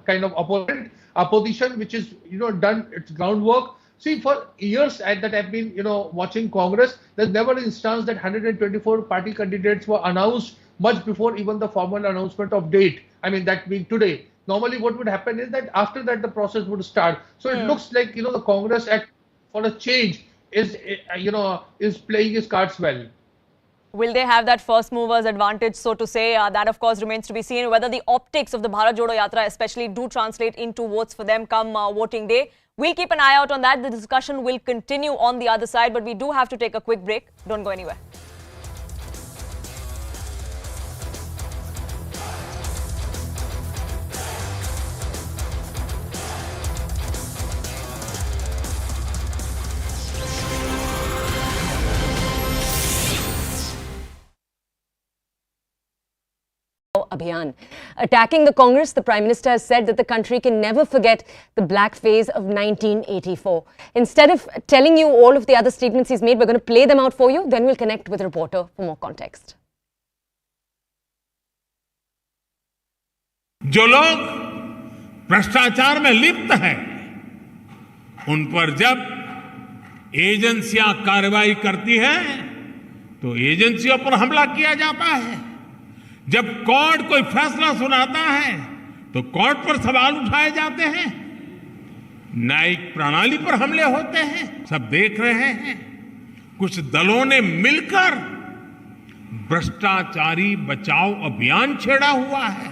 kind of opposition, which is, done its groundwork. See, for years that I've been, watching Congress, there's never an instance that 124 party candidates were announced much before even the formal announcement of date. I mean, that being today. Normally, what would happen is that after that, the process would start. So it looks like, the Congress for a change is playing its cards well. Will they have that first movers advantage, so to say? That, of course, remains to be seen. Whether the optics of the Bharat Jodo Yatra especially do translate into votes for them come voting day. We'll keep an eye out on that. The discussion will continue on the other side, but we do have to take a quick break. Don't go anywhere. Abhiyan. Attacking the Congress, the Prime Minister has said that the country can never forget the black phase of 1984. Instead of telling you all of the other statements he's made, we're going to play them out for you. Then we'll connect with a reporter for more context. जो लोग भ्रष्टाचार में लिप्त हैं, उन पर जब एजेंसियां कार्रवाई करती हैं, तो एजेंसियों पर हमला किया जाता है। जब कोर्ट कोई फैसला सुनाता है, तो कोर्ट पर सवाल उठाए जाते हैं, न्यायिक प्रणाली पर हमले होते हैं। सब देख रहे हैं, कुछ दलों ने मिलकर भ्रष्टाचारी बचाओ अभियान छेड़ा हुआ है।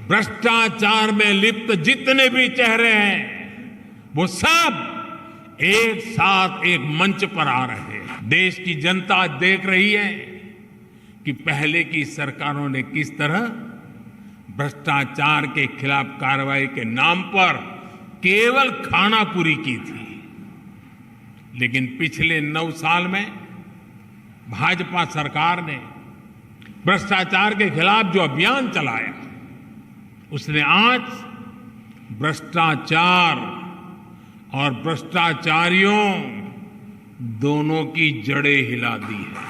भ्रष्टाचार में लिप्त जितने भी चेहरे हैं वो सब एक साथ एक मंच पर आ रहे हैं। देश की जनता देख रही है कि पहले की सरकारों ने किस तरह भ्रष्टाचार के खिलाफ कार्रवाई के नाम पर केवल खानापुरी की थी, लेकिन पिछले 9 साल में भाजपा सरकार ने भ्रष्टाचार के खिलाफ जो अभियान चलाया, उसने आज भ्रष्टाचार और भ्रष्टाचारियों दोनों की जड़ें हिला दी है।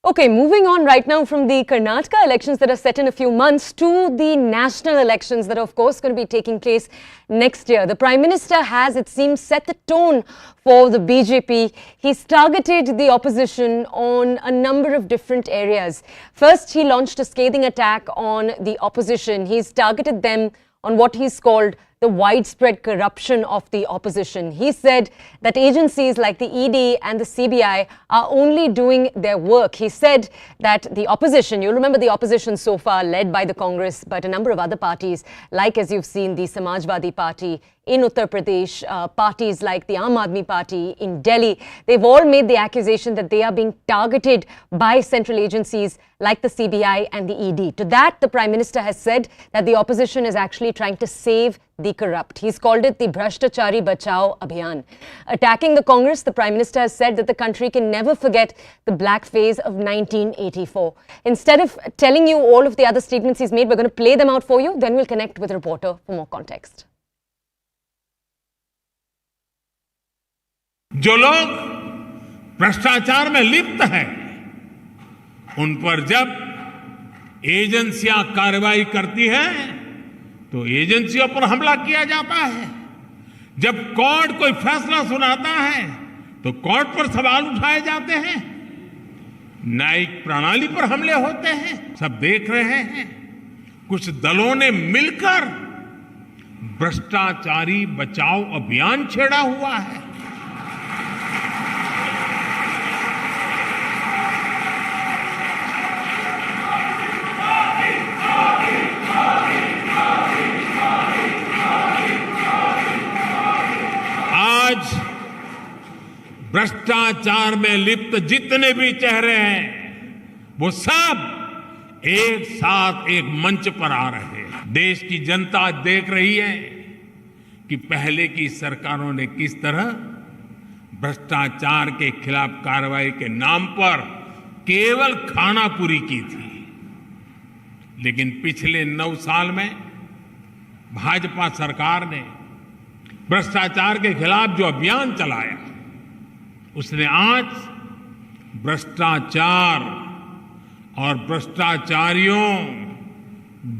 Okay, moving on right now from the Karnataka elections that are set in a few months to the national elections that are of course going to be taking place next year. The Prime Minister has, it seems, set the tone for the BJP. He's targeted the opposition on a number of different areas. First, he launched a scathing attack on the opposition. He's targeted them on what he's called the widespread corruption of the opposition. He said that agencies like the ED and the CBI are only doing their work. He said that the opposition, you'll remember the opposition so far led by the Congress, but a number of other parties, like as you've seen the Samajwadi Party in Uttar Pradesh, parties like the Aam Aadmi Party in Delhi, they've all made the accusation that they are being targeted by central agencies like the CBI and the ED. To that, the Prime Minister has said that the opposition is actually trying to save the corrupt. He's called it the Bhrashtachari Bachao Abhiyan. Attacking the Congress, the Prime Minister has said that the country can never forget the black phase of 1984. Instead of telling you all of the other statements he's made, we're going to play them out for you. Then we'll connect with a reporter for more context. जो लोग भ्रष्टाचार में लिप्त हैं, उन पर जब एजेंसियां कार्रवाई करती हैं, तो एजेंसियों पर हमला किया जाता है। जब कोर्ट कोई फैसला सुनाता है, तो कोर्ट पर सवाल उठाए जाते हैं। न्यायिक प्रणाली पर हमले होते हैं। सब देख रहे हैं। कुछ दलों ने मिलकर भ्रष्टाचारी बचाओ अभियान छेड़ा हुआ है। आज भ्रष्टाचार में लिप्त जितने भी चेहरे हैं, वो सब एक साथ एक मंच पर आ रहे हैं। देश की जनता देख रही है कि पहले की सरकारों ने किस तरह भ्रष्टाचार के खिलाफ कार्रवाई के नाम पर केवल खानापुरी की थी, लेकिन पिछले 9 साल में भाजपा सरकार ने भ्रष्टाचार के खिलाफ जो अभियान चलाया, उसने आज भ्रष्टाचार और भ्रष्टाचारियों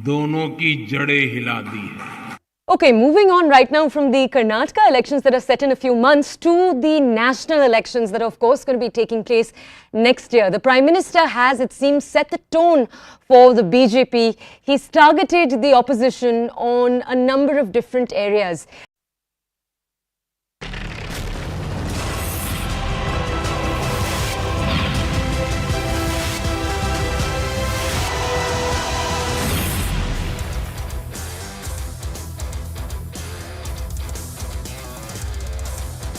दोनों की जड़ें हिला दी है। Okay, moving on right now from the Karnataka elections that are set in a few months to the national elections that are of course going to be taking place next year. The Prime Minister has, it seems, set the tone for the BJP. He's targeted the opposition on a number of different areas.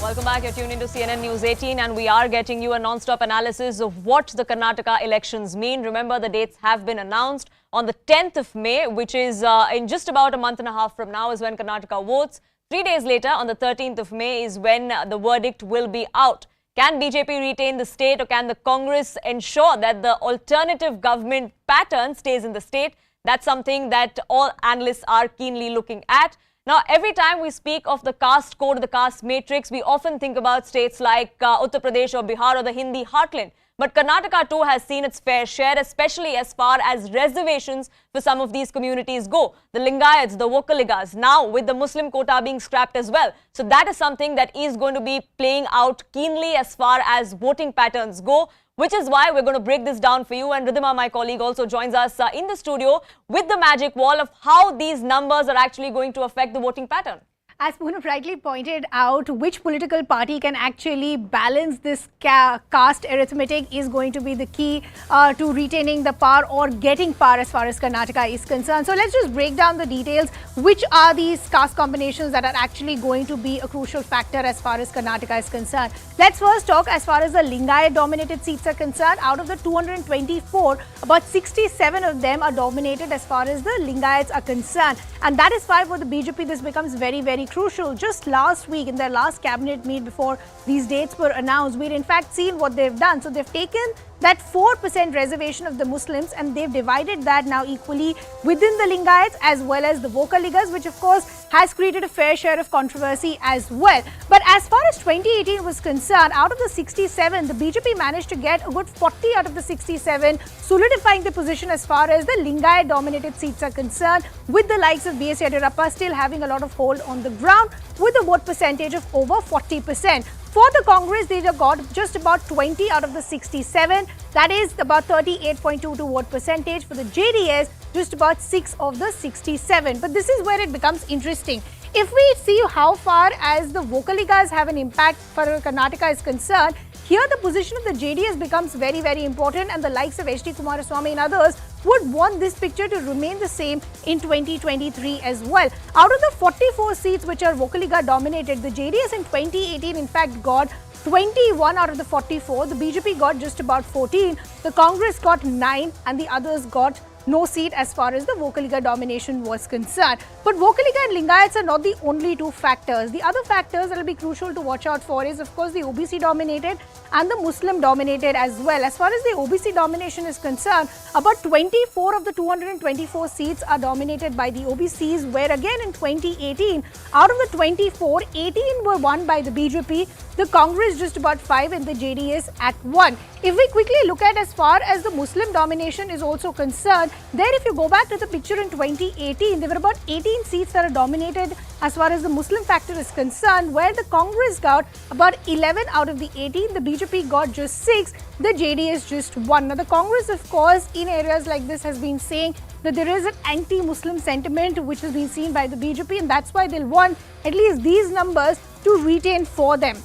Welcome back. You're tuned into CNN News 18 and we are getting you a non-stop analysis of what the Karnataka elections mean. Remember, the dates have been announced on the 10th of May, which is in just about a month and a half from now is when Karnataka votes. 3 days later, on the 13th of May, is when the verdict will be out. Can BJP retain the state, or can the Congress ensure that the alternative government pattern stays in the state? That's something that all analysts are keenly looking at. Now, every time we speak of the caste code, the caste matrix, we often think about states like Uttar Pradesh or Bihar or the Hindi heartland. But Karnataka too has seen its fair share, especially as far as reservations for some of these communities go. The Lingayats, the Vokaligas, now with the Muslim quota being scrapped as well. So that is something that is going to be playing out keenly as far as voting patterns go, which is why we're going to break this down for you. And Ridhima, my colleague, also joins us in the studio with the magic wall of how these numbers are actually going to affect the voting pattern. As Poonam rightly pointed out, which political party can actually balance this caste arithmetic is going to be the key to retaining the power or getting power as far as Karnataka is concerned. So let's just break down the details. Which are these caste combinations that are actually going to be a crucial factor as far as Karnataka is concerned? Let's first talk as far as the Lingayat dominated seats are concerned. Out of the 224, about 67 of them are dominated as far as the Lingayats are concerned. And that is why for the BJP this becomes very, very crucial. Just last week in their last cabinet meet before these dates were announced, we'd in fact seen what they've done. So they've taken that 4% reservation of the Muslims and they've divided that now equally within the Lingayats as well as the Vocaligas, which of course has created a fair share of controversy as well. But as far as 2018 was concerned, out of the 67, the BJP managed to get a good 40 out of the 67, solidifying the position as far as the Lingayat dominated seats are concerned, with the likes of B.S. Yediyurappa still having a lot of hold on the ground with a vote percentage of over 40%. For the Congress, they got just about 20 out of the 67. That is about 38.22 vote percentage. For the JDS, just about 6 of the 67. But this is where it becomes interesting. If we see how far as the Vocaligas have an impact for Karnataka is concerned, here the position of the JDS becomes very, very important, and the likes of H.D. Kumaraswamy and others would want this picture to remain the same in 2023 as well. Out of the 44 seats which are Vocaliga dominated, the JDS in 2018 in fact got 21 out of the 44. The BJP got just about 14. The Congress got 9 and the others got no seat as far as the Vocaliga domination was concerned. But Vocaliga and Lingayats are not the only two factors. The other factors that will be crucial to watch out for is of course the OBC dominated and the Muslim dominated as well. As far as the OBC domination is concerned, about 24 of the 224 seats are dominated by the OBCs, where again in 2018, out of the 24, 18 were won by the BJP, the Congress just about 5 and the JDS at 1. If we quickly look at as far as the Muslim domination is also concerned, there if you go back to the picture in 2018, there were about 18 seats that are dominated as far as the Muslim factor is concerned, where the Congress got about 11 out of the 18, the BJP got just 6, the JDS just 1. Now the Congress of course in areas like this has been saying that there is an anti-Muslim sentiment which has been seen by the BJP, and that's why they'll want at least these numbers to retain for them.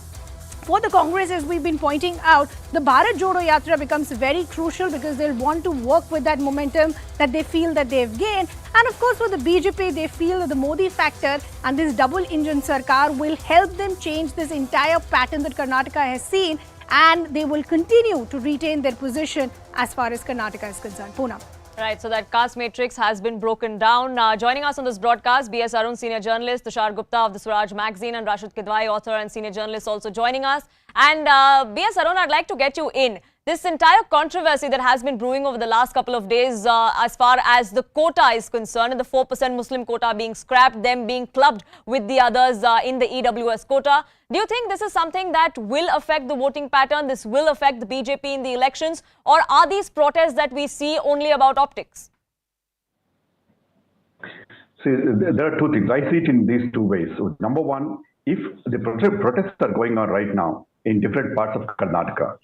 For the Congress, as we've been pointing out, the Bharat Jodo Yatra becomes very crucial because they'll want to work with that momentum that they feel that they've gained. And of course, for the BJP, they feel that the Modi factor and this double-engine Sarkar will help them change this entire pattern that Karnataka has seen, and they will continue to retain their position as far as Karnataka is concerned. Poonam. Right, so that caste matrix has been broken down. Joining us on this broadcast, B.S. Arun, senior journalist, Tushar Gupta of the Swaraj magazine, and Rashid Kidwai, author and senior journalist, also joining us. And B.S. Arun, I'd like to get you in. This entire controversy that has been brewing over the last couple of days as far as the quota is concerned, and the 4% Muslim quota being scrapped, them being clubbed with the others in the EWS quota. Do you think this is something that will affect the voting pattern? This will affect the BJP in the elections? Or are these protests that we see only about optics? See, there are two things. I see it in these two ways. So, number one, if the protests are going on right now in different parts of Karnataka,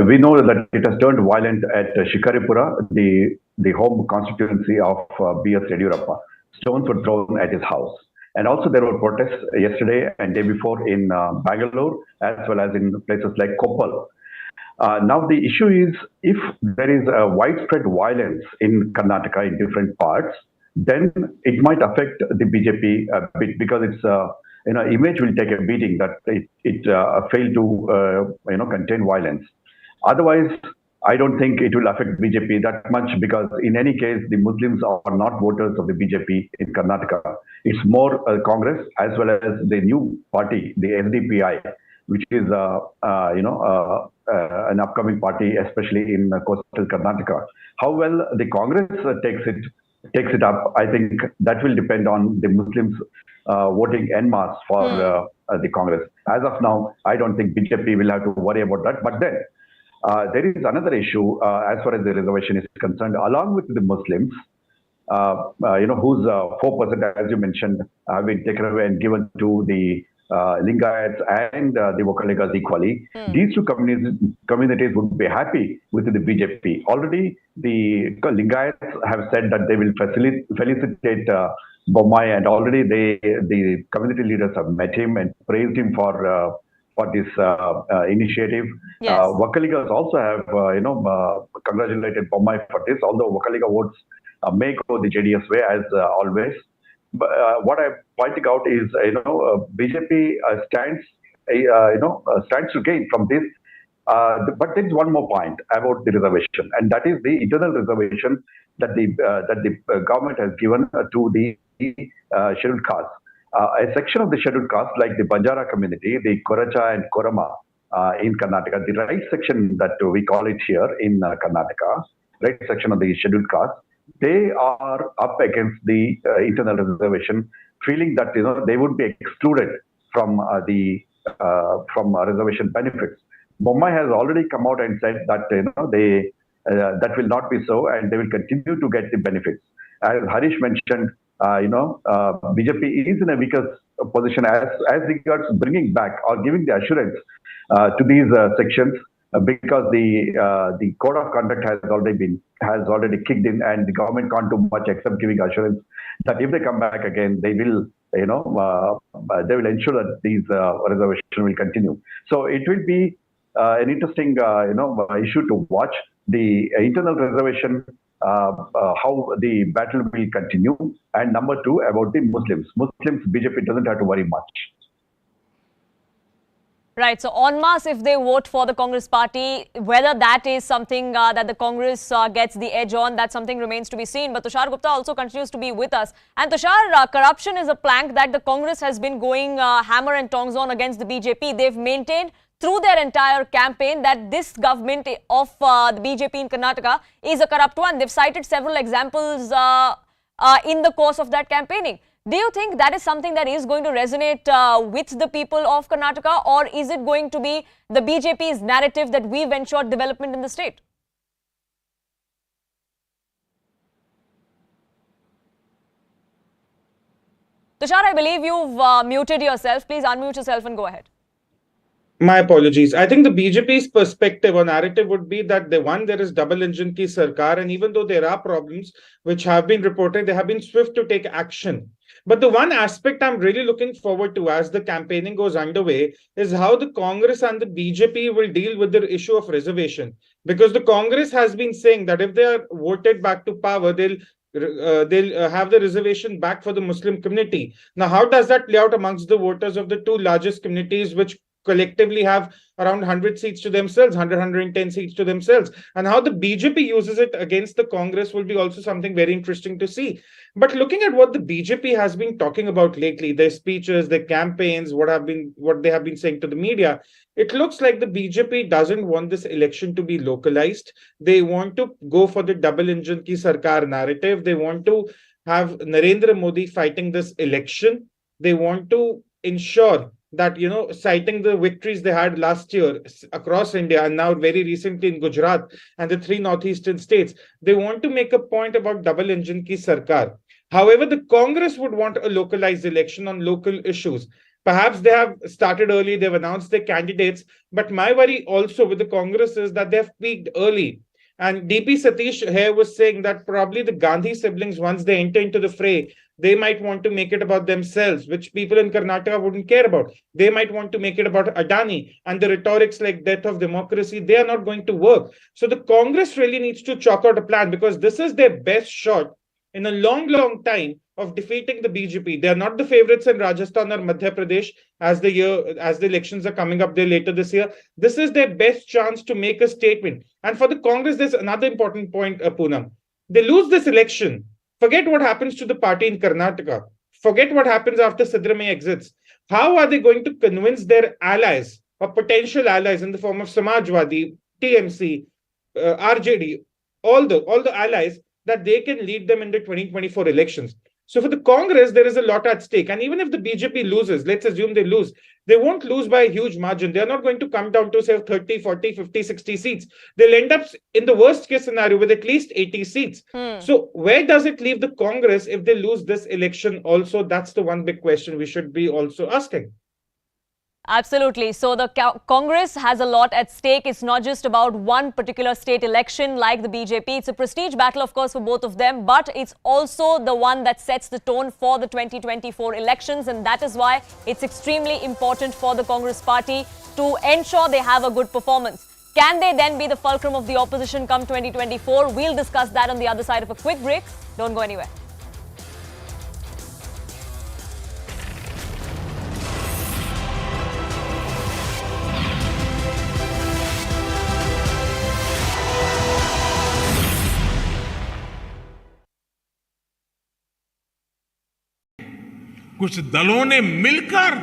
we know that it has turned violent at Shikaripura, the home constituency of B.S. Yediyurappa. Stones were thrown at his house. And also there were protests yesterday and day before in Bangalore, as well as in places like Koppal. Now the issue is, if there is a widespread violence in Karnataka in different parts, then it might affect the BJP a bit, because its image will take a beating that it failed to contain violence. Otherwise, I don't think it will affect BJP that much, because in any case, the Muslims are not voters of the BJP in Karnataka. It's more Congress as well as the new party, the SDPI, which is an upcoming party, especially in coastal Karnataka. How well the Congress takes it up, I think that will depend on the Muslims voting en masse for the Congress. As of now, I don't think BJP will have to worry about that. But then there is another issue as far as the reservation is concerned, along with the Muslims, whose 4%, as you mentioned, have been taken away and given to the Lingayats and the Vocaligas equally. These two communities would be happy with the BJP. Already, the Lingayats have said that they will felicitate Bommai, and already the community leaders have met him and praised him for this initiative. Yes. Vakaligas also have congratulated Bommai for this, although Vakaliga votes may go the JDS way as always. But what I'm pointing out is, BJP stands to gain from this. But there is one more point about the reservation, and that is the internal reservation that the government has given to the scheduled caste. A section of the scheduled caste, like the Banjara community, the Koracha and Korama in Karnataka, the right section that we call it here in Karnataka, right section of the scheduled caste, they are up against the internal reservation, feeling that they would be excluded from reservation benefits. Bommai has already come out and said that that will not be so, and they will continue to get the benefits. As Harish mentioned, BJP is in a weaker position as regards bringing back or giving the assurance to these sections, because the code of conduct has already kicked in, and the government can't do much except giving assurance that if they come back again, they will ensure that these reservations will continue. So it will be an interesting issue to watch the internal reservation, how the battle will continue, and number two, about the Muslims, BJP doesn't have to worry much. Right. So, en masse, if they vote for the Congress party, whether that is something that the Congress gets the edge on, that something remains to be seen. But Tushar Gupta also continues to be with us. And Tushar, corruption is a plank that the Congress has been going hammer and tongs on against the BJP. They've maintained through their entire campaign that this government of the BJP in Karnataka is a corrupt one. They've cited several examples in the course of that campaigning. Do you think that is something that is going to resonate with the people of Karnataka, or is it going to be the BJP's narrative that we've ensured development in the state? Tushar, I believe you've muted yourself. Please unmute yourself and go ahead. My apologies. I think the BJP's perspective or narrative would be that there is double engine ki sarkar, and even though there are problems which have been reported, they have been swift to take action. But the one aspect I'm really looking forward to as the campaigning goes underway is how the Congress and the BJP will deal with the issue of reservation. Because the Congress has been saying that if they are voted back to power, they'll have the reservation back for the Muslim community. Now, how does that play out amongst the voters of the two largest communities, which collectively have around 100 seats to themselves, 110 seats to themselves, and how the BJP uses it against the Congress will be also something very interesting to see. But looking at what the BJP has been talking about lately, their speeches, their campaigns, what they have been saying to the media, it looks like the BJP doesn't want this election to be localized. They want to go for the double engine ki sarkar narrative. They want to have Narendra Modi fighting this election. They want to ensure that, citing the victories they had last year across India and now very recently in Gujarat and the three northeastern states, they want to make a point about double engine ki sarkar. However, the Congress would want a localized election on local issues. Perhaps they have started early, they've announced their candidates, but my worry also with the Congress is that they have peaked early. And DP Satish here was saying that probably the Gandhi siblings, once they enter into the fray, they might want to make it about themselves, which people in Karnataka wouldn't care about. They might want to make it about Adani, and the rhetorics like death of democracy, they are not going to work. So the Congress really needs to chalk out a plan, because this is their best shot in a long time of defeating the BJP. They are not the favorites in Rajasthan or Madhya Pradesh as the elections are coming up there later this year. This is their best chance to make a statement. And for the Congress, there's another important point, Poonam. They lose this election. Forget what happens to the party in Karnataka. Forget what happens after Siddaramaiah exits. How are they going to convince their allies or potential allies in the form of Samajwadi, TMC, RJD, all the allies, that they can lead them in the 2024 elections? So for the Congress, there is a lot at stake. And even if the BJP loses, let's assume they lose, they won't lose by a huge margin. They're not going to come down to, say, 30, 40, 50, 60 seats. They'll end up in the worst case scenario with at least 80 seats. So where does it leave the Congress if they lose this election also? That's the one big question we should be also asking. Absolutely. So the Congress has a lot at stake. It's not just about one particular state election like the BJP. It's a prestige battle, of course, for both of them. But it's also the one that sets the tone for the 2024 elections. And that is why it's extremely important for the Congress party to ensure they have a good performance. Can they then be the fulcrum of the opposition come 2024? We'll discuss that on the other side of a quick break. Don't go anywhere. कुछ दलों ने मिलकर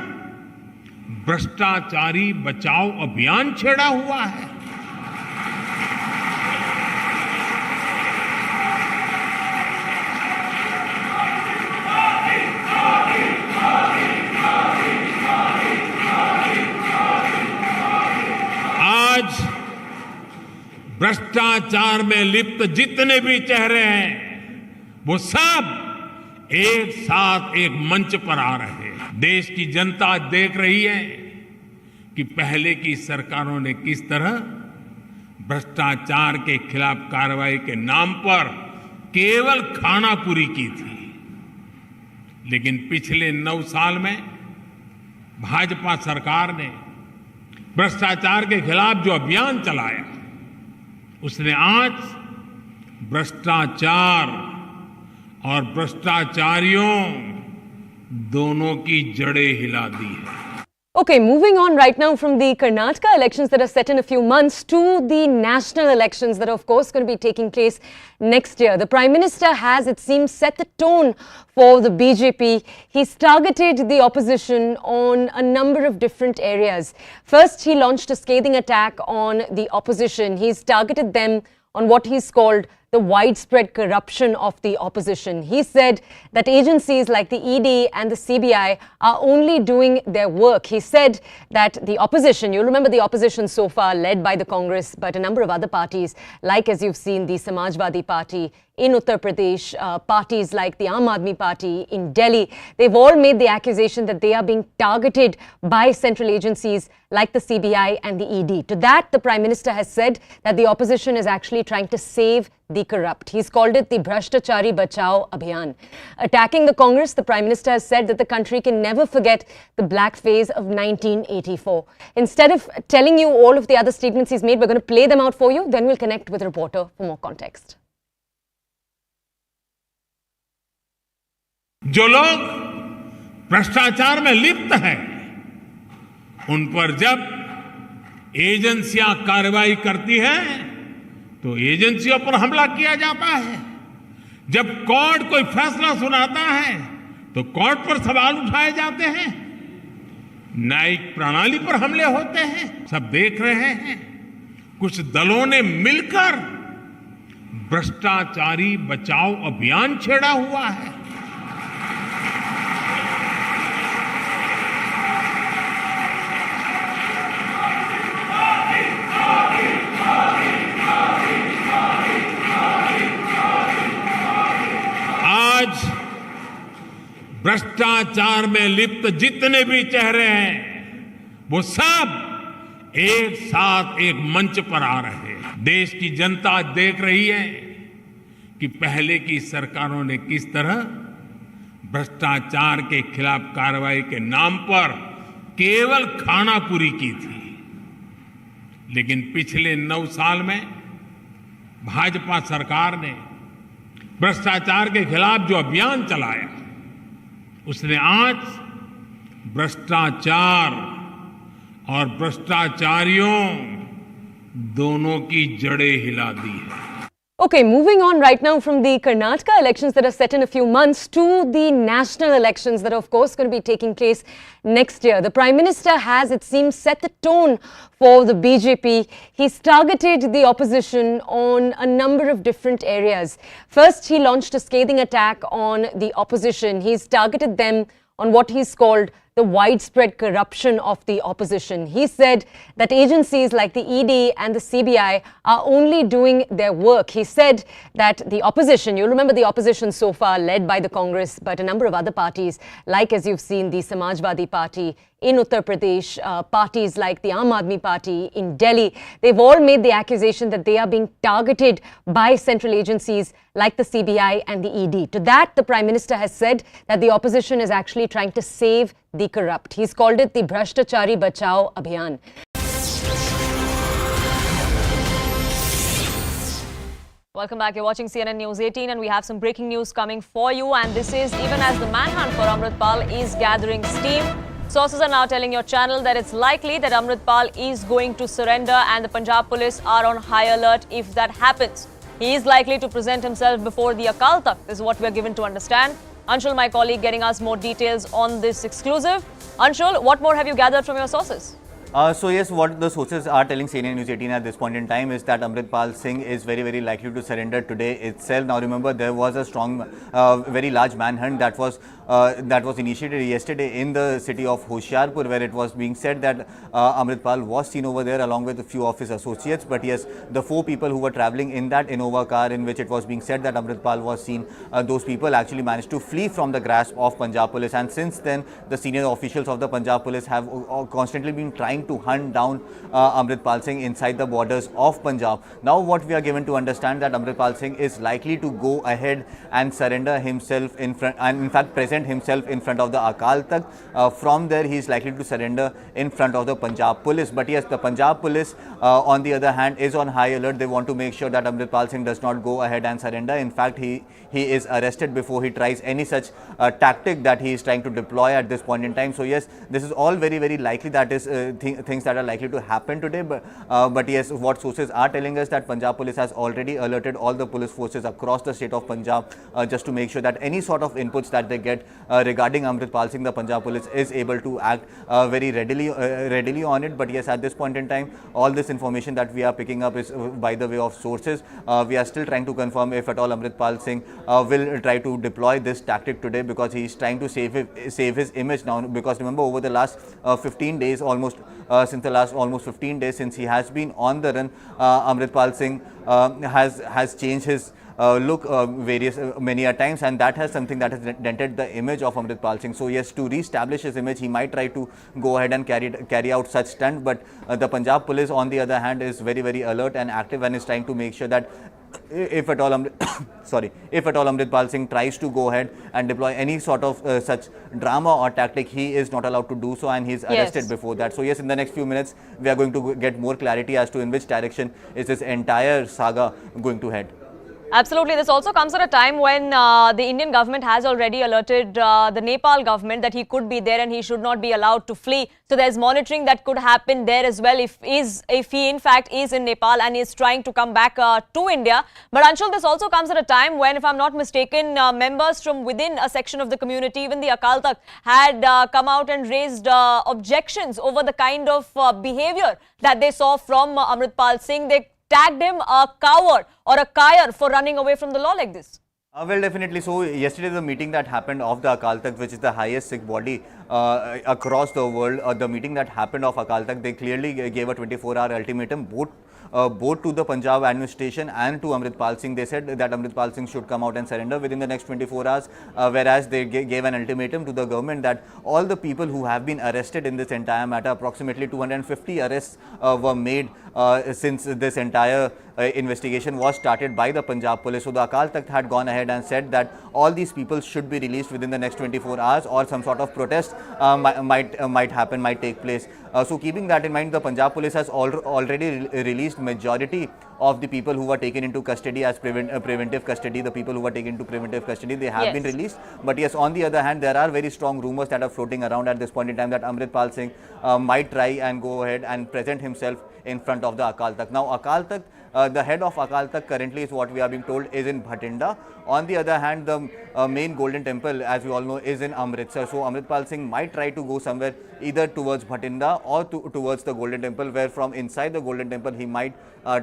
भ्रष्टाचारी बचाओ अभियान छेड़ा हुआ है। आज भ्रष्टाचार में लिप्त जितने भी चेहरे हैं वो सब एक साथ एक मंच पर आ रहे हैं। देश की जनता देख रही है कि पहले की सरकारों ने किस तरह भ्रष्टाचार के खिलाफ कार्रवाई के नाम पर केवल खानापुरी की थी, लेकिन पिछले 9 साल में भाजपा सरकार ने भ्रष्टाचार के खिलाफ जो अभियान चलाया उसने आज भ्रष्टाचार और भ्रष्टाचारियों दोनों की जड़ें हिला दी है। Okay, moving on right now from the Karnataka elections that are set in a few months to the national elections that are, of course, going to be taking place next year. The Prime Minister has, it seems, set the tone for the BJP. He's targeted the opposition on a number of different areas. First, he launched a scathing attack on the opposition. He's targeted them on what he's called the widespread corruption of the opposition. He said that agencies like the ED and the CBI are only doing their work. He said that the opposition, you remember the opposition so far led by the Congress, but a number of other parties, like as you've seen the Samajwadi Party in Uttar Pradesh, parties like the Aam Aadmi Party in Delhi, they've all made the accusation that they are being targeted by central agencies like the CBI and the ED. To that, the Prime Minister has said that the opposition is actually trying to save the corrupt. He's called it the Bhrashtachari Bachao Abhiyan. Attacking the Congress, the Prime Minister has said that the country can never forget the black phase of 1984. Instead of telling you all of the other statements he's made, we're going to play them out for you. Then we'll connect with a reporter for more context. जो लोग भ्रष्टाचार में लिप्त हैं, उन पर जब एजेंसियां कार्रवाई करती हैं, तो एजेंसियों पर हमला किया जाता है। जब कोर्ट कोई फैसला सुनाता है, तो कोर्ट पर सवाल उठाए जाते हैं। न्यायिक प्रणाली पर हमले होते हैं। सब देख रहे हैं। कुछ दलों ने मिलकर भ्रष्टाचारी बचाओ अभियान छेड़ा हुआ है। आज भ्रष्टाचार में लिप्त जितने भी चेहरे हैं वो सब एक साथ एक मंच पर आ रहे हैं। देश की जनता देख रही है कि पहले की सरकारों ने किस तरह भ्रष्टाचार के खिलाफ कार्रवाई के नाम पर केवल खानापुरी की थी, लेकिन पिछले 9 साल में भाजपा सरकार ने भ्रष्टाचार के खिलाफ जो अभियान चलाया उसने आज भ्रष्टाचार और भ्रष्टाचारियों दोनों की जड़ें हिला दी है। Okay, moving on right now from the Karnataka elections that are set in a few months to the national elections that are, of course, going to be taking place next year. The Prime Minister has, it seems, set the tone for the BJP. He's targeted the opposition on a number of different areas. First, he launched a scathing attack on the opposition. He's targeted them on what he's called the widespread corruption of the opposition. He said that agencies like the ED and the CBI are only doing their work. He said that the opposition, you remember the opposition so far led by the Congress, but a number of other parties, like as you've seen the Samajwadi Party in Uttar Pradesh, parties like the Aam Aadmi Party in Delhi, they've all made the accusation that they are being targeted by central agencies like the CBI and the ED. To that, the Prime Minister has said that the opposition is actually trying to save the corrupt. He's called it the Bhrashtachari Bachao Abhiyan. Welcome back. You're watching CNN News 18 and we have some breaking news coming for you. And this is even as the manhunt for Amritpal is gathering steam. Sources are now telling your channel that it's likely that Amritpal is going to surrender and the Punjab police are on high alert if that happens. He is likely to present himself before the Akal Takht. This is what we're given to understand. Anshul, my colleague, getting us more details on this exclusive. Anshul, what more have you gathered from your sources? So yes, what the sources are telling CNN News 18 at this point in time is that Amritpal Singh is very likely to surrender today itself. Now remember, there was a strong, very large manhunt that was initiated yesterday in the city of Hoshiarpur, where it was being said that Amritpal was seen over there along with a few of his associates. But yes, the 4 people who were travelling in that Innova car in which it was being said that Amritpal was seen, those people actually managed to flee from the grasp of Punjab police. And since then, the senior officials of the Punjab police have constantly been trying to hunt down Amritpal Singh inside the borders of Punjab. Now what we are given to understand that Amritpal Singh is likely to go ahead and surrender himself in front, and in fact present himself in front of the Akal Takht. From there he is likely to surrender in front of the Punjab police. But yes, the Punjab police on the other hand is on high alert. They want to make sure that Amritpal Singh does not go ahead and surrender. In fact, he is arrested before he tries any such tactic that he is trying to deploy at this point in time. So yes, this is all very likely. That is things that are likely to happen today. But yes, what sources are telling us that Punjab police has already alerted all the police forces across the state of Punjab just to make sure that any sort of inputs that they get regarding Amritpal Singh, the Punjab police is able to act very readily on it. But yes, at this point in time, all this information that we are picking up is by the way of sources. We are still trying to confirm if at all Amritpal Singh will try to deploy this tactic today, because he is trying to save his image now. Because remember, over the last 15 days, almost 15 days since he has been on the run, Amritpal Singh has changed his look many a times, and that has something that has dented the image of Amritpal Singh. So yes, to re-establish his image, he might try to go ahead and carry out such stunt. But the Punjab police on the other hand is very alert and active, and is trying to make sure that if at all Amritpal Singh tries to go ahead and deploy any sort of such drama or tactic, he is not allowed to do so, and he is arrested before that. So yes, in the next few minutes we are going to get more clarity as to in which direction is this entire saga going to head. Absolutely. This also comes at a time when the Indian government has already alerted the Nepal government that he could be there and he should not be allowed to flee. So there's monitoring that could happen there as well if he in fact is in Nepal and is trying to come back to India. But Anshul, this also comes at a time when, if I'm not mistaken, members from within a section of the community, even the Akal Takht, had come out and raised objections over the kind of behavior that they saw from Amritpal Singh. They tagged him a coward or a kayar for running away from the law like this. Well, definitely. So yesterday the meeting that happened of the Akal Takht, which is the highest Sikh body across the world, the meeting that happened of Akal Takht, they clearly gave a 24-hour ultimatum both to the Punjab administration and to Amritpal Singh. They said that Amritpal Singh should come out and surrender within the next 24 hours, whereas they gave an ultimatum to the government that all the people who have been arrested in this entire matter, approximately 250 arrests were made since this entire investigation was started by the Punjab police. So the Akal Takht had gone ahead and said that all these people should be released within the next 24 hours, or some sort of protest might take place. So keeping that in mind, the Punjab police has already released majority of the people who were taken into custody as preventive custody. The people who were taken into preventive custody, they have been released. But yes, on the other hand, there are very strong rumors that are floating around at this point in time that Amritpal Singh might try and go ahead and present himself in front of the Akal Takht. Now Akal Takht, the head of Akal Takht currently, is what we are being told, is in Bhatinda. On the other hand, the main golden temple, as we all know, is in Amritsar. So Amritpal Singh might try to go somewhere either towards Bhatinda or towards the golden temple, where from inside the golden temple he might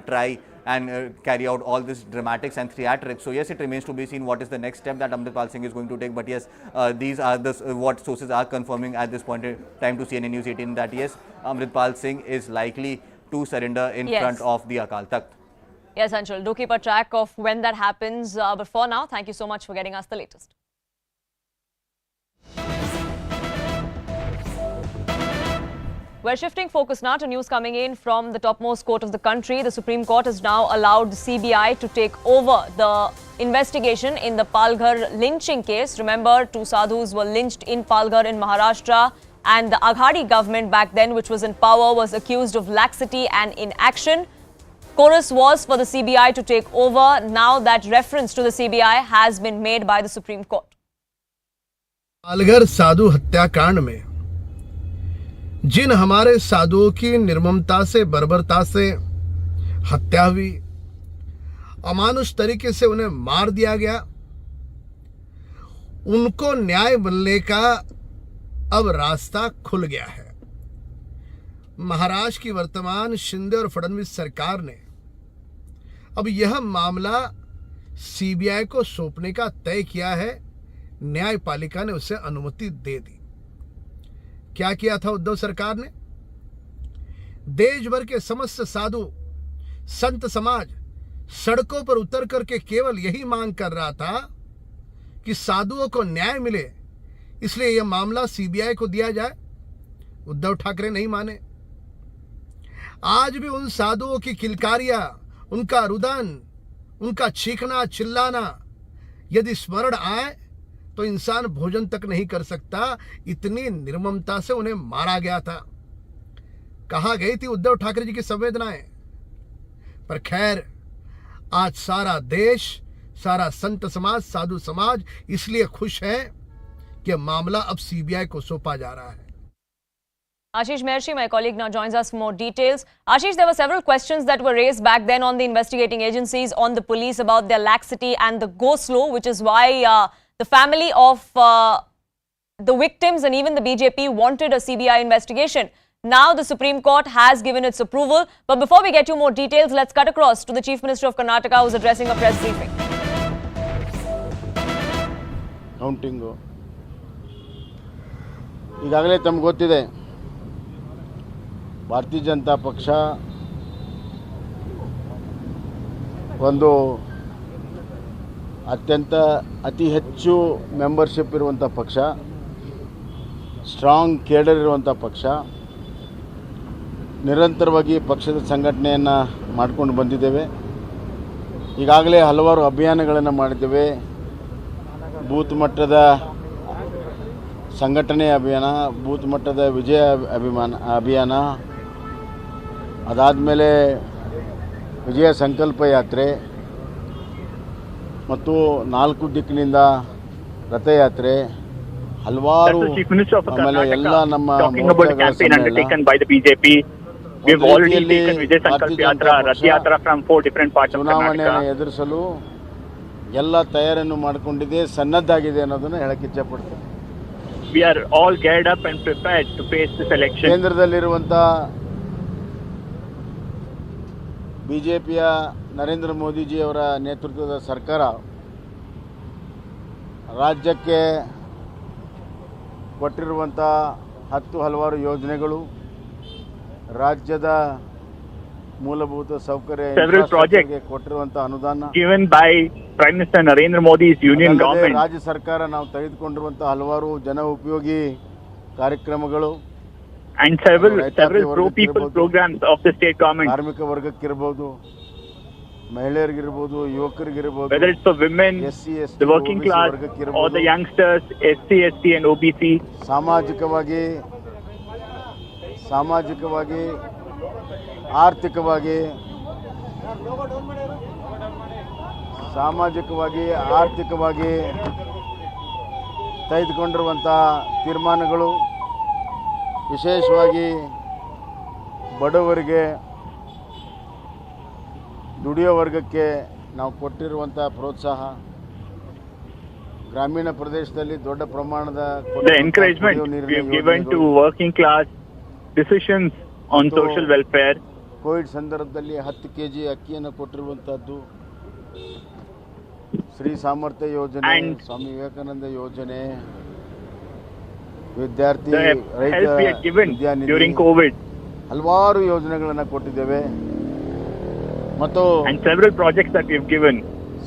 try and carry out all this dramatics and theatrics. So yes, it remains to be seen what is the next step that Amritpal Singh is going to take. But yes, these are the what sources are confirming at this point in time to CNN News 18 that yes, Amritpal Singh is likely to surrender in front of the Akal Takht. Yes, Anshul, do keep a track of when that happens. But for now, thank you so much for getting us the latest. We're shifting focus now to news coming in from the topmost court of the country. The Supreme Court has now allowed the CBI to take over the investigation in the Palghar lynching case. Remember, 2 sadhus were lynched in Palghar in Maharashtra, and the Aghadi government back then, which was in power, was accused of laxity and inaction. Chorus was for the CBI to take over. Now that reference to the CBI has been made by the Supreme Court. Palghar साधु हत्याकांड में जिन हमारे साधुओं की निर्ममता से, बर्बरता से हत्या हुई, अमानुष तरीके से उन्हें मार दिया गया, उनको न्याय मिलने का अब रास्ता खुल गया है। महाराष्ट्र की वर्तमान शिंदे और फडणवीस सरकार ने अब यह मामला सीबीआई को सौंपने का तय किया है। न्यायपालिका ने उसे अनुमति दे दी। क्या किया था उद्धव सरकार ने? देश भर के समस्त साधु संत समाज सड़कों पर उतर करके केवल यही मांग कर रहा था कि साधुओं को न्याय मिले, इसलिए यह मामला सीबीआई को दिया जाए। उद्धव ठाकरे नहीं माने। आज भी उन साधुओं की किलकारियां, उनका रुदन, उनका चीखना चिल्लाना यदि स्मरण आए तो इंसान भोजन तक नहीं कर सकता। इतनी निर्ममता से उन्हें मारा गया था। कहाँ गई थी उद्धव ठाकरे जी की संवेदनाएं? पर खैर, आज सारा देश, सारा संत समाज, साधु समाज इसलिए खुश है कि मामला अब सीबीआई को सौंपा जा रहा है। Ashish Maharshi, my colleague, now joins us for more details. Ashish, there were several questions that were raised back then on the investigating agencies, on the police about their laxity and the go slow, which is why the family of the victims and even the BJP wanted a CBI investigation. Now the Supreme Court has given its approval. But before we get you more details, let's cut across to the Chief Minister of Karnataka, who's addressing a press briefing. Counting. ಈಗಾಗಲೇ ತಮಗೆ ಗೊತ್ತಿದೆ, ಭಾರತೀಯ ಜನತಾ ಪಕ್ಷ ಒಂದು ಅತಿ ಹೆಚ್ಚು membership ಇರುವಂಥ ಪಕ್ಷ, ಸ್ಟ್ರಾಂಗ್ ಕೇಡರ್ ಇರುವಂಥ ಪಕ್ಷ, ನಿರಂತರವಾಗಿ ಪಕ್ಷದ ಸಂಘಟನೆಯನ್ನು ಮಾಡಿಕೊಂಡು ಬಂದಿದ್ದೇವೆ. ಈಗಾಗಲೇ ಹಲವಾರು ಅಭಿಯಾನಗಳನ್ನು ಮಾಡಿದ್ದೇವೆ. ಬೂತ್ ಮಟ್ಟದ ಸಂಘಟನೆ ಅಭಿಯಾನ, ಬೂತ್ ಮಟ್ಟದ ವಿಜಯ ಅಭಿಯಾನ, ಅದಾದಮೇಲೆ ವಿಜಯ ಸಂಕಲ್ಪ ಯಾತ್ರೆ ಮತ್ತು 4 ದಿಕ್ಕಿನಿಂದ ರಥಯಾತ್ರೆ, ಹಲವಾರು ಆಮೇಲೆ ಎಲ್ಲ ನಮ್ಮ ಚುನಾವಣೆಯನ್ನು ಎದುರಿಸಲು ಎಲ್ಲ ತಯಾರಿಯನ್ನು ಮಾಡಿಕೊಂಡಿದೆ, ಸನ್ನದ್ಧಾಗಿದೆ ಅನ್ನೋದನ್ನು ಹೇಳಕ್ಕೆ ಇಚ್ಛಪಡ್ತೀನಿ. We are all geared up and prepared to face this election. ಕೇಂದ್ರದಲ್ಲಿರುವಂಥ ಬಿಜೆಪಿಯ ನರೇಂದ್ರ ಮೋದಿಜಿಯವರ ನೇತೃತ್ವದ ಸರ್ಕಾರ ರಾಜ್ಯಕ್ಕೆ ಕೊಟ್ಟಿರುವಂಥ ಹಲವಾರು ಯೋಜನೆಗಳು, ರಾಜ್ಯದ ಮೂಲಭೂತ ಸೌಕರ್ಯ ಕೊಟ್ಟಿರುವಂಥ ಅನುದಾನ, given by Prime Minister Narendra Modi's union government, ರಾಜ್ಯ ಸರ್ಕಾರ ನಾವು ತೆಗೆದುಕೊಂಡಿರುವಂಥ ಹಲವಾರು ಜನ ಉಪಯೋಗಿ ಕಾರ್ಯಕ್ರಮಗಳು, and several pro people programs of the state government, ಕಾರ್ಮಿಕ ವರ್ಗಕ್ಕಿರಬಹುದು, ಮಹಿಳೆಯರಿಗಿರಬಹುದು, ಯುವಕರಿಗಿರಬಹುದು, whether it's for women, the working class or the youngsters, SC, ST and OBC. ಸಾಮಾಜಿಕವಾಗಿ ಆರ್ಥಿಕವಾಗಿ ತೆಗೆದುಕೊಂಡಿರುವಂಥ ತೀರ್ಮಾನಗಳು, ವಿಶೇಷವಾಗಿ ಬಡವರಿಗೆ, ದುಡಿಯೋ ವರ್ಗಕ್ಕೆ ನಾವು ಕೊಟ್ಟಿರುವಂಥ ಪ್ರೋತ್ಸಾಹ, ಗ್ರಾಮೀಣ ಪ್ರದೇಶದಲ್ಲಿ ದೊಡ್ಡ ಪ್ರಮಾಣದ the encouragement we have given to working class, decisions on social welfare, Covid ಸಂದರ್ಭದಲ್ಲಿ 10 kg ಅಕ್ಕಿಯನ್ನು ಕೊಟ್ಟಿರುವಂಥದ್ದು, ಶ್ರೀ ಸಾಮರ್ಥ್ಯ ಯೋಜನೆ, ಸ್ವಾಮಿ ವಿವೇಕಾನಂದ ಯೋಜನೆ, ವಿದ್ಯಾರ್ಥಿ ರೈತ ವಿದ್ಯಾನಿಧಿ, ಹಲವಾರು ಯೋಜನೆಗಳನ್ನು ಕೊಟ್ಟಿದ್ದೇವೆ. ಮತ್ತು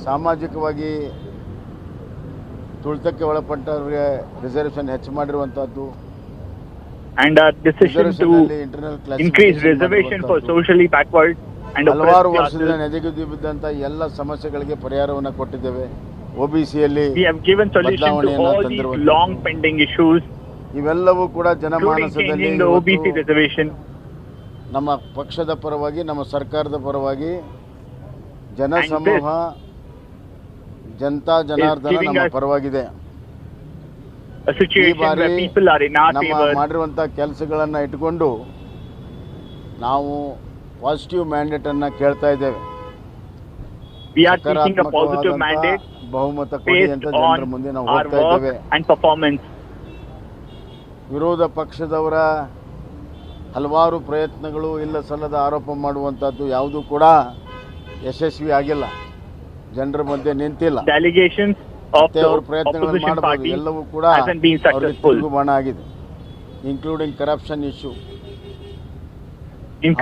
ಸಾಮಾಜಿಕವಾಗಿ ತುಳಿತಕ್ಕೆ ಒಳಪಟ್ಟವರಿಗೆ ರಿಸರ್ವೇಷನ್ ಹೆಚ್ಚು ಮಾಡಿರುವಂತಹದ್ದು, and our decision to increase reservation for socially backward and ಹಲವಾರು ವರ್ಷದಿಂದ ನೆಗೆದು ಬಿದ್ದಂತ ಎಲ್ಲ ಸಮಸ್ಯೆಗಳಿಗೆ ಪರಿಹಾರವನ್ನು ಕೊಟ್ಟಿದ್ದೇವೆ. OBCಯಲ್ಲಿ we have given solution to all these long pending issues. ಇವೆಲ್ಲವೂ ಕೂಡ ಜನಮಾನಸದಲ್ಲಿ OBC reservation ನಮ್ಮ ಪಕ್ಷದ ಪರವಾಗಿ, ನಮ್ಮ ಸರ್ಕಾರದ ಪರವಾಗಿ ಜನಸಮೂಹ, ಜನತಾ ಜನಾರ್ದನ ನಮ್ಮ ಪರವಾಗಿದೆ. ಈ ಬಾರಿ ನಮ್ಮ ಮಾಡಿರುವಂಥ ಕೆಲಸಗಳನ್ನು ಇಟ್ಕೊಂಡು ನಾವು ಪಾಸಿಟಿವ್ ಮ್ಯಾಂಡೇಟ್ ಅನ್ನ ಕೇಳ್ತಾ ಇದ್ದೇವೆ. ಬಹುಮತ ಕೊಡಿ ಅಂತ ಜನರ ಮುಂದೆ ನಾವು ಹೋಗ್ತಾ ಇದ್ದೇವೆ. ವಿರೋಧ ಪಕ್ಷದವರ ಹಲವಾರು ಪ್ರಯತ್ನಗಳು, ಇಲ್ಲ ಸಲ್ಲದ ಆರೋಪ ಮಾಡುವಂಥದ್ದು ಯಾವುದೂ ಕೂಡ ಯಶಸ್ವಿ ಆಗಿಲ್ಲ, ಜನರ ಮಧ್ಯೆ ನಿಂತಿಲ್ಲ. ಅವರ ಪ್ರಯತ್ನಗಳನ್ನು ಮಾಡಬಹುದು, ಎಲ್ಲವೂ ಕೂಡ ತಿರುಗುಬಾಣ ಆಗಿದೆ, ಇನ್ಕ್ಲೂಡಿಂಗ್ ಕರಪ್ಷನ್ ಇಶ್ಯೂ.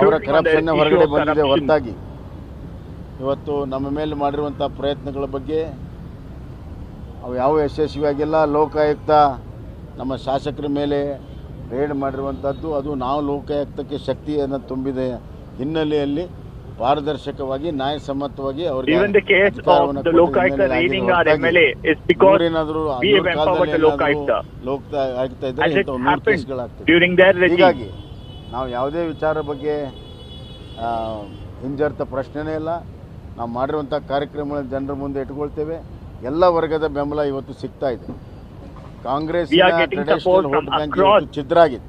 ಅವರ ಕರಪ್ಷನ್ ಹೊರಗಡೆ ಬಂದಿದೆ ಹೊರತಾಗಿ ಇವತ್ತು ನಮ್ಮ ಮೇಲೆ ಮಾಡಿರುವಂಥ ಪ್ರಯತ್ನಗಳ ಬಗ್ಗೆ ಅವು ಯಾವ ಯಶಸ್ವಿಯಾಗಿಲ್ಲ. ಲೋಕಾಯುಕ್ತ ನಮ್ಮ ಶಾಸಕರ ಮೇಲೆ ರೇಡ್ ಮಾಡಿರುವಂಥದ್ದು, ಅದು ನಾವು ಲೋಕಾಯುಕ್ತಕ್ಕೆ ಶಕ್ತಿಯನ್ನು ತುಂಬಿದ ಹಿನ್ನೆಲೆಯಲ್ಲಿ ಪಾರದರ್ಶಕವಾಗಿ, ನ್ಯಾಯಸಮ್ಮತವಾಗಿ ಅವರಿಗೆ ಹೀಗಾಗಿ ನಾವು ಯಾವುದೇ ವಿಚಾರ ಬಗ್ಗೆ ಹಿಂಜರಿತ ಪ್ರಶ್ನೆನೇ ಇಲ್ಲ. ನಾವು ಮಾಡಿರುವಂಥ ಕಾರ್ಯಕ್ರಮಗಳನ್ನು ಜನರ ಮುಂದೆ ಇಟ್ಕೊಳ್ತೇವೆ. ಎಲ್ಲ ವರ್ಗದ ಬೆಂಬಲ ಇವತ್ತು ಸಿಗ್ತಾ ಇದೆ. ಕಾಂಗ್ರೆಸ್ ಟ್ರೆಡಿಷನಲ್ ವೋಟ್ ಬ್ಯಾಂಕ್ ಛಿದ್ರ ಆಗಿದೆ,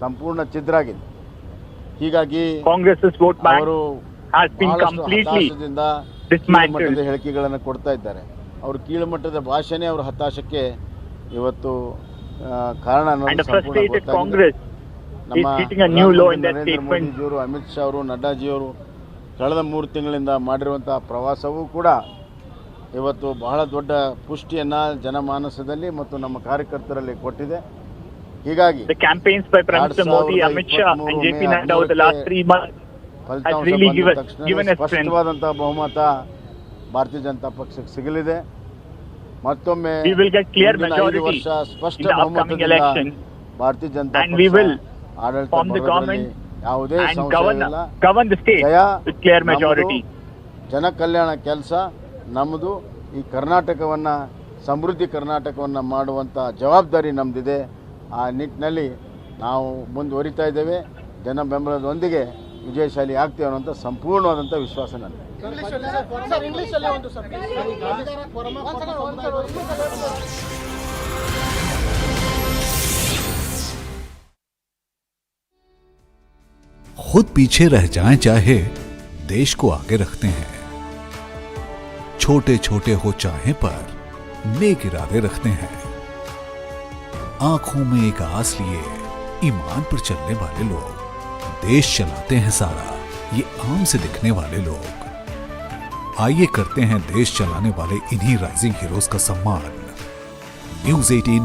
ಸಂಪೂರ್ಣ ಛಿದ್ರ ಆಗಿದೆ. ಹೀಗಾಗಿ ಅವರು ಹತಾಶದಿಂದ ಕೀಳುಮಟ್ಟದ ಹೇಳಿಕೆಗಳನ್ನು ಕೊಡ್ತಾ ಇದ್ದಾರೆ. ಅವರು ಕೀಳುಮಟ್ಟದ ಭಾಷೆನೇ ಅವರ ಹತಾಶಕ್ಕೆ ಇವತ್ತು ಕಾರಣ ಅನ್ನೋದು ಸಂಪೂರ್ಣ ಗೊತ್ತಾಗಿದೆ. ನಮ್ಮ ನರೇಂದ್ರ ಮೋದಿಜಿಯವರು, ಅಮಿತ್ ಶಾ ಅವರು, ನಡ್ಡಾಜಿಯವರು ಕಳೆದ 3 ತಿಂಗಳಿಂದ ಮಾಡಿರುವಂತಹ ಪ್ರವಾಸವೂ ಕೂಡ ಇವತ್ತು ಬಹಳ ದೊಡ್ಡ ಪುಷ್ಟಿಯನ್ನು ಜನಮಾನಸದಲ್ಲಿ ಮತ್ತು ನಮ್ಮ ಕಾರ್ಯಕರ್ತರಲ್ಲಿ ಕೊಟ್ಟಿದೆ. ಹೀಗಾಗಿ ಸ್ಪಷ್ಟವಾದಂತಹ ಬಹುಮತ ಭಾರತೀಯ ಜನತಾ ಪಕ್ಷಕ್ಕೆ ಸಿಗಲಿದೆ. ಮತ್ತೊಮ್ಮೆ 5 ವರ್ಷ ಸ್ಪಷ್ಟ ಬಹುಮತದಿಂದ ಭಾರತೀಯ ಜನತಾ ಪಕ್ಷ ಆಡಳಿತ ಬರೋದ್ರಲ್ಲಿ ಯಾವುದೇ ಸಂಶಯ ಇಲ್ಲ. ಜನ ಕಲ್ಯಾಣ ಕೆಲಸ ನಮ್ಮದು. ಈ ಕರ್ನಾಟಕವನ್ನು, ಸಮೃದ್ಧಿ ಕರ್ನಾಟಕವನ್ನು ಮಾಡುವಂಥ ಜವಾಬ್ದಾರಿ ನಮ್ಮದಿದೆ. ಆ ನಿಟ್ಟಿನಲ್ಲಿ ನಾವು ಮುಂದುವರಿತಾ ಇದ್ದೇವೆ. ಜನ ಬೆಂಬಲದೊಂದಿಗೆ ವಿಜಯಶಾಲಿ ಆಗ್ತೇವೆ ಅನ್ನೋಂಥ ಸಂಪೂರ್ಣವಾದಂಥ ವಿಶ್ವಾಸ ನನಗೆ. खुद पीछे रह जाएं चाहे, देश को आगे रखते हैं। छोटे छोटे हो चाहे पर नेक इरादे रखते हैं। आंखों में एक आस लिए ईमान पर चलने वाले लोग, देश चलाते हैं सारा ये आम से दिखने वाले लोग। आइए करते हैं देश चलाने वाले इन्हीं राइजिंग हीरोज का सम्मान। News 18